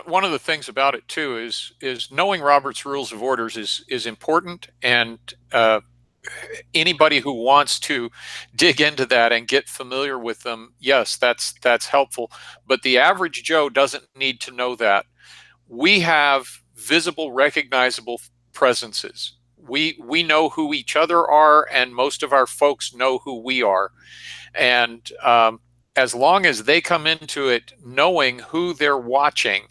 one of the things about it too is knowing Robert's Rules of Orders is important, and anybody who wants to dig into that and get familiar with them, yes, that's helpful. But the average Joe doesn't need to know that. We have visible, recognizable presences. We know who each other are, and most of our folks know who we are. And as long as they come into it knowing who they're watching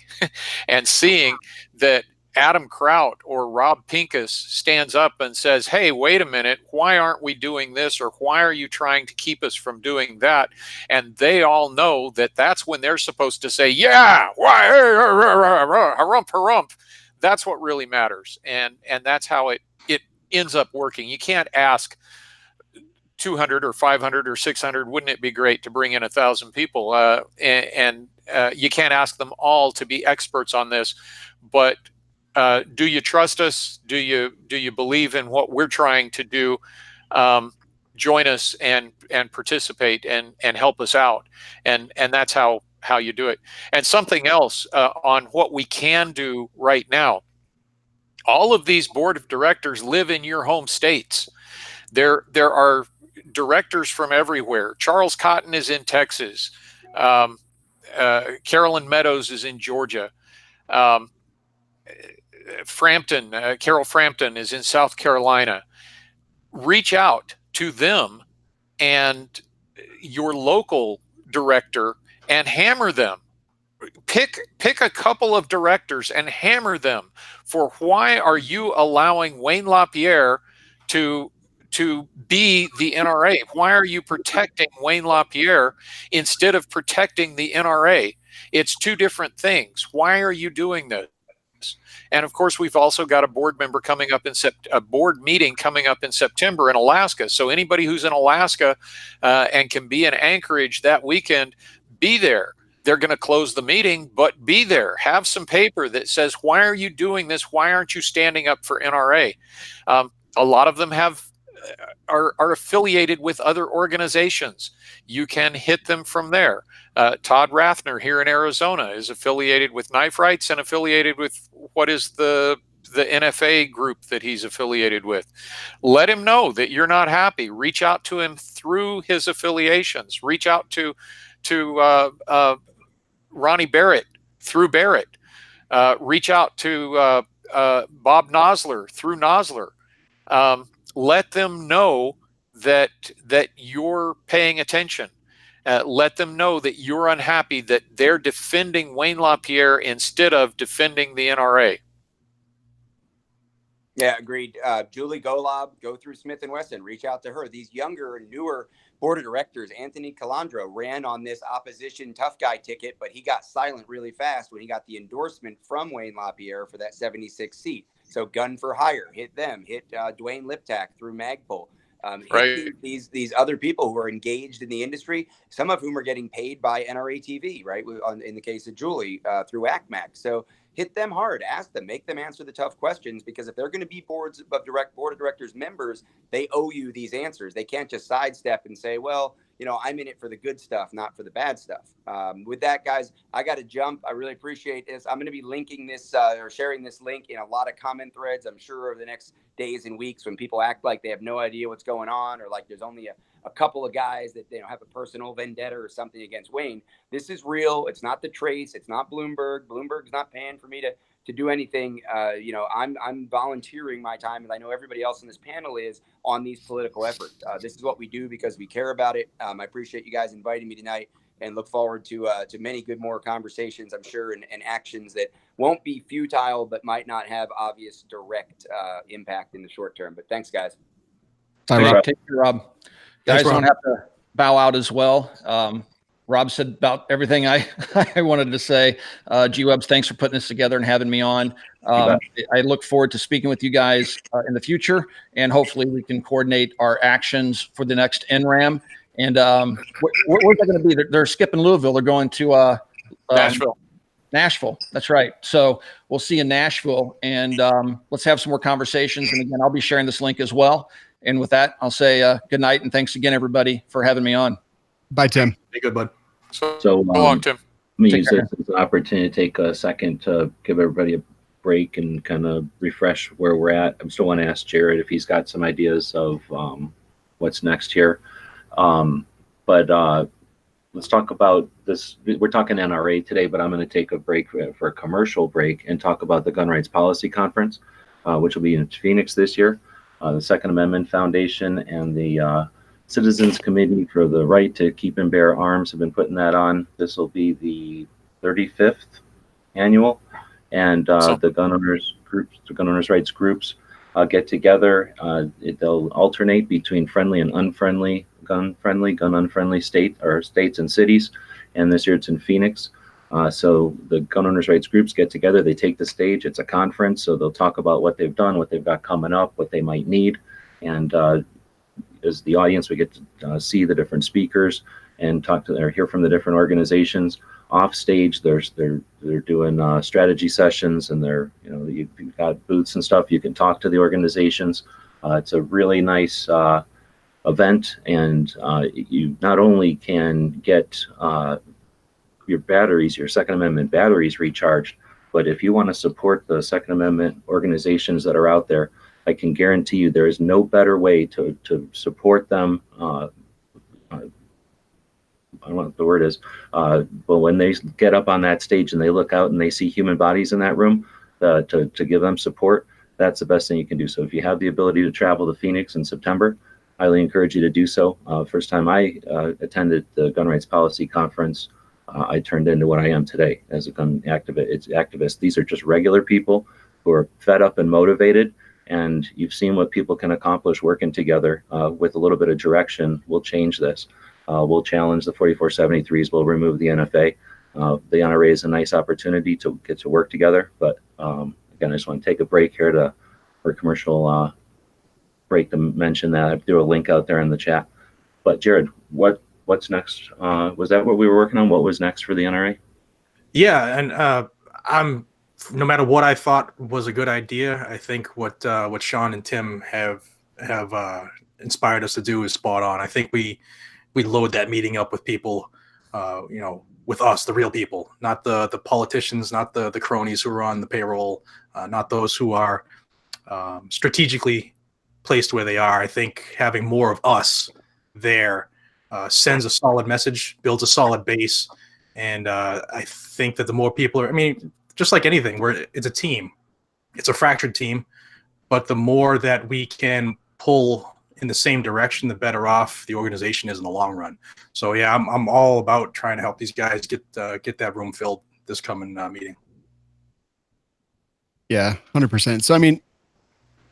and seeing that Adam Kraut or Rob Pincus stands up and says, hey, wait a minute, why aren't we doing this? Or why are you trying to keep us from doing that? And they all know that that's when they're supposed to say, yeah, why, harump. That's what really matters. And that's how it ends up working. You can't ask 200 or 500 or 600, wouldn't it be great to bring in 1,000 people? And you can't ask them all to be experts on this, but do you trust us? Do you believe in what we're trying to do? join us and participate and help us out. And that's how you do it. And something else on what we can do right now. All of these board of directors live in your home states. There are directors from everywhere. Charles Cotton is in Texas. Carolyn Meadows is in Georgia. Carol Frampton is in South Carolina. Reach out to them and your local director and hammer them. Pick a couple of directors and hammer them for why are you allowing Wayne LaPierre to be the NRA? Why are you protecting Wayne LaPierre instead of protecting the NRA? It's two different things. Why are you doing this? And of course, we've also got a board member coming up a board meeting coming up in September in Alaska. So anybody who's in Alaska and can be in Anchorage that weekend, be there. They're going to close the meeting, but be there. Have some paper that says, why are you doing this? Why aren't you standing up for NRA? A lot of them are affiliated with other organizations. You can hit them from there. Todd Rathner here in Arizona is affiliated with Knife Rights and affiliated with what is the NFA group that he's affiliated with. Let him know that you're not happy. Reach out to him through his affiliations. Reach out to Ronnie Barrett through Barrett. Reach out to Bob Nosler through Nosler. Let them know that you're paying attention. Let them know that you're unhappy that they're defending Wayne LaPierre instead of defending the NRA. Yeah, agreed. Julie Golob, go through Smith & Wesson. Reach out to her. These younger and newer board of directors, Anthony Calandro, ran on this opposition tough guy ticket, but he got silent really fast when he got the endorsement from Wayne LaPierre for that 76 seat. So Gun for Hire, hit them. Hit Dwayne Liptak through Magpul. Right. These other people who are engaged in the industry, some of whom are getting paid by NRA TV, right? In the case of Julie, through ACMAC. So hit them hard, ask them, make them answer the tough questions, because if they're going to be board of directors members, they owe you these answers. They can't just sidestep and say, well, you know, I'm in it for the good stuff, not for the bad stuff. With that, guys, I got to jump. I really appreciate this. I'm going to be linking this or sharing this link in a lot of comment threads, I'm sure, over the next days and weeks, when people act like they have no idea what's going on, or like there's only a couple of guys that have a personal vendetta or something against Wayne. This is real. It's not the Trace. It's not Bloomberg. Bloomberg's not paying for me to do anything. I'm volunteering my time, and I know everybody else on this panel is, on these political efforts. This is what we do because we care about it. I appreciate you guys inviting me tonight, and look forward to many good more conversations, I'm sure, and actions that won't be futile, but might not have obvious direct impact in the short term. But thanks, guys. Hi, Rob. Take care, Rob. Guys, don't have to bow out as well. Rob said about everything I wanted to say. G-Webs, thanks for putting this together and having me on. I look forward to speaking with you guys in the future, and hopefully we can coordinate our actions for the next NRAAM. And where's that going to be? They're skipping Louisville. They're going to Nashville. That's right. So we'll see you in Nashville, and let's have some more conversations. And again, I'll be sharing this link as well. And with that, I'll say good night, and thanks again, everybody, for having me on. Bye, Tim. Be good, bud. So long, Tim. Let me use this as an opportunity to take a second to give everybody a break and kind of refresh where we're at. I still want to ask Jared if he's got some ideas of what's next here. But let's talk about this. We're talking NRA today, but I'm going to take a break for a commercial break and talk about the Gun Rights Policy Conference, which will be in Phoenix this year. The Second Amendment Foundation and the Citizens Committee for the Right to Keep and Bear Arms have been putting that on. This will be the 35th annual, and the gun owners groups, the gun owners' rights groups, get together. They'll alternate between friendly and unfriendly, gun unfriendly states and cities. And this year it's in Phoenix. So the gun owners' rights groups get together. They take the stage. It's a conference, so they'll talk about what they've done, what they've got coming up, what they might need, and as the audience, we get to see the different speakers and hear from the different organizations. Off stage, they're doing strategy sessions, and you've got booths and stuff. You can talk to the organizations. It's a really nice event, and you not only can get your batteries, your Second Amendment batteries recharged, but if you want to support the Second Amendment organizations that are out there, I can guarantee you there is no better way to support them. I don't know what the word is, but when they get up on that stage and they look out and they see human bodies in that room, to give them support, that's the best thing you can do. So if you have the ability to travel to Phoenix in September, highly encourage you to do so. First time I attended the Gun Rights Policy Conference, I turned into what I am today as a gun activist. These are just regular people who are fed up and motivated, and you've seen what people can accomplish working together with a little bit of direction. We'll change this. We'll challenge the 4473s. We'll remove the NFA. The NRA is a nice opportunity to get to work together. But again, I just want to take a break here for commercial break to mention that. I threw a link out there in the chat. But Jared, what's next? Was that what we were working on? What was next for the NRA? Yeah, and I'm, no matter what I thought was a good idea, I think what Shawn and Tim have inspired us to do is spot on. I think we load that meeting up with people, with us, the real people, not the politicians, not the cronies who are on the payroll, not those who are strategically placed where they are. I think having more of us there sends a solid message, builds a solid base, and I think that the more people are, I mean, just like anything, it's a team, it's a fractured team, but the more that we can pull in the same direction, the better off the organization is in the long run. So yeah, I'm all about trying to help these guys get that room filled this coming meeting. Yeah, 100%. So I mean,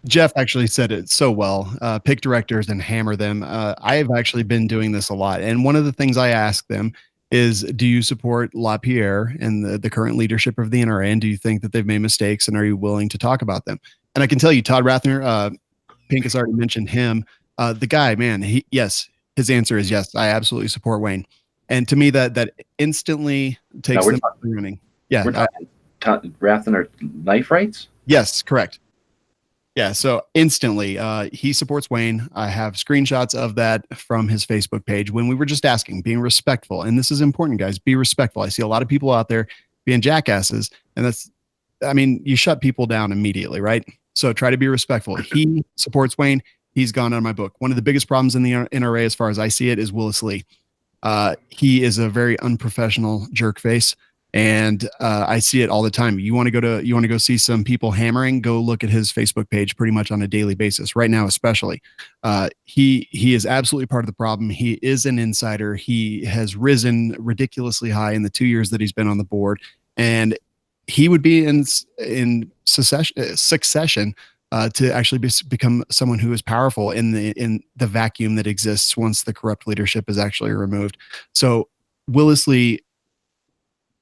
Jeff actually said it so well. Pick directors and hammer them. I have actually been doing this a lot, and one of the things I ask them is, do you support LaPierre and the current leadership of the NRA, and do you think that they've made mistakes, and are you willing to talk about them? And I can tell you, Todd Rathner, Pincus already mentioned him. The guy, man, his answer is yes. I absolutely support Wayne, and to me, that instantly takes them out of the running. Yeah, we're talking Rathner knife rights. Yes, correct. Yeah, so instantly, he supports Wayne. I have screenshots of that from his Facebook page when we were just asking, being respectful. And this is important, guys. Be respectful. I see a lot of people out there being jackasses, and you shut people down immediately, right? So try to be respectful. He supports Wayne. He's gone on my book. One of the biggest problems in the NRA, as far as I see it, is Willis Lee. He is a very unprofessional jerk face. And I see it all the time. You want to go see some people hammering, go look at his Facebook page pretty much on a daily basis right now, especially. He is absolutely part of the problem. He is an insider. He has risen ridiculously high in the 2 years that he's been on the board, and he would be in succession to actually become someone who is powerful in the vacuum that exists once the corrupt leadership is actually removed. So Willis Lee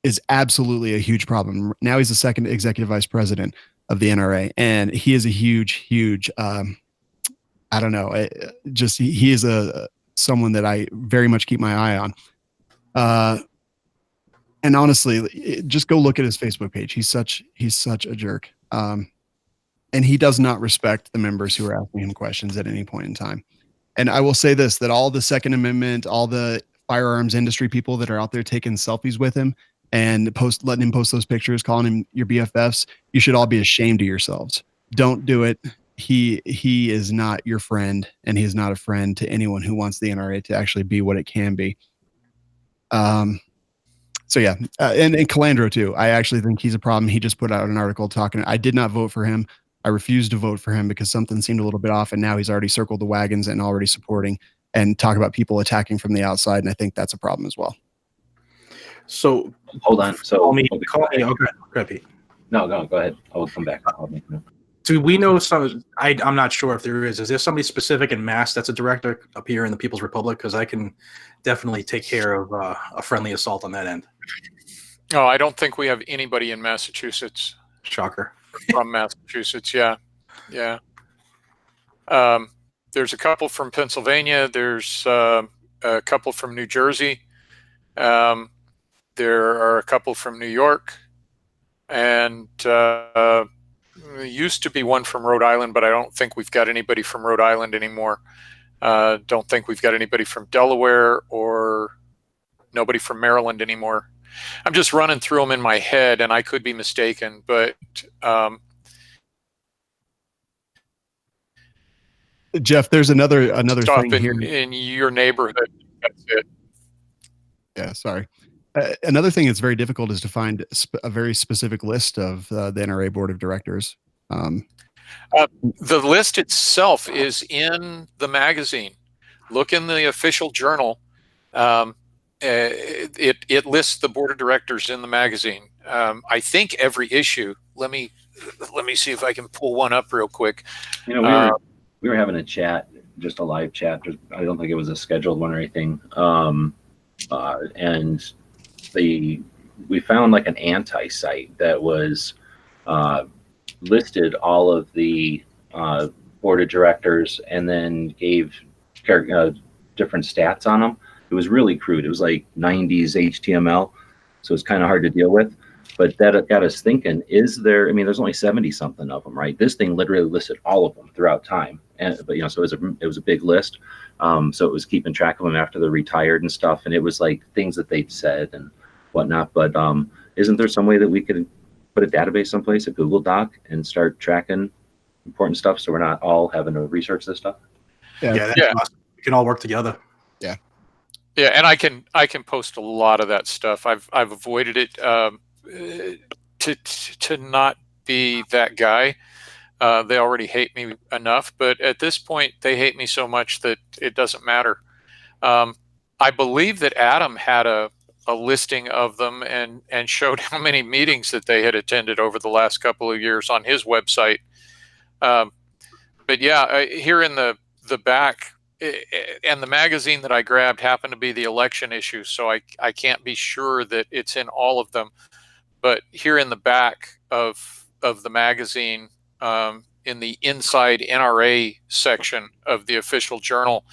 is absolutely a huge problem. Now he's the second executive vice president of the NRA, and he is a huge, I don't know, he is someone that I very much keep my eye on. And honestly, just go look at his Facebook page. He's such a jerk. And he does not respect the members who are asking him questions at any point in time. And I will say this, that all the Second Amendment, all the firearms industry people that are out there taking selfies with him and letting him post those pictures, calling him your BFFs, you should all be ashamed of yourselves. Don't do it. He is not your friend, and he is not a friend to anyone who wants the NRA to actually be what it can be. So yeah, and Calandro too. I actually think he's a problem. He just put out an article talking. I did not vote for him. I refused to vote for him because something seemed a little bit off, and now he's already circled the wagons and already supporting and talk about people attacking from the outside, and I think that's a problem as well. So hold on. So call me. Okay, go ahead, Pete. No, go ahead. I will come back. Do we know some? I'm not sure if there is. Is there somebody specific in Mass that's a director up here in the People's Republic? Because I can definitely take care of a friendly assault on that end. Oh, I don't think we have anybody in Massachusetts. Shocker. From Massachusetts, yeah. There's a couple from Pennsylvania. There's a couple from New Jersey. There are a couple from New York, and there used to be one from Rhode Island, but I don't think we've got anybody from Rhode Island anymore. Don't think we've got anybody from Delaware or nobody from Maryland anymore. I'm just running through them in my head, and I could be mistaken, but Jeff, there's another stop thing here in your neighborhood. That's it. Yeah, sorry. Another thing that's very difficult is to find a very specific list of the NRA board of directors. The list itself is in the magazine. Look in the official journal. It lists the board of directors in the magazine. I think every issue. Let me see if I can pull one up real quick. You know, we were having a chat, just a live chat. I don't think it was a scheduled one or anything. And we found like an anti-site that was listed all of the board of directors and then gave different stats on them. It was really crude. It was like 90s HTML, so it's kind of hard to deal with. But that got us thinking: is there? I mean, there's only 70 something of them, right? This thing literally listed all of them throughout time, but so it was a big list. So it was keeping track of them after they're retired and stuff, and it was like things that they'd said and whatnot. But isn't there some way that we could put a database someplace, a Google Doc, and start tracking important stuff, so we're not all having to research this stuff? Yeah. Awesome. We can all work together. Yeah. Yeah, and I can post a lot of that stuff. I've avoided it to not be that guy. They already hate me enough, but at this point, they hate me so much that it doesn't matter. I believe that Adam had a listing of them and showed how many meetings that they had attended over the last couple of years on his website. But yeah, here in the back, and the magazine that I grabbed happened to be the election issue, so I can't be sure that it's in all of them. But here in the back of the magazine, in the inside NRA section of the official journal,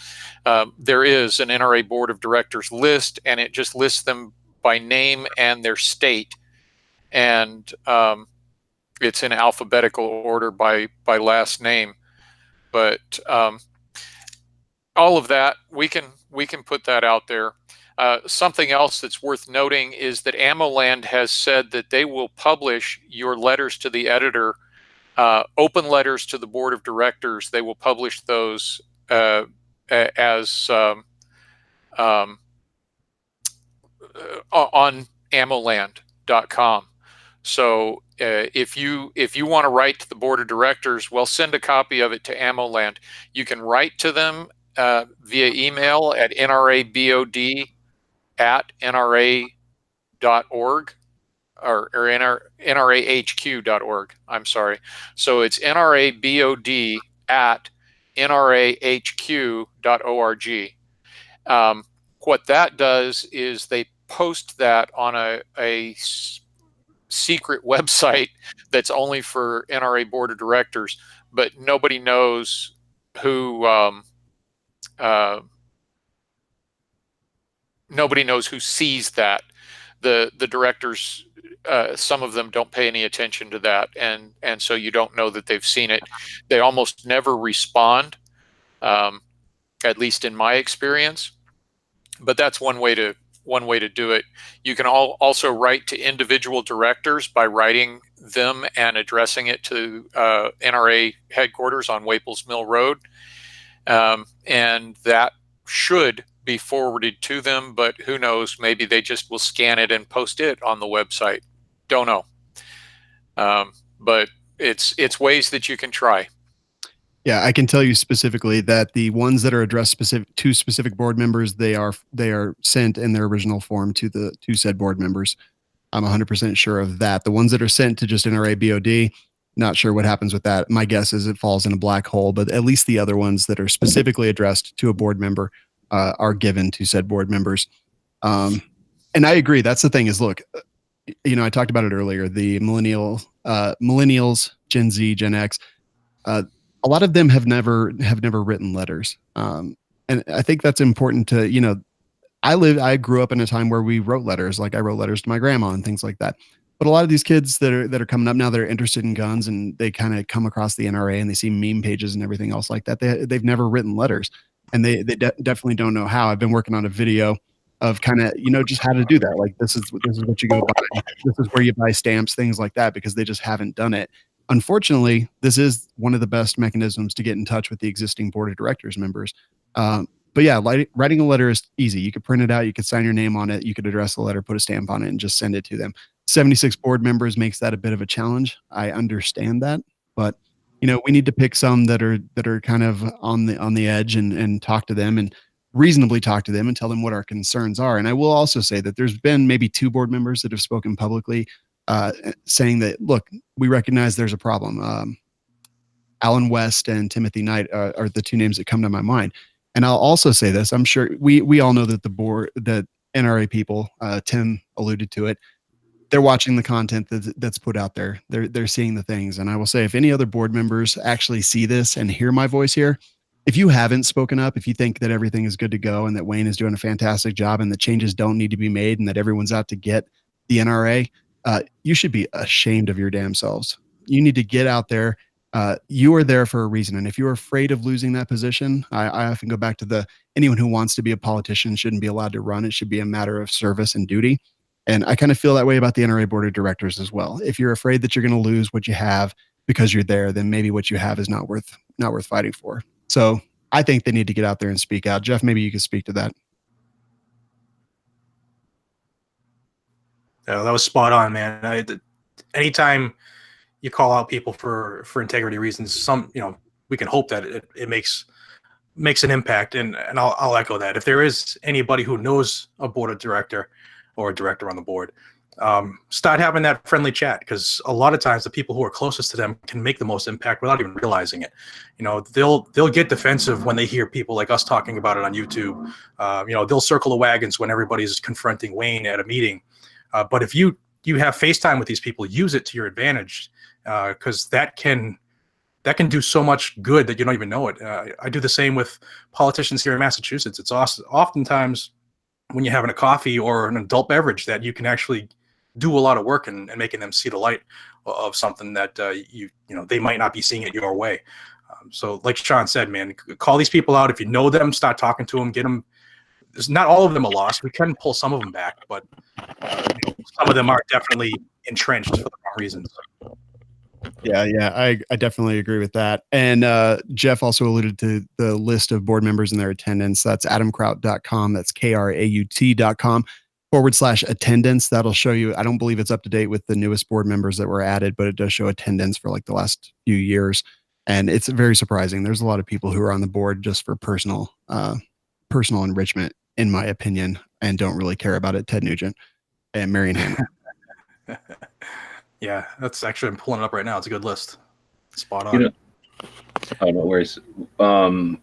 there is an NRA board of directors list, and it just lists them by name and their state, and it's in alphabetical order by last name. But all of that, we can put that out there. Something else that's worth noting is that AmmoLand has said that they will publish your letters to the editor, open letters to the board of directors. They will publish those as on ammoland.com. So if you want to write to the board of directors, well, send a copy of it to AmmoLand. You can write to them via email at nrabod@nra.org or nrahq.org. I'm sorry. So it's nrabod@nrahq.org. What that does is they post that on a secret website that's only for NRA board of directors, but nobody knows who sees that. The directors, some of them don't pay any attention to that, and so you don't know that they've seen it. They almost never respond, at least in my experience. But that's one way to do it. You can also write to individual directors by writing them and addressing it to NRA headquarters on Waples Mill Road, and that should be forwarded to them, but who knows, maybe they just will scan it and post it on the website. Don't know. But it's ways that you can try. Yeah, I can tell you specifically that the ones that are addressed to specific board members, they are sent in their original form to said board members. I'm 100% sure of that. The ones that are sent to just NRA BOD, not sure what happens with that. My guess is it falls in a black hole, but at least the other ones that are specifically addressed to a board member are given to said board members. And I agree. That's the thing is, look, I talked about it earlier, the millennials, Gen Z, Gen X, a lot of them have never written letters. And I think that's important to, I grew up in a time where we wrote letters, like I wrote letters to my grandma and things like that. But a lot of these kids that are coming up now, that are interested in guns, and they kind of come across the NRA and they see meme pages and everything else like that. They've never written letters. and they definitely don't know how. I've been working on a video of kind of, just how to do that. Like this is what you go buy. This is where you buy stamps, things like that, because they just haven't done it. Unfortunately, this is one of the best mechanisms to get in touch with the existing board of directors members. But yeah, writing a letter is easy. You could print it out, you could sign your name on it, you could address the letter, put a stamp on it, and just send it to them. 76 board members makes that a bit of a challenge. I understand that, but we need to pick some that are kind of on the edge and talk to them and reasonably talk to them and tell them what our concerns are. And I will also say that there's been maybe 2 board members that have spoken publicly saying that, look, we recognize there's a problem. Alan West and Timothy Knight are the 2 names that come to my mind. And I'll also say this, I'm sure we all know that the NRA people, Tim alluded to it, they're watching the content that's put out there. They're seeing the things. And I will say, if any other board members actually see this and hear my voice here, if you haven't spoken up, if you think that everything is good to go and that Wayne is doing a fantastic job and that changes don't need to be made and that everyone's out to get the NRA, you should be ashamed of your damn selves. You need to get out there. You are there for a reason. And if you're afraid of losing that position, I often go back to anyone who wants to be a politician shouldn't be allowed to run. It should be a matter of service and duty. And I kind of feel that way about the NRA board of directors as well. If you're afraid that you're going to lose what you have because you're there, then maybe what you have is not worth fighting for. So I think they need to get out there and speak out. Jeff, maybe you could speak to that. That was spot on, man. Anytime you call out people for integrity reasons, we can hope that it makes an impact. And I'll echo that. If there is anybody who knows a board of director or a director on the board, start having that friendly chat, because a lot of times the people who are closest to them can make the most impact without even realizing it. They'll get defensive when they hear people like us talking about it on YouTube. They'll circle the wagons when everybody's confronting Wayne at a meeting. But if you have FaceTime with these people, use it to your advantage, because that can do so much good that you don't even know it. I do the same with politicians here in Massachusetts. It's awesome. Oftentimes when you're having a coffee or an adult beverage, that you can actually do a lot of work in making them see the light of something that they might not be seeing it your way. So like Shawn said, man, call these people out. If you know them, start talking to them, get them. Not all of them are lost. We can pull some of them back, but some of them are definitely entrenched for the wrong reasons. Yeah, I definitely agree with that. And Jeff also alluded to the list of board members and their attendance. That's adamkraut.com. That's kraut.com/attendance. That'll show you. I don't believe it's up to date with the newest board members that were added, but it does show attendance for like the last few years. And it's very surprising. There's a lot of people who are on the board just for personal enrichment, in my opinion, and don't really care about it. Ted Nugent and Marion Hammer. Yeah, that's actually, I'm pulling it up right now. It's a good list. Spot on. No worries. And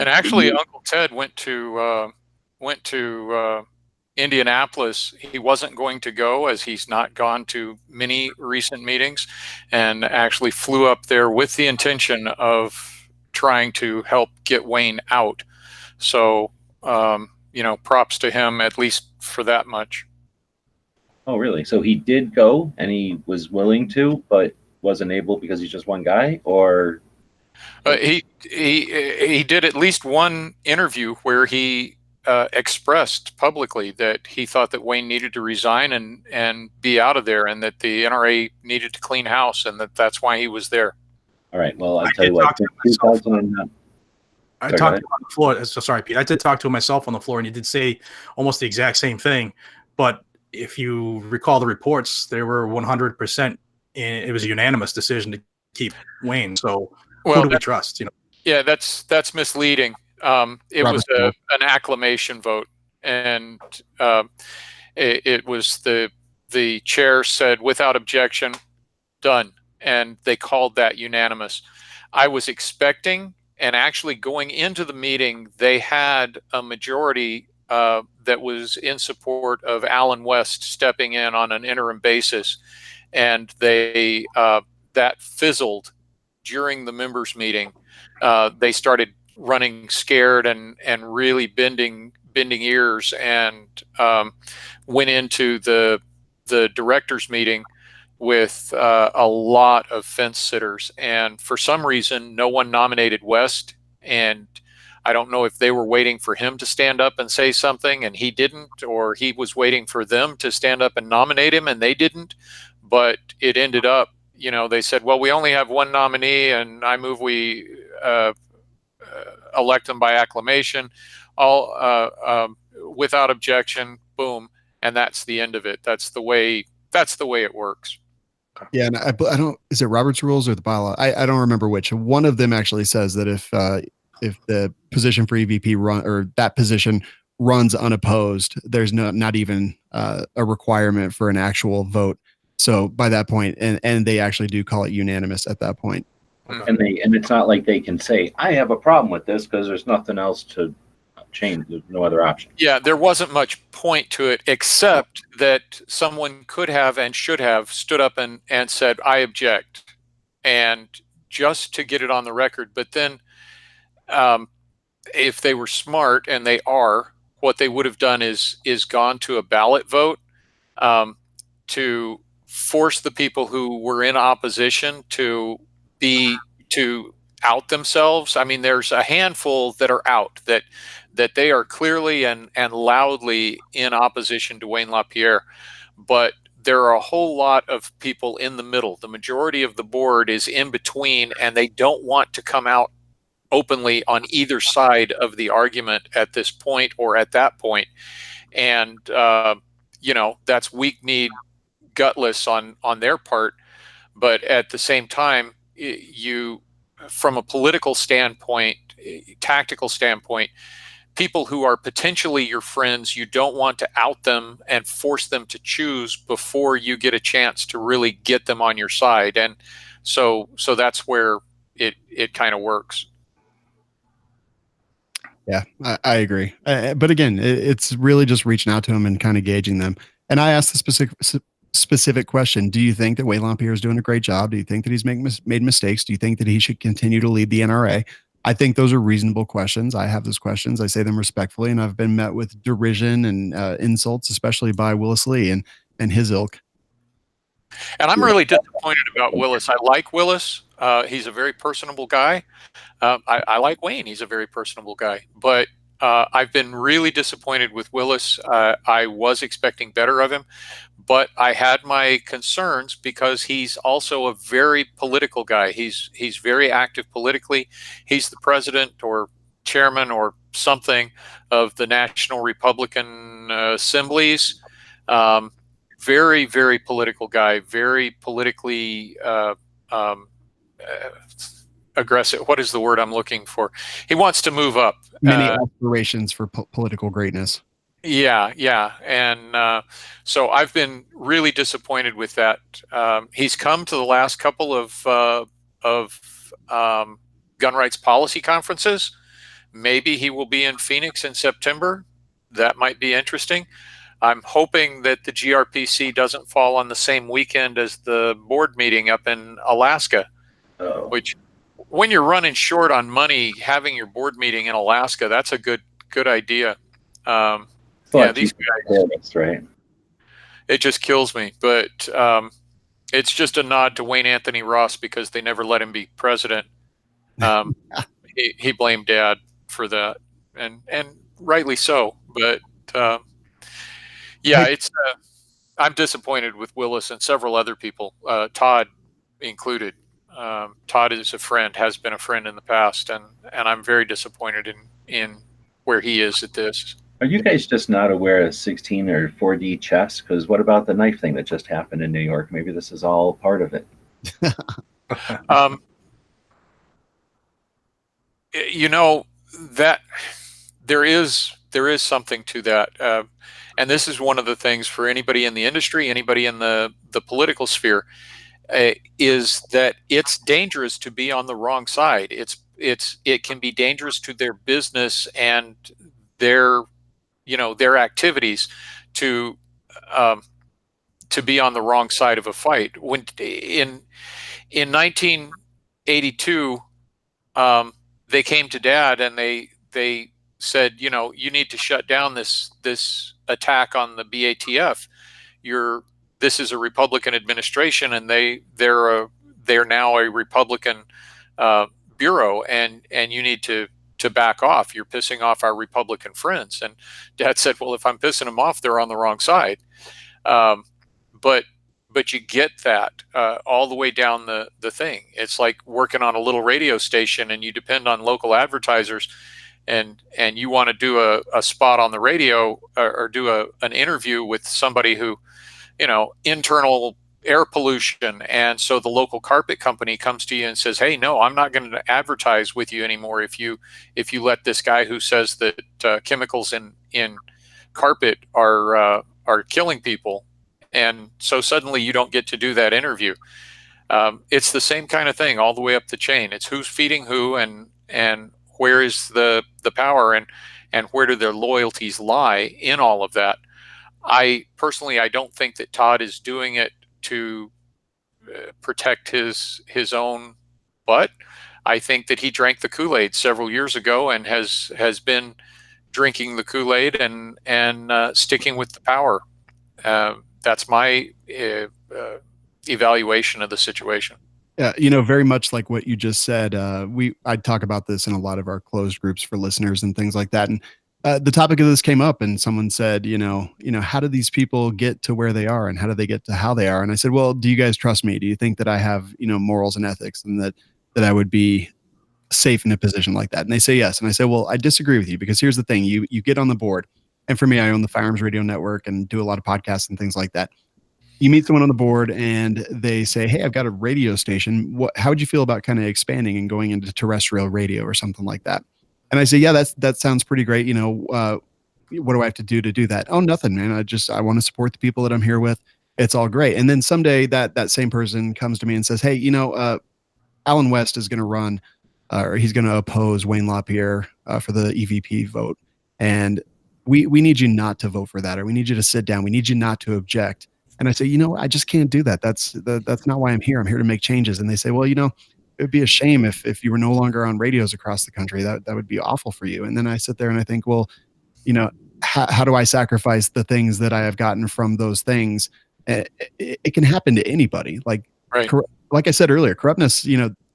actually, Uncle Ted went to Indianapolis. He wasn't going to go, as he's not gone to many recent meetings, and actually flew up there with the intention of trying to help get Wayne out. So, props to him, at least for that much. Oh, really? So he did go and he was willing to, but wasn't able because he's just one guy, or? He did at least one interview where he expressed publicly that he thought that Wayne needed to resign and be out of there, and that the NRA needed to clean house, and that's why he was there. All right. Well, I'll tell you what. I talked to him on the floor. So sorry, Pete. I did talk to him myself on the floor, and he did say almost the exact same thing. But if you recall the reports, they were 100%. It was a unanimous decision to keep Wayne. So who do we trust? Yeah, that's misleading. It was an acclamation vote, and it was the chair said without objection, done, and they called that unanimous. I was expecting, and actually going into the meeting, they had a majority that was in support of Alan West stepping in on an interim basis, and they that fizzled during the members' meeting. They started running scared and really bending ears, and went into the directors' meeting with a lot of fence sitters. And for some reason, no one nominated West, and I don't know if they were waiting for him to stand up and say something and he didn't, or he was waiting for them to stand up and nominate him and they didn't. But it ended up, they said, well, we only have one nominee, and I move we elect them by acclamation, all without objection, boom, and that's the end of it. That's the way it works. Yeah, and I don't. Is it Robert's Rules or the bylaw? I don't remember which. One of them actually says that if the position for EVP that position runs unopposed, there's not even a requirement for an actual vote. So by that point, and they actually do call it unanimous at that point. And it's not like they can say, I have a problem with this, because there's nothing else to change. There's no other option. Yeah, there wasn't much point to it, except that someone could have and should have stood up and said, I object, and just to get it on the record. But then if they were smart, and they are, what they would have done is gone to a ballot vote to force the people who were in opposition to out themselves. I mean, there's a handful that are out, that they are clearly and loudly in opposition to Wayne LaPierre, but there are a whole lot of people in the middle. The majority of the board is in between, and they don't want to come out openly on either side of the argument at this point or at that point. And, that's weak-kneed, gutless on their part. But at the same time, from a political standpoint, tactical standpoint, people who are potentially your friends, you don't want to out them and force them to choose before you get a chance to really get them on your side. And so that's where it kind of works. Yeah, I agree. But again, it's really just reaching out to them and kind of gauging them. And I asked the specific question: do you think that Wayne LaPierre is doing a great job? Do you think that he's made mistakes? Do you think that he should continue to lead the NRA? I think those are reasonable questions. I have those questions. I say them respectfully, and I've been met with derision and insults, especially by Willis Lee and his ilk. And I'm really disappointed about Willis. I like Willis. He's a very personable guy. I like Wayne. He's a very personable guy. But I've been really disappointed with Willis. I was expecting better of him, but I had my concerns because he's also a very political guy. He's very active politically. He's the president or chairman or something of the National Republican Assemblies. Very, very political guy, very politically aggressive. What is the word I'm looking for? He wants to move up. Many aspirations for political greatness. Yeah. And so I've been really disappointed with that. He's come to the last couple of gun rights policy conferences. Maybe he will be in Phoenix in September. That might be interesting. I'm hoping that the GRPC doesn't fall on the same weekend as the board meeting up in Alaska, which, when you're running short on money, having your board meeting in Alaska, that's a good idea. These guys, right? It just kills me, but it's just a nod to Wayne Anthony Ross because they never let him be president. He blamed Dad for that, and rightly so. But I'm disappointed with Willis and several other people, Todd included. Todd is a friend, has been a friend in the past, and I'm very disappointed in where he is at this. Are you guys just not aware of 16 or 4D chess? Because what about the knife thing that just happened in New York? Maybe this is all part of it. That there is something to that. And this is one of the things for anybody in the industry, anybody in the political sphere, is that it's dangerous to be on the wrong side. It can be dangerous to their business and their activities to be on the wrong side of a fight. When in 1982, they came to Dad and they said, you need to shut down this attack on the BATF. This is a Republican administration, and they're now a Republican bureau, and you need to to back off. You're pissing off our Republican friends. And Dad said, well, if I'm pissing them off, they're on the wrong side. But you get that all the way down the thing. It's like working on a little radio station, and you depend on local advertisers, and you want to do a spot on the radio or do an interview with somebody who, internal air pollution. And so the local carpet company comes to you and says, hey, no, I'm not going to advertise with you anymore if you let this guy who says that chemicals in carpet are killing people. And so suddenly you don't get to do that interview. It's the same kind of thing all the way up the chain. It's who's feeding who, and where is the power, and where do their loyalties lie in all of that. I don't think that Todd is doing it to protect his own butt. I think that he drank the Kool-Aid several years ago and has been drinking the Kool-Aid and sticking with the power. That's my evaluation of the situation. Yeah, very much like what you just said. I talk about this in a lot of our closed groups for listeners and things like that. And the topic of this came up, and someone said, how do these people get to where they are, and how do they get to how they are? And I said, well, do you guys trust me? Do you think that I have, morals and ethics, and that I would be safe in a position like that? And they say yes. And I say, well, I disagree with you, because here's the thing: you get on the board, and for me, I own the Firearms Radio Network and do a lot of podcasts and things like that. You meet someone on the board, and they say, hey, I've got a radio station. How would you feel about kind of expanding and going into terrestrial radio or something like that? And I say, yeah, that sounds pretty great. What do I have to do that? Oh, nothing, man. I want to support the people that I'm here with. It's all great. And then someday that same person comes to me and says, hey, Alan West is going to run, or he's going to oppose Wayne LaPierre for the EVP vote. And we need you not to vote for that, or we need you to sit down. We need you not to object. And I say, I just can't do that. That's not why I'm here. I'm here to make changes. And they say, well, it would be a shame if you were no longer on radios across the country. That would be awful for you. And then I sit there and I think, well, how do I sacrifice the things that I have gotten from those things? It can happen to anybody. Like, right. Like I said earlier, corruptness,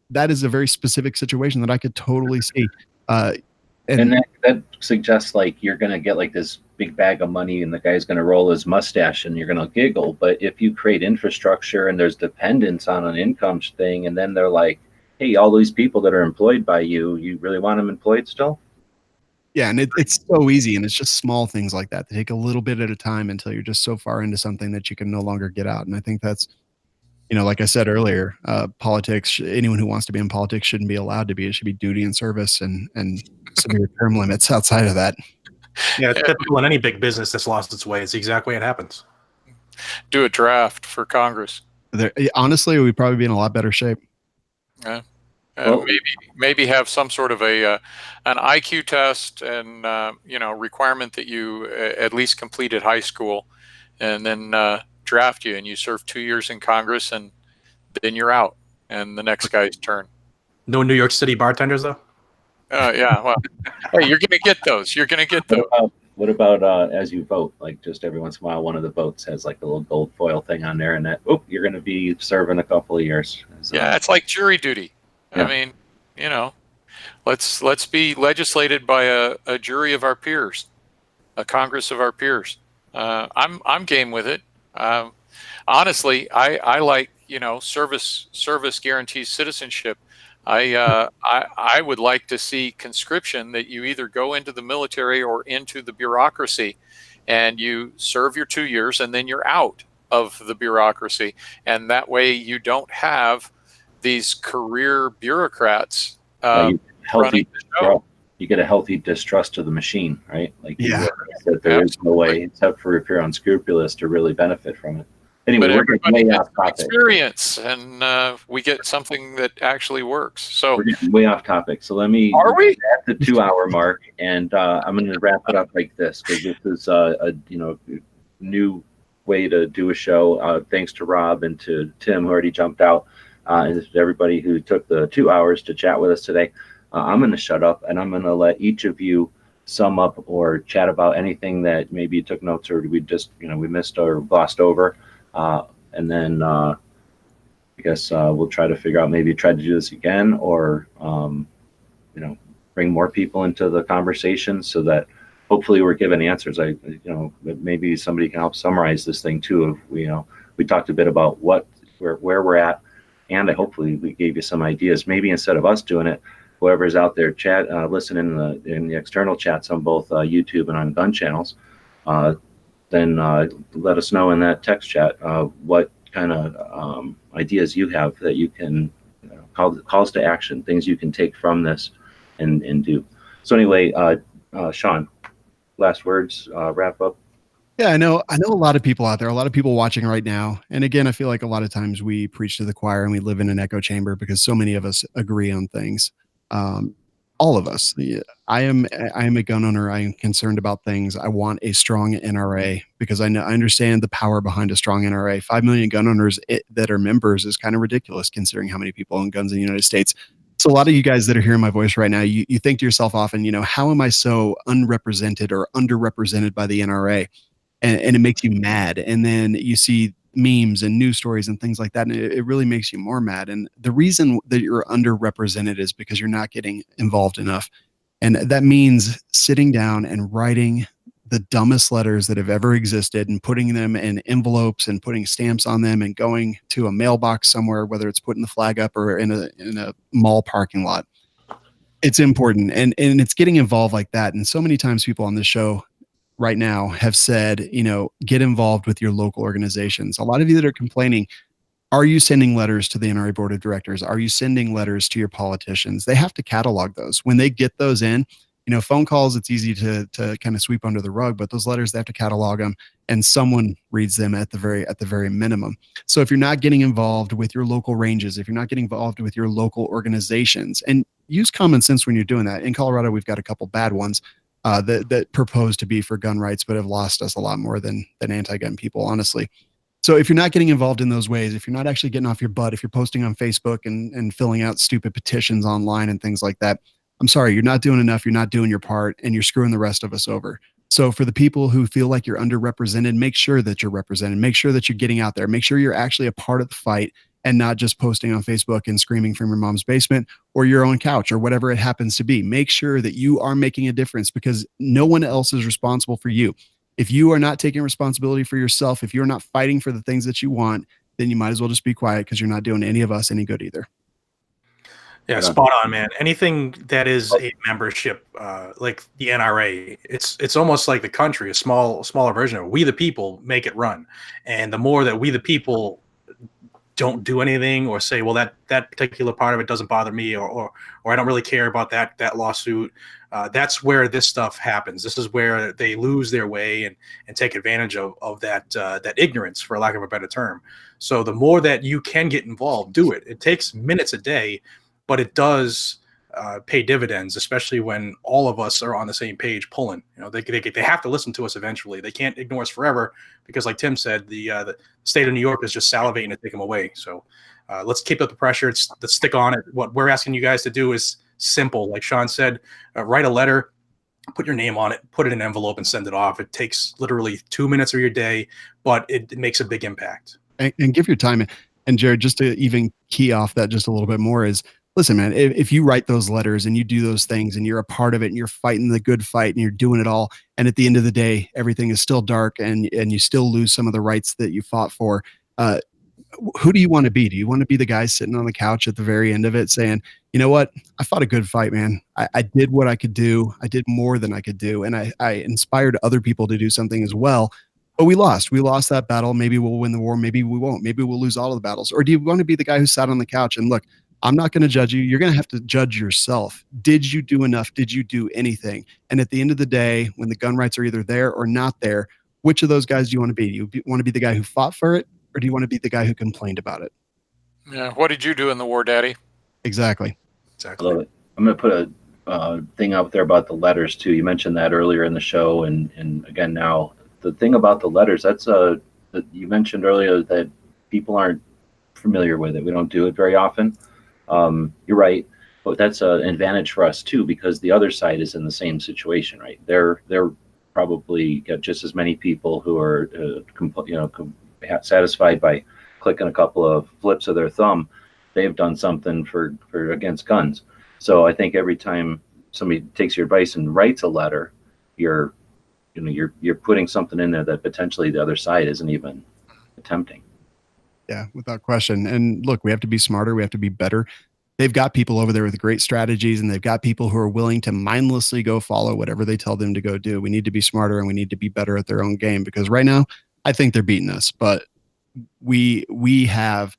that is a very specific situation that I could totally see. And that suggests like you're going to get like this big bag of money, and the guy's going to roll his mustache and you're going to giggle. But if you create infrastructure and there's dependence on an income thing, and then they're like, hey, all these people that are employed by you really want them employed still? Yeah, and it's so easy, and it's just small things like that. They take a little bit at a time until you're just so far into something that you can no longer get out. And I think that's, like I said earlier, politics, anyone who wants to be in politics shouldn't be allowed to be. It should be duty and service and severe term limits outside of that. Yeah, it's typical in any big business that's lost its way. It's the exact way it happens. Do a draft for Congress. Honestly, we'd probably be in a lot better shape. Yeah. Maybe have some sort of an IQ test and requirement that you at least completed high school, and then draft you, and you serve 2 years in Congress, and then you're out, and the next guy's turn. No New York City bartenders though. Yeah, well, hey, you're gonna get those. What about as you vote? Like, just every once in a while, one of the votes has like a little gold foil thing on there, and that you're going to be serving a couple of years. Yeah, it's like jury duty. Yeah. I mean, let's be legislated by a jury of our peers, a Congress of our peers. I'm game with it. Honestly, I like service guarantees citizenship. I would like to see conscription, that you either go into the military or into the bureaucracy, and you serve your 2 years and then you're out of the bureaucracy. And that way you don't have these career bureaucrats running the show. You get a healthy distrust of the machine, right? Like, that there is no way, except for if you're unscrupulous, to really benefit from it. Anyway, we're getting way off topic. Experience, and we get something that actually works. So we're getting way off topic. So let me at the 2 hour mark, and I'm going to wrap it up like this, because this is a new way to do a show. Thanks to Rob and to Tim, who already jumped out, and to everybody who took the 2 hours to chat with us today. I'm going to shut up, and I'm going to let each of you sum up or chat about anything that maybe you took notes or we just we missed or glossed over. And then I guess we'll try to figure out, maybe try to do this again, or bring more people into the conversation so that hopefully we're given answers. Maybe somebody can help summarize this thing too. If we talked a bit about where we're at, and hopefully we gave you some ideas. Maybe instead of us doing it, whoever's out there listening in the external chats on both YouTube and on gun channels, then let us know in that text chat what kind of ideas you have that you can calls to action, things you can take from this and do. So anyway, Shawn, last words, wrap up. Yeah, I know a lot of people out there, a lot of people watching right now. And again, I feel like a lot of times we preach to the choir and we live in an echo chamber because so many of us agree on things. All of us. I am a gun owner. I am concerned about things. I want a strong NRA because I understand the power behind a strong NRA. 5 million gun owners that are members is kind of ridiculous considering how many people own guns in the United States. So a lot of you guys that are hearing my voice right now, you think to yourself often, how am I so unrepresented or underrepresented by the NRA? And it makes you mad. And then you see memes and news stories and things like that, and it really makes you more mad. And the reason that you're underrepresented is because you're not getting involved enough. And that means sitting down and writing the dumbest letters that have ever existed and putting them in envelopes and putting stamps on them and going to a mailbox somewhere, whether it's putting the flag up or in a mall parking lot. It's important. And it's getting involved like that. And so many times people on this show right now have said, get involved with your local organizations. A lot of you that are complaining, are you sending letters to the NRA board of directors? Are you sending letters to your politicians? They have to catalog those. When they get those in, phone calls, it's easy to kind of sweep under the rug, but those letters, they have to catalog them and someone reads them at the very minimum. So if you're not getting involved with your local ranges, if you're not getting involved with your local organizations, and use common sense when you're doing that. In Colorado, we've got a couple bad ones that propose to be for gun rights, but have lost us a lot more than anti-gun people, honestly. So if you're not getting involved in those ways, if you're not actually getting off your butt, if you're posting on Facebook and filling out stupid petitions online and things like that, I'm sorry, you're not doing enough. You're not doing your part, and you're screwing the rest of us over. So for the people who feel like you're underrepresented, make sure that you're represented. Make sure that you're getting out there. Make sure you're actually a part of the fight and not just posting on Facebook and screaming from your mom's basement or your own couch or whatever it happens to be. Make sure that you are making a difference because no one else is responsible for you. If you are not taking responsibility for yourself, if you're not fighting for the things that you want, then you might as well just be quiet because you're not doing any of us any good either. Yeah, spot on, man. Anything that is a membership, like the NRA, it's almost like the country, a smaller version of it. We the people make it run, and the more that we the people don't do anything or say, well, that particular part of it doesn't bother me, or I don't really care about that lawsuit. That's where this stuff happens. This is where they lose their way and take advantage of that ignorance, for lack of a better term. So the more that you can get involved, do it. It takes minutes a day, but it does pay dividends, especially when all of us are on the same page pulling. They have to listen to us eventually. They can't ignore us forever because, like Tim said, the state of New York is just salivating to take them away. So let's keep up the pressure. Let's stick on it. What we're asking you guys to do is simple. Like Shawn said, write a letter, put your name on it, put it in an envelope and send it off. It takes literally 2 minutes of your day, but it makes a big impact. And give your time. And Jared, just to even key off that just a little bit more is, listen, man, if you write those letters and you do those things and you're a part of it and you're fighting the good fight and you're doing it all, and at the end of the day, everything is still dark and you still lose some of the rights that you fought for, who do you want to be? Do you want to be the guy sitting on the couch at the very end of it saying, you know what, I fought a good fight, man. I did what I could do. I did more than I could do. And I inspired other people to do something as well. But we lost that battle. Maybe we'll win the war. Maybe we won't. Maybe we'll lose all of the battles. Or do you want to be the guy who sat on the couch and look, I'm not going to judge you. You're going to have to judge yourself. Did you do enough? Did you do anything? And at the end of the day, when the gun rights are either there or not there, which of those guys do you want to be? Do you want to be the guy who fought for it, or do you want to be the guy who complained about it? Yeah. What did you do in the war, Daddy? Exactly. I love it. I'm going to put a thing out there about the letters too. You mentioned that earlier in the show, and again now, the thing about the letters, that you mentioned earlier that people aren't familiar with it. We don't do it very often. You're right, but that's an advantage for us too, because the other side is in the same situation, right? They're probably got just as many people who are satisfied by clicking a couple of flips of their thumb. They've done something for against guns. So I think every time somebody takes your advice and writes a letter, you're putting something in there that potentially the other side isn't even attempting. Yeah, without question. And look, we have to be smarter. We have to be better. They've got people over there with great strategies, and they've got people who are willing to mindlessly go follow whatever they tell them to go do. We need to be smarter, and we need to be better at their own game, because right now I think they're beating us, but we have,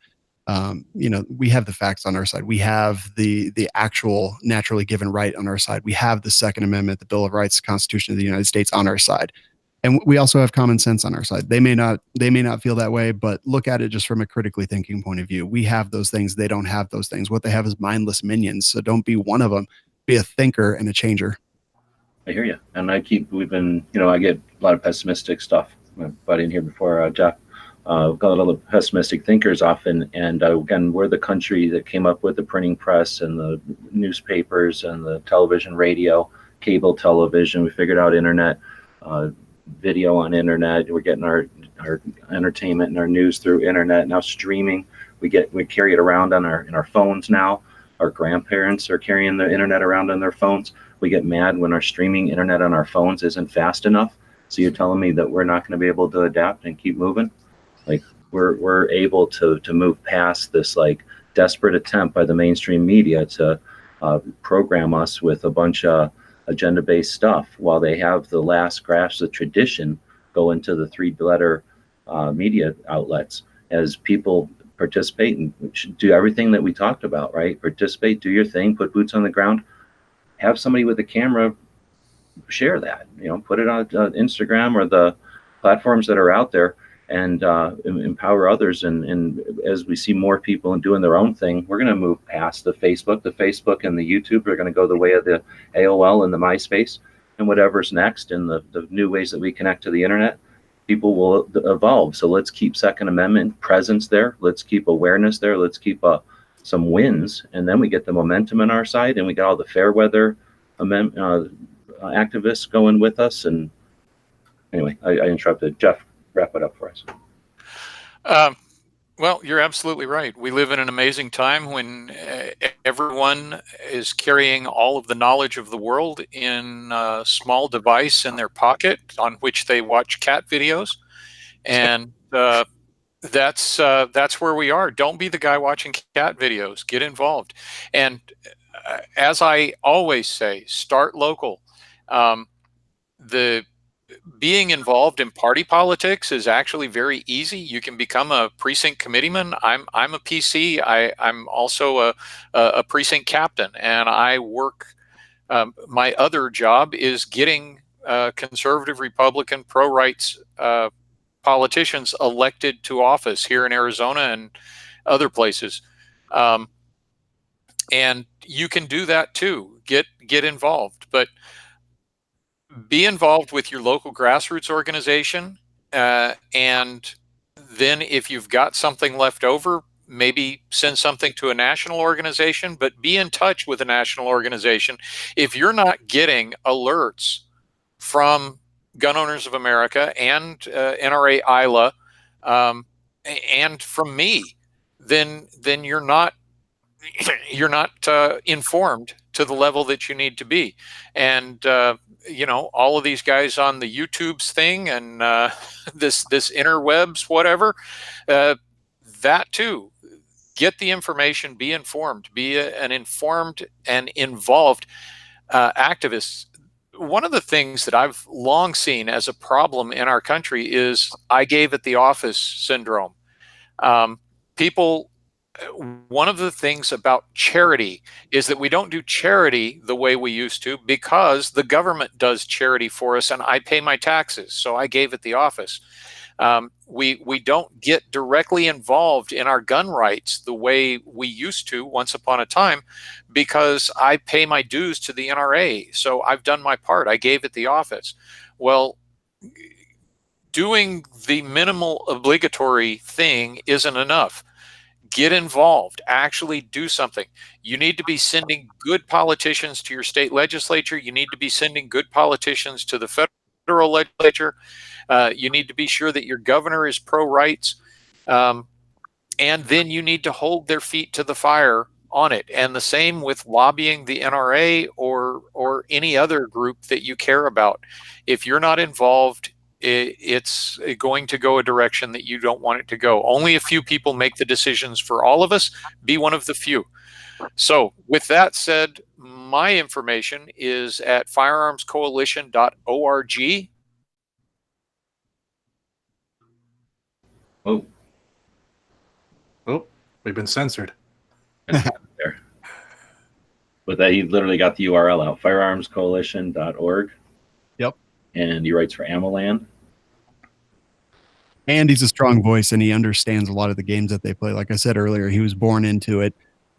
we have the facts on our side. We have the actual naturally given right on our side. We have the Second Amendment, the Bill of Rights, the Constitution of the United States on our side. And we also have common sense on our side. They may not feel that way, but look at it just from a critically thinking point of view. We have those things. They don't have those things. What they have is mindless minions. So don't be one of them. Be a thinker and a changer. I hear you. And I get a lot of pessimistic stuff. My buddy in here before, Jeff, got a lot of pessimistic thinkers often. And again, we're the country that came up with the printing press and the newspapers and the television, radio, cable television. We figured out internet, video on internet. We're getting our entertainment and our news through internet. Now streaming, we carry it around in our phones now. Our grandparents are carrying the internet around on their phones. We get mad when our streaming internet on our phones isn't fast enough. So you're telling me that we're not going to be able to adapt and keep moving? Like we're able to move past this like desperate attempt by the mainstream media to program us with a bunch of agenda-based stuff, while they have the last grasp of tradition go into the three-letter media outlets. As people participate and do everything that we talked about, right? Participate, do your thing, put boots on the ground, have somebody with a camera share that, put it on Instagram or the platforms that are out there, and empower others. And as we see more people doing their own thing, we're going to move past the Facebook and the YouTube are going to go the way of the AOL and the MySpace and whatever's next, and the new ways that we connect to the internet. People will evolve. So let's keep Second Amendment presence there. Let's keep awareness there. Let's keep some wins, and then we get the momentum on our side, and we got all the fair weather activists going with us. And anyway, I interrupted. Jeff, wrap it up for us. Well, you're absolutely right. We live in an amazing time when everyone is carrying all of the knowledge of the world in a small device in their pocket on which they watch cat videos. And that's where we are. Don't be the guy watching cat videos. Get involved. And as I always say, start local. Being involved in party politics is actually very easy. You can become a precinct committeeman. I'm a PC. I'm also a precinct captain, and I work. My other job is getting conservative, Republican, pro-rights politicians elected to office here in Arizona and other places. And you can do that too. Get involved, but be involved with your local grassroots organization, and then if you've got something left over, maybe send something to a national organization, but be in touch with a national organization. If you're not getting alerts from Gun Owners of America and NRA ILA and from me, then you're not informed to the level that you need to be. And all of these guys on the YouTube's thing and this interwebs, whatever, that too, get the information, be informed, be an informed and involved activist. One of the things that I've long seen as a problem in our country is I gave at the office syndrome. One of the things about charity is that we don't do charity the way we used to because the government does charity for us and I pay my taxes. So I gave at the office. We don't get directly involved in our gun rights the way we used to once upon a time because I pay my dues to the NRA. So I've done my part. I gave at the office. Well, doing the minimal obligatory thing isn't enough. Get involved, actually do something. You need to be sending good politicians to your state legislature. You need to be sending good politicians to the federal legislature. You need to be sure that your governor is pro-rights. And then you need to hold their feet to the fire on it. And the same with lobbying the NRA or any other group that you care about. If you're not involved, it's going to go a direction that you don't want it to go. Only a few people make the decisions for all of us. Be one of the few. So with that said, my information is at firearmscoalition.org. Oh, We've been censored. there. But that he literally got the URL out, firearmscoalition.org. Yep. And he writes for Amaland. And he's a strong voice, and he understands a lot of the games that they play. Like I said earlier, he was born into it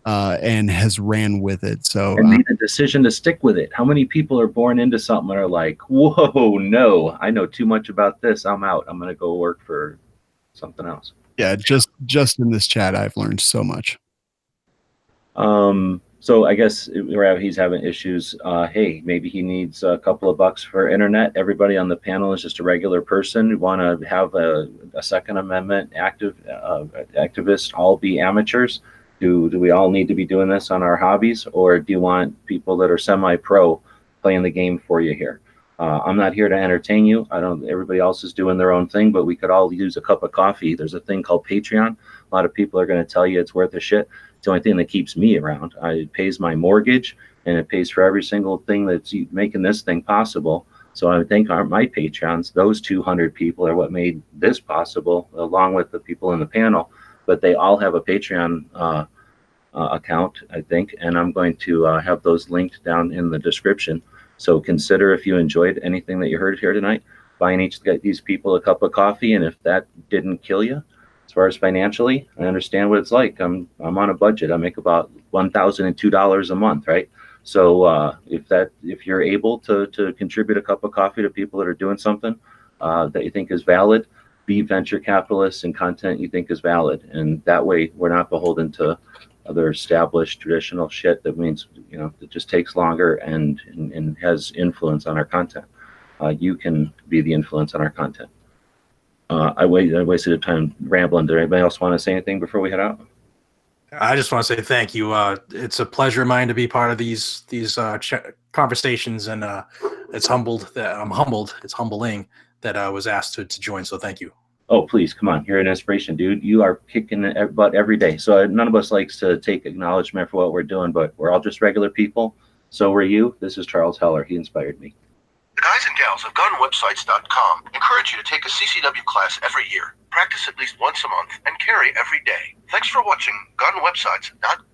and has ran with it. So and made a decision to stick with it. How many people are born into something and are like, whoa, no, I know too much about this. I'm out. I'm going to go work for something else. Yeah, just in this chat, I've learned so much. So I guess he's having issues. Hey, maybe he needs a couple of bucks for internet. Everybody on the panel is just a regular person. We want to have a Second Amendment activist all be amateurs. Do we all need to be doing this on our hobbies, or do you want people that are semi-pro playing the game for you here? I'm not here to entertain you. Everybody else is doing their own thing, but we could all use a cup of coffee. There's a thing called Patreon. A lot of people are going to tell you it's worth a shit. It's the only thing that keeps me around. It pays my mortgage, and it pays for every single thing that's making this thing possible. So I think my Patreons, those 200 people are what made this possible, along with the people in the panel. But they all have a Patreon account, I think, and I'm going to have those linked down in the description. So consider, if you enjoyed anything that you heard here tonight, buying each of these people a cup of coffee. And if that didn't kill you, as far as financially, I understand what it's like. I'm on a budget. I make about $1,002 a month, right? So if you're able to contribute a cup of coffee to people that are doing something that you think is valid, be venture capitalists and content you think is valid, and that way we're not beholden to other established traditional shit that means it just takes longer and has influence on our content. You can be the influence on our content. I wasted time rambling. Did anybody else want to say anything before we head out? I just want to say thank you. It's a pleasure of mine to be part of these conversations, and it's humbled that I'm humbled. It's humbling that I was asked to join. So thank you. Oh, please, come on. You're an inspiration, dude. You are kicking butt every day. So none of us likes to take acknowledgement for what we're doing, but we're all just regular people. So are you. This is Charles Heller. He inspired me. The guys and gals of gunwebsites.com encourage you to take a CCW class every year, practice at least once a month, and carry every day. Thanks for watching gunwebsites.com.